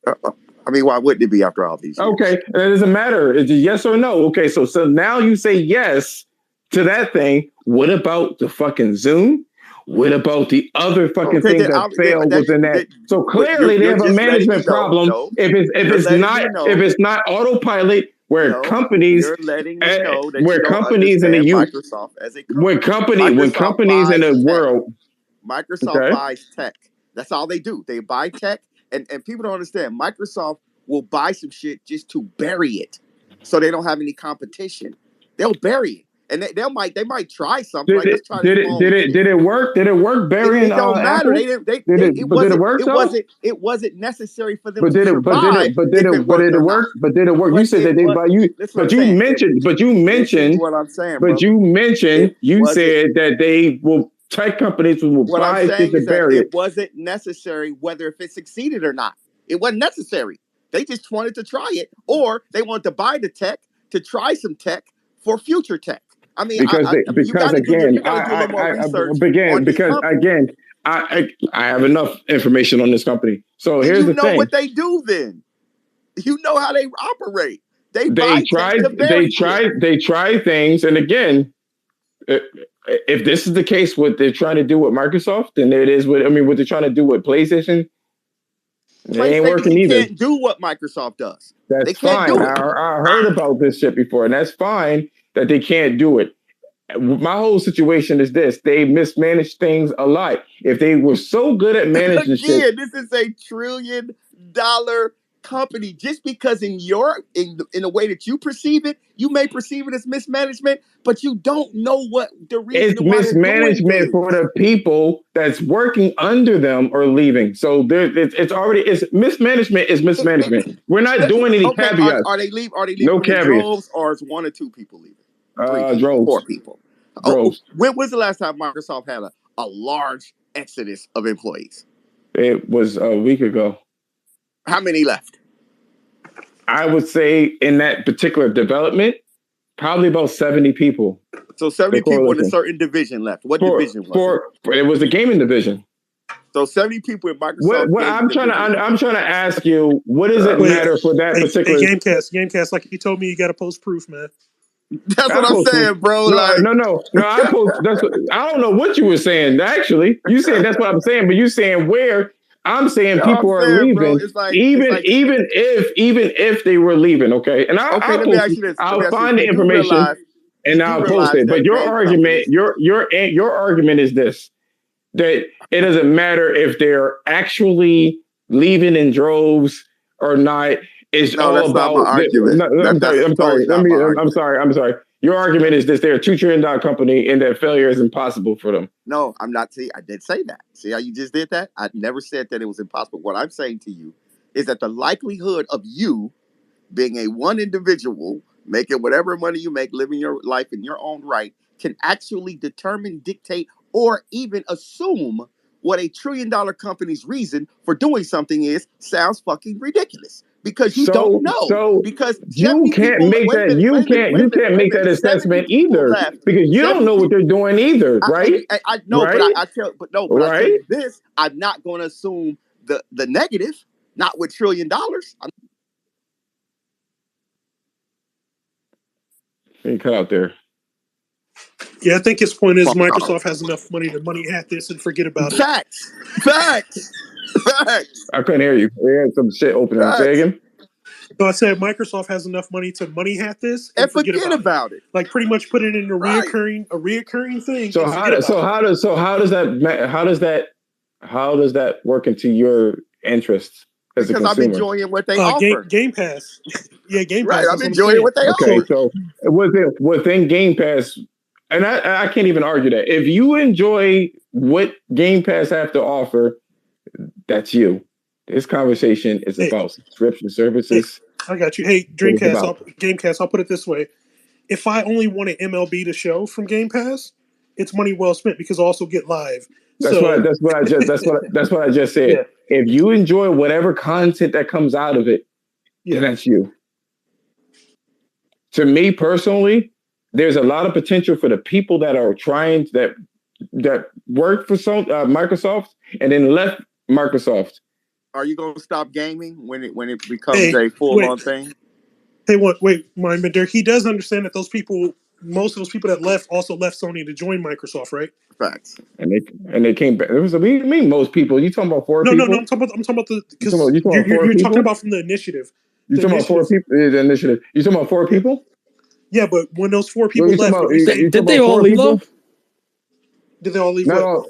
I mean, why wouldn't it be after all these years? Okay, it doesn't matter. It's a yes or no. Okay, so now you say yes to that thing. What about the fucking Zoom? What about the other fucking things that failed within that? So clearly they have a management problem. If it's not autopilot, where companies in the U.S. Microsoft as a when companies in the world, Microsoft buys tech. That's all they do. They buy tech, and people don't understand. Microsoft will buy some shit just to bury it, so they don't have any competition. They'll bury it. And they might try something. Did it work? Did it work burying? It don't matter. Apple? Did it work? It wasn't necessary for them to survive. But did it work? But did it work? You said that they buy you. But you mentioned what I'm saying. But you mentioned you said that they will. Tech companies will buy shit to bury it. It wasn't necessary whether if it succeeded or not. It wasn't necessary. They just wanted to try it, or they wanted to buy the tech to try some tech for future tech. I mean, I have enough information on this company. So here's the thing. You know what they do then. You know how they operate. They try things, and again, if this is the case, what they're trying to do with Microsoft, then it is what they're trying to do with PlayStation. It ain't working either. Can't do what Microsoft does. That's they can't fine. do it. I heard about this shit before, and that's fine that they can't do it. My whole situation is this: they mismanage things a lot. If they were so good at managing shit, this is a $1 trillion company. Just because in the way that you perceive it, you may perceive it as mismanagement, but you don't know what the reason. It's mismanagement for the people that's working under them or leaving. So it's mismanagement is mismanagement. We're not doing any caveats. Are they leaving? No in caveats. droves, or is 1 or 2 people leaving? 3 droves. 4 people. Droves. When was the last time Microsoft had a large exodus of employees? It was a week ago. How many left? I would say in that particular development, probably about 70 people. So 70 people in a certain division left. What division was it? It was the gaming division. So 70 people in Microsoft. What I'm trying to ask you, what does it matter for that particular Gamecast? Like you told me, you got to post proof, man. That's what I'm saying, bro. No. I don't know what you were saying. Actually, you said that's what I'm saying, but you saying where? I'm saying people are leaving, bro, even if they were leaving. Okay, and I'll find the information and I'll post it. But your argument, your argument is this: that it doesn't matter if they're actually leaving in droves or not. It's all about. I'm sorry. Your argument is this: they're a $2 trillion company, and that failure is impossible for them. No, I'm not. See, I did say that. See how you just did that? I never said that it was impossible. What I'm saying to you is that the likelihood of you being a one individual, making whatever money you make, living your life in your own right, can actually determine, dictate, or even assume what a $1 trillion company's reason for doing something is sounds fucking ridiculous. Because you don't know. Because you can't make that. You can't make that assessment either. Because you don't know what they're doing either, right? I know, right? But I tell you this: I'm not going to assume the negative. Not with $1 trillion. You cut out there. Yeah, I think his point is Microsoft has enough money to money hat this and forget about it. Facts. I couldn't hear you. We had some shit opening. Say again. So I said Microsoft has enough money to money hat this and forget about it. Like pretty much put it in a reoccurring thing. So how does that work into your interests as a consumer? Because I'm enjoying what they offer. Game Pass. Yeah, Game Pass. Right, I'm enjoying what they offer. Okay, so within Game Pass, and I can't even argue that. If you enjoy what Game Pass have to offer, that's you. This conversation is about subscription services. I got you. Hey, Gamecast, I'll put it this way. If I only wanted MLB to show from Game Pass, it's money well spent because I also get live. That's what I just said. Yeah. If you enjoy whatever content that comes out of it, then that's you. To me personally, there's a lot of potential for the people that are trying that work for Microsoft and then left Microsoft. Are you going to stop gaming when it becomes a full-on thing? Hey, wait, Mindbender. He does understand that most of those people that left also left Sony to join Microsoft, right? Facts. And they came back. What do you mean most people? You talking about 4 people? No. I'm talking about you're talking about from the initiative. You talking about 4 people? The initiative. You talking about 4 people? Yeah, but when those 4 people left, did they all leave though? Did they all leave? Not all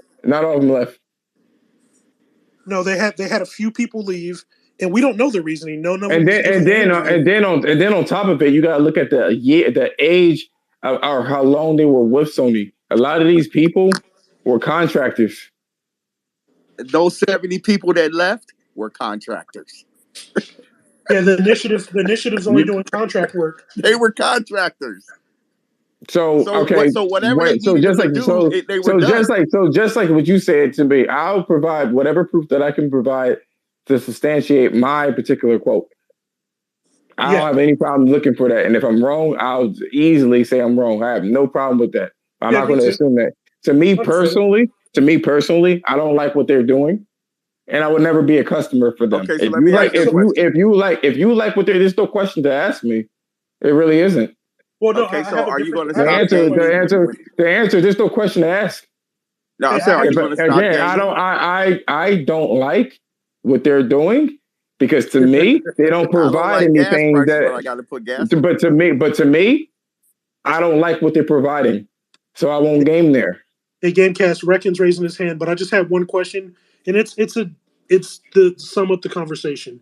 of them left. No, they had a few people leave, and we don't know the reasoning. And then on top of it, you got to look at the age or how long they were with Sony. A lot of these people were contractors. Those 70 people that left were contractors. Yeah, the initiative's only doing contract work. They were contractors. So whatever they needed to do, they were done. Just like what you said to me, I'll provide whatever proof that I can provide to substantiate my particular quote. I don't have any problem looking for that, and if I'm wrong, I'll easily say I'm wrong. I have no problem with that. I'm not going to assume that. To me personally, I don't like what they're doing, and I would never be a customer for them. Okay, so if you like what they're, there's no question to ask me. It really isn't. Well, no, Okay, I so have a are you different. going to stop gaming? The answer. There's no question to ask. No, I'm saying, are you going to stop Again, gaming? I don't like what they're doing because to me they don't provide gas anything prices, but I that. got to put gas. But to me, I don't like what they're providing, so I won't game there. Hey, Gamecast, Reckon's raising his hand, but I just have one question, and it's to sum up the conversation.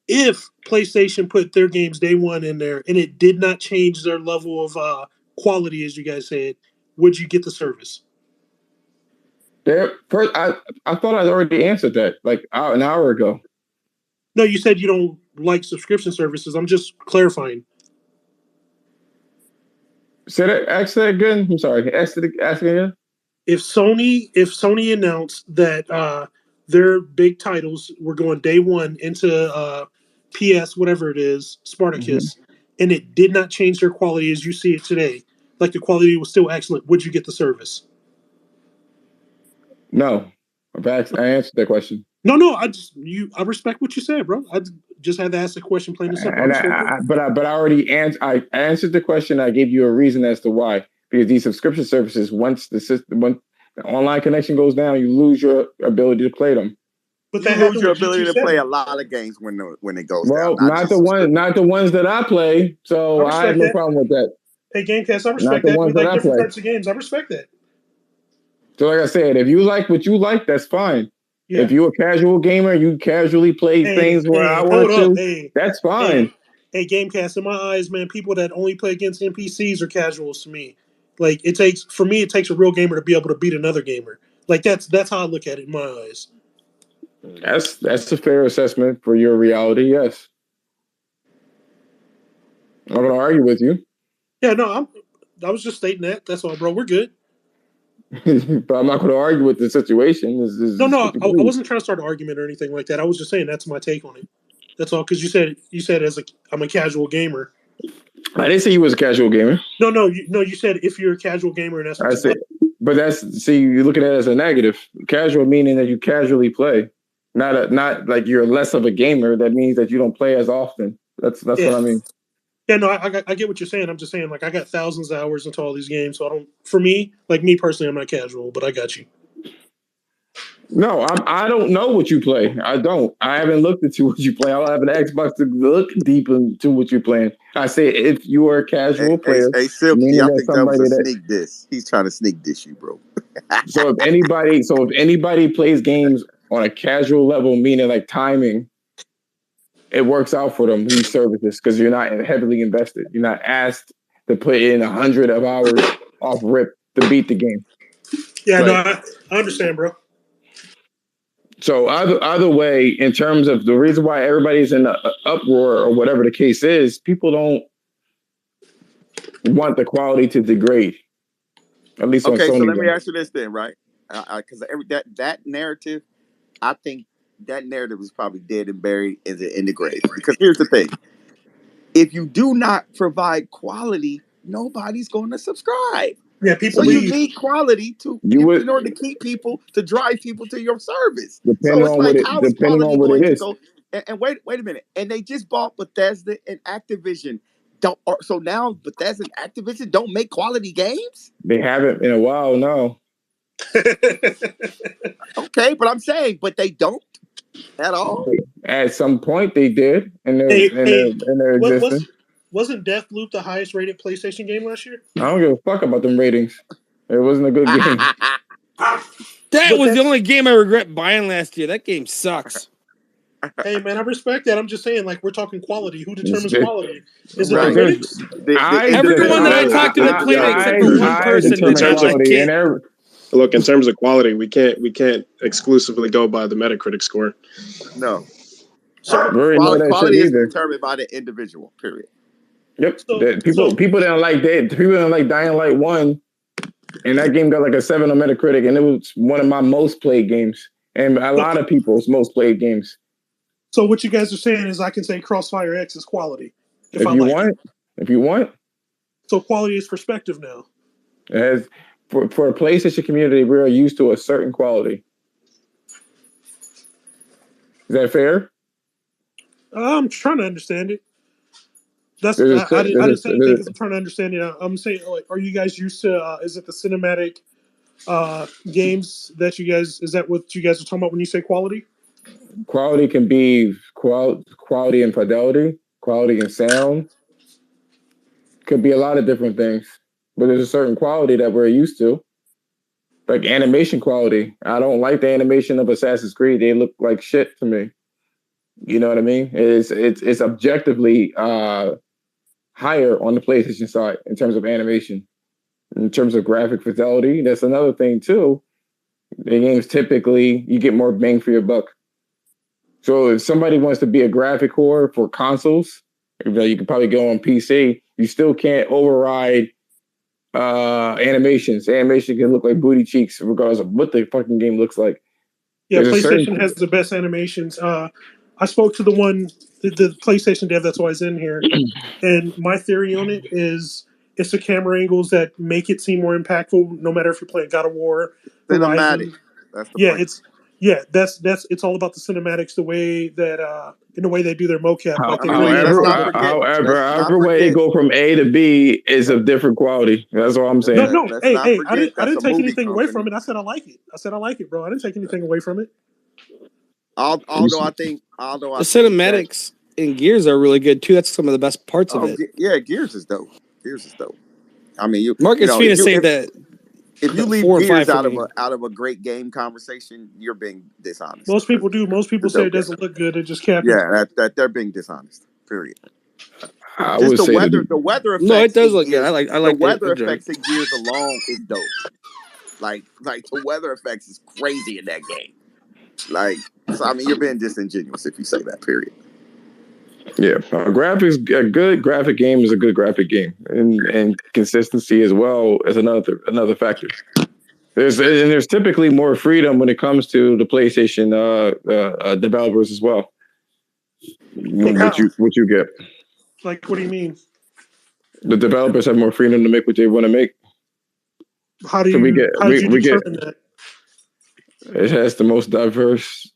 If PlayStation put their games day one in there and it did not change their level of quality, as you guys said, would you get the service? First, I thought I'd already answered that like an hour ago. No, you said you don't like subscription services. I'm just clarifying. Ask that again. I'm sorry. Ask again. If Sony announced that their big titles were going day one into PS whatever it is, Spartacus, and it did not change their quality as you see it today, like the quality was still excellent, would you get the service? No, I answered that question. No, I respect what you said, bro. I just had to ask the question plain and simple. But I already answered. I answered the question. I gave you a reason as to why. Because these subscription services, once the online connection goes down, you lose your ability to play them. But you lose your ability to play a lot of games when it goes down. Well, not the ones that I play. So I have no problem with that. Hey, Gamecast, I respect that. We like different types of games. I respect that. So like I said, if you like what you like, that's fine. Yeah. If you're a casual gamer, you casually play things where I want to. That's fine. Hey, Gamecast, in my eyes, man, people that only play against NPCs are casuals to me. Like it takes a real gamer to be able to beat another gamer. Like that's how I look at it in my eyes. That's a fair assessment for your reality. Yes, I'm gonna argue with you. Yeah, no, I was just stating that. That's all, bro. We're good. But I'm not going to argue with the situation. No, I wasn't trying to start an argument or anything like that. I was just saying that's my take on it. That's all. Because you said I'm a casual gamer. I didn't say you was a casual gamer. No. You said if you're a casual gamer, and that's what I said. But you're looking at it as a negative. Casual meaning that you casually play, not like you're less of a gamer. That means that you don't play as often. That's what I mean. Yeah, no, I get what you're saying. I'm just saying, like, I got thousands of hours into all these games, so for me personally, I'm not casual, but I got you. No, I don't know what you play. I don't. I haven't looked into what you play. I don't have an Xbox to look deep into what you're playing. I say if you are a casual player, hey Silky, I think that was a sneak diss. He's trying to sneak diss you, bro. So if anybody plays games on a casual level, meaning like timing, it works out for them, these services, because you're not heavily invested. You're not asked to put in 100 of hours off rip to beat the game. Yeah, right. No, I understand, bro. So either way, in terms of the reason why everybody's in an uproar or whatever the case is, people don't want the quality to degrade. At least okay. On Sony. So let me ask you this then, right? Because that narrative, I think that narrative is probably dead and buried in the grave. Because here's the thing: if you do not provide quality, nobody's going to subscribe. Yeah, people. So you need quality in order to keep people, to drive people to your service. Depending on what it is. And wait a minute. And they just bought Bethesda and Activision. So now Bethesda and Activision don't make quality games? They haven't in a while, no. Okay, but I'm saying, but they don't at all. At some point, they did, and their existence. Wasn't Deathloop the highest rated PlayStation game last year? I don't give a fuck about them ratings. It wasn't a good game. That was the only game I regret buying last year. That game sucks. Hey man, I respect that. I'm just saying, like, we're talking quality. Who determines quality? Is it the critics? Everyone that I talked to that played it, except for one person, determines quality. Look, in terms of quality, we can't exclusively go by the Metacritic score. No. So quality is determined by the individual. Period. Yep. People didn't like that. People didn't like Dying Light 1, and that game got like a 7 on Metacritic, and it was one of my most played games, and a lot of people's most played games. So what you guys are saying is I can say Crossfire X is quality. If you want. So quality is perspective now. As for a PlayStation community, we're used to a certain quality. Is that fair? I'm trying to understand it. That's I didn't say anything because I'm trying to understand it. I'm saying, like, are you guys used to? Is it the cinematic games that you guys? Is that what you guys are talking about when you say quality? Quality can be quality and fidelity, quality and sound. Could be a lot of different things, but there's a certain quality that we're used to. Like animation quality. I don't like the animation of Assassin's Creed. They look like shit to me. You know what I mean? It's objectively higher on the PlayStation side in terms of animation. In terms of graphic fidelity, that's another thing too. The games typically you get more bang for your buck. So if somebody wants to be a graphic whore for consoles, you can probably go on PC. You still can't override animations. Animation can look like booty cheeks regardless of what the fucking game looks like. Yeah, PlayStation has the best animations. I spoke to the PlayStation dev that's always in here, and my theory on it is it's the camera angles that make it seem more impactful. No matter if you're playing God of War, Cinematic. That's the point. That's it's all about the cinematics, the way that in the way they do their mocap. However way they go from A to B is of different quality. That's all I'm saying. No. Hey, I didn't take anything away from it. I said I like it. I like it, bro. I didn't take anything away from it. Although I think the cinematics in Gears are really good too. That's some of the best parts of it. Yeah, Gears is dope. I mean, Marcus Fina say that. If you leave Gears out of a great game conversation, you're being dishonest. Most people do. Most people say it doesn't look good. It just can't. Yeah, that they're being dishonest. Period. I would say the weather effects. No, it does look good. I like the weather effects in Gears alone is dope. Like the weather effects is crazy in that game. So I mean, you're being disingenuous if you say that. Period. Yeah, a good graphic game is a good graphic game, and consistency as well as another factor. There's typically more freedom when it comes to the PlayStation developers as well. What you get? Like, what do you mean? The developers have more freedom to make what they want to make. How do you determine that? It has the most diverse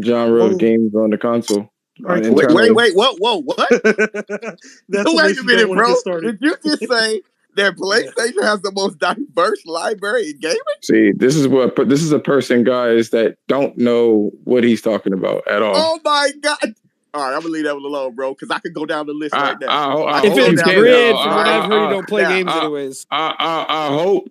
genre of games on the console. Wait, whoa, what? That's wait a minute, bro. Did you just say that PlayStation has the most diverse library in gaming? See, this is a person, guys, that don't know what he's talking about at all. Oh my god! All right, I'm gonna leave that one alone, bro, because I could go down the list right now. If it's grid, from what I've heard, you don't play games anyways. I hope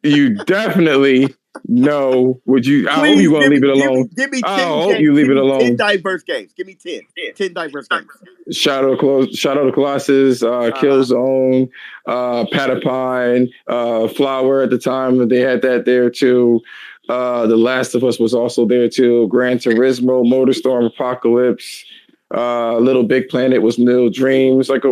you definitely know what you. I hope you're gonna leave it alone. Give me 10. I hope you leave it alone. 10 diverse games. Give me 10. 10 diverse games. Shadow of the Colossus, Killzone, Patapine, Flower. At the time they had that there too. The Last of Us was also there too. Gran Turismo, MotorStorm, Apocalypse. Little Big Planet was New Dreams. Like,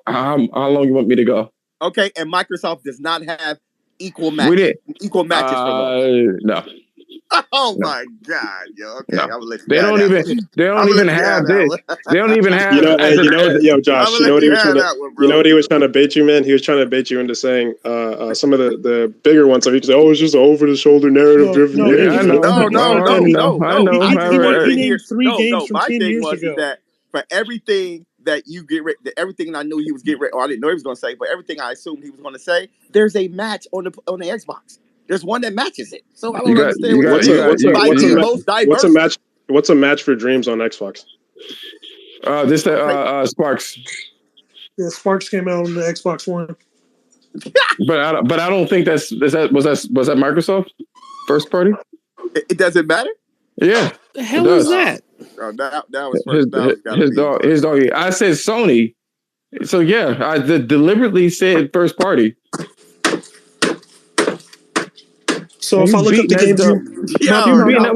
how long you want me to go? Okay, and Microsoft does not have equal matches for those. No. Oh my god, yo. Okay, no. They don't even have this. They don't even have. Yo, Josh. You know what he was trying to bait you, man. He was trying to bait you into saying some of the bigger ones. So he could say, "Oh, it's just an over the shoulder narrative driven." No. He named 3 games from 10 years ago. That for everything that you get ready, everything I knew he was getting ready, or I didn't know he was going to say, but everything I assumed he was going to say, there's a match on the Xbox. There's one that matches it. So I don't understand what's a match for Dreams on Xbox? Sparks. Yeah, Sparks came out on the Xbox One. but I don't think was that Microsoft first party? It doesn't matter. Yeah. The hell was that? That was first. His dog. I said Sony. So yeah, I deliberately said first party. So if I look up the games,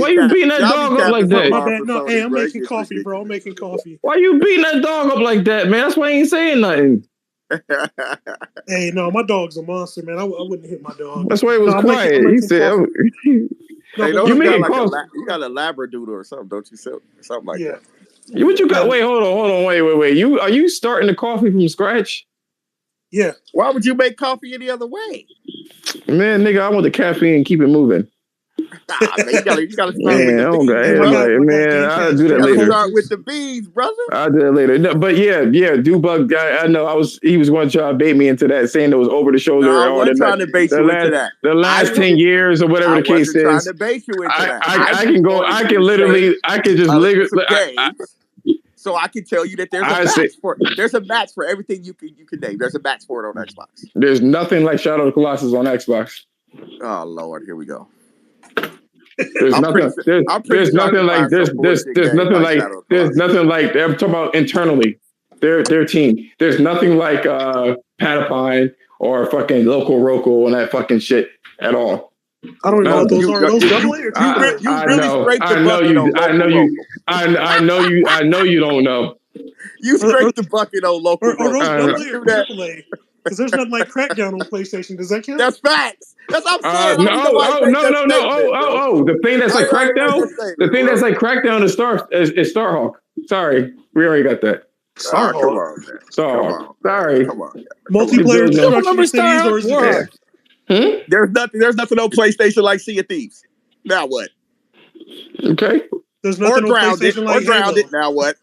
why you beating that dog up like that? My bad. No, hey, I'm making coffee, bro. I'm making coffee. Why you beating that dog up like that, man? That's why I ain't saying nothing. Hey, no, my dog's a monster, man. I wouldn't hit my dog. That's why it was quiet. He said, you got a Labradoodle or something, don't you? Something like that. What you got? Wait, hold on. Wait. Are you starting the coffee from scratch? Yeah. Why would you make coffee any other way? Man, nigga, I want the caffeine and keep it moving. You gotta start Man, with the oh beans, God, brother. I'll do You that gotta later. start with the beans, brother. I'll do that later. No, but yeah, Dubug. I know. He was going to try to bait me into that, saying it was over the shoulder. No, I wasn't trying to bait you into that. The last 10 years or whatever the case I wasn't trying is. to bait you into that. I can go. I can literally. I can just games. So I can tell you that there's a match for everything you can name. There's a match for it on Xbox. There's nothing like Shadow of the Colossus on Xbox. Oh Lord, here we go. There's nothing like I'm talking about internally. Their team. There's nothing like Patapine or fucking Local Roco and that fucking shit at all. I don't even know what those are. Those double A or I know you don't know. You scraped the bucket on Local Roco. Or those double A or that. triple A? Because there's nothing like Crackdown on PlayStation. Does that count? That's facts. That's what I'm saying. No. The thing that's like Crackdown. The thing that's like Crackdown is Starhawk. Sorry, we already got that. Starhawk. Starhawk. Sorry. Come on. Multiplayer destruction cities or is it? There's nothing on PlayStation like Sea of Thieves. Now what? Okay. There's nothing on PlayStation like Grounded. Now what?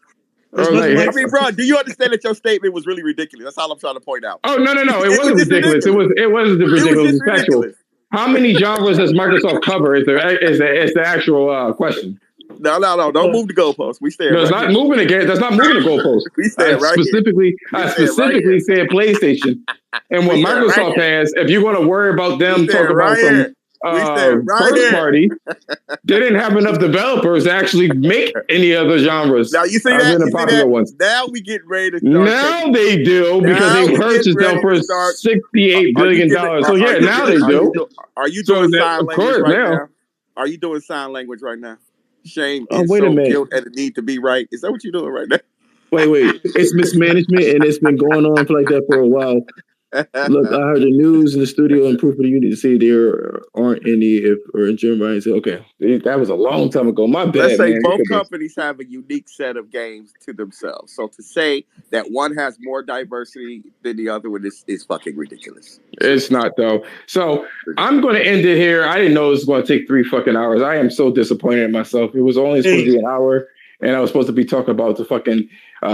I mean, bro, do you understand that your statement was really ridiculous? That's all I'm trying to point out. Oh no! It wasn't ridiculous. It wasn't ridiculous. It's factual. How many genres does Microsoft cover? Is the actual question? No. Don't move the goalpost. We stay. That's not moving again. That's not moving the goalpost. We stay right specifically. I specifically said PlayStation, and what Microsoft has. If you're going to worry about them talking about some first party, they didn't have enough developers to actually make any other genres. Now you see that? Now we get ready to start. Now they do because they purchased them for $68 billion. So yeah, now they do. Are you doing sign language right now? Are you doing sign language right now? Shame and guilt and the need to be right. Is that what you're doing right now? Wait. It's mismanagement and it's been going on for like that for a while. Look, I heard the news in the studio and proof of the unit say there aren't any in Germany. I said, okay, that was a long time ago. My bad. Let's say both companies have a unique set of games to themselves. So to say that one has more diversity than the other one is fucking ridiculous. It's not though. So I'm going to end it here. I didn't know it was going to take 3 fucking hours. I am so disappointed in myself. It was only supposed to be an hour, and I was supposed to be talking about the fucking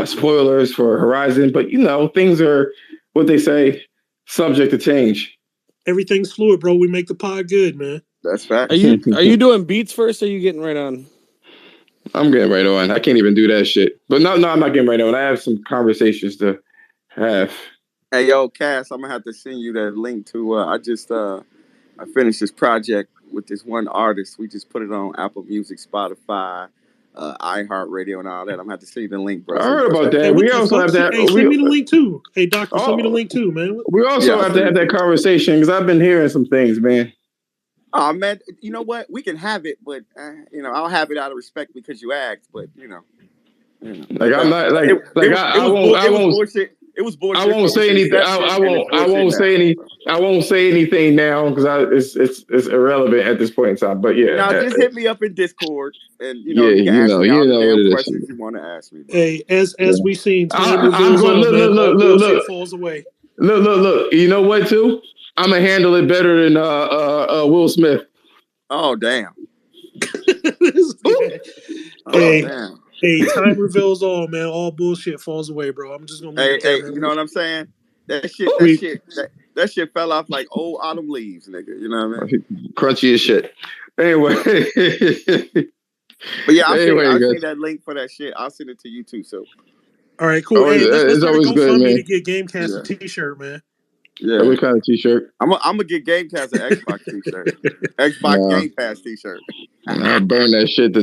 spoilers for Horizon. But things are what they say, subject to change. Everything's fluid, bro. We make the pod good, man. That's fact. Are you doing beats first or are you getting right on? I'm getting right on. I can't even do that shit. But no, I'm not getting right on. I have some conversations to have. Hey, yo, Cass, I'm going to have to send you that link to, I finished this project with this one artist. We just put it on Apple Music, Spotify, iHeartRadio and all that. I'm gonna have to send you the link, bro. I heard about that. Hey, we also have that. Hey, send me the link too. Hey, doctor, send me the link too, man. We also have to have that conversation because I've been hearing some things, man. Oh man, you know what? We can have it, but I'll have it out of respect because you asked. But like I'm not like I won't. Bullshit. It was bullshit. I won't say anything. I won't say anything now because it's irrelevant at this point in time. But yeah, now just hit me up in Discord, and you can ask me all the questions you want to ask me. Bro. Hey, as we seen, look, falls away. Look. You know what? Too, I'm gonna handle it better than Will Smith. Oh damn. Damn. Hey, time reveals all, man. All bullshit falls away, bro. I'm just gonna. Hey, you know what I'm saying? That shit fell off like old autumn leaves, nigga. You know what I mean? Crunchy as shit. Anyway. But yeah, I'll send that link for that shit. I'll send it to you too. So. All right, cool. Hey, it's always good, man. To get Gamecast a T-shirt, man. Yeah, what kind of T-shirt? I'm gonna get Gamecast an Xbox T-shirt, Xbox Game Pass T-shirt. I'll burn that shit to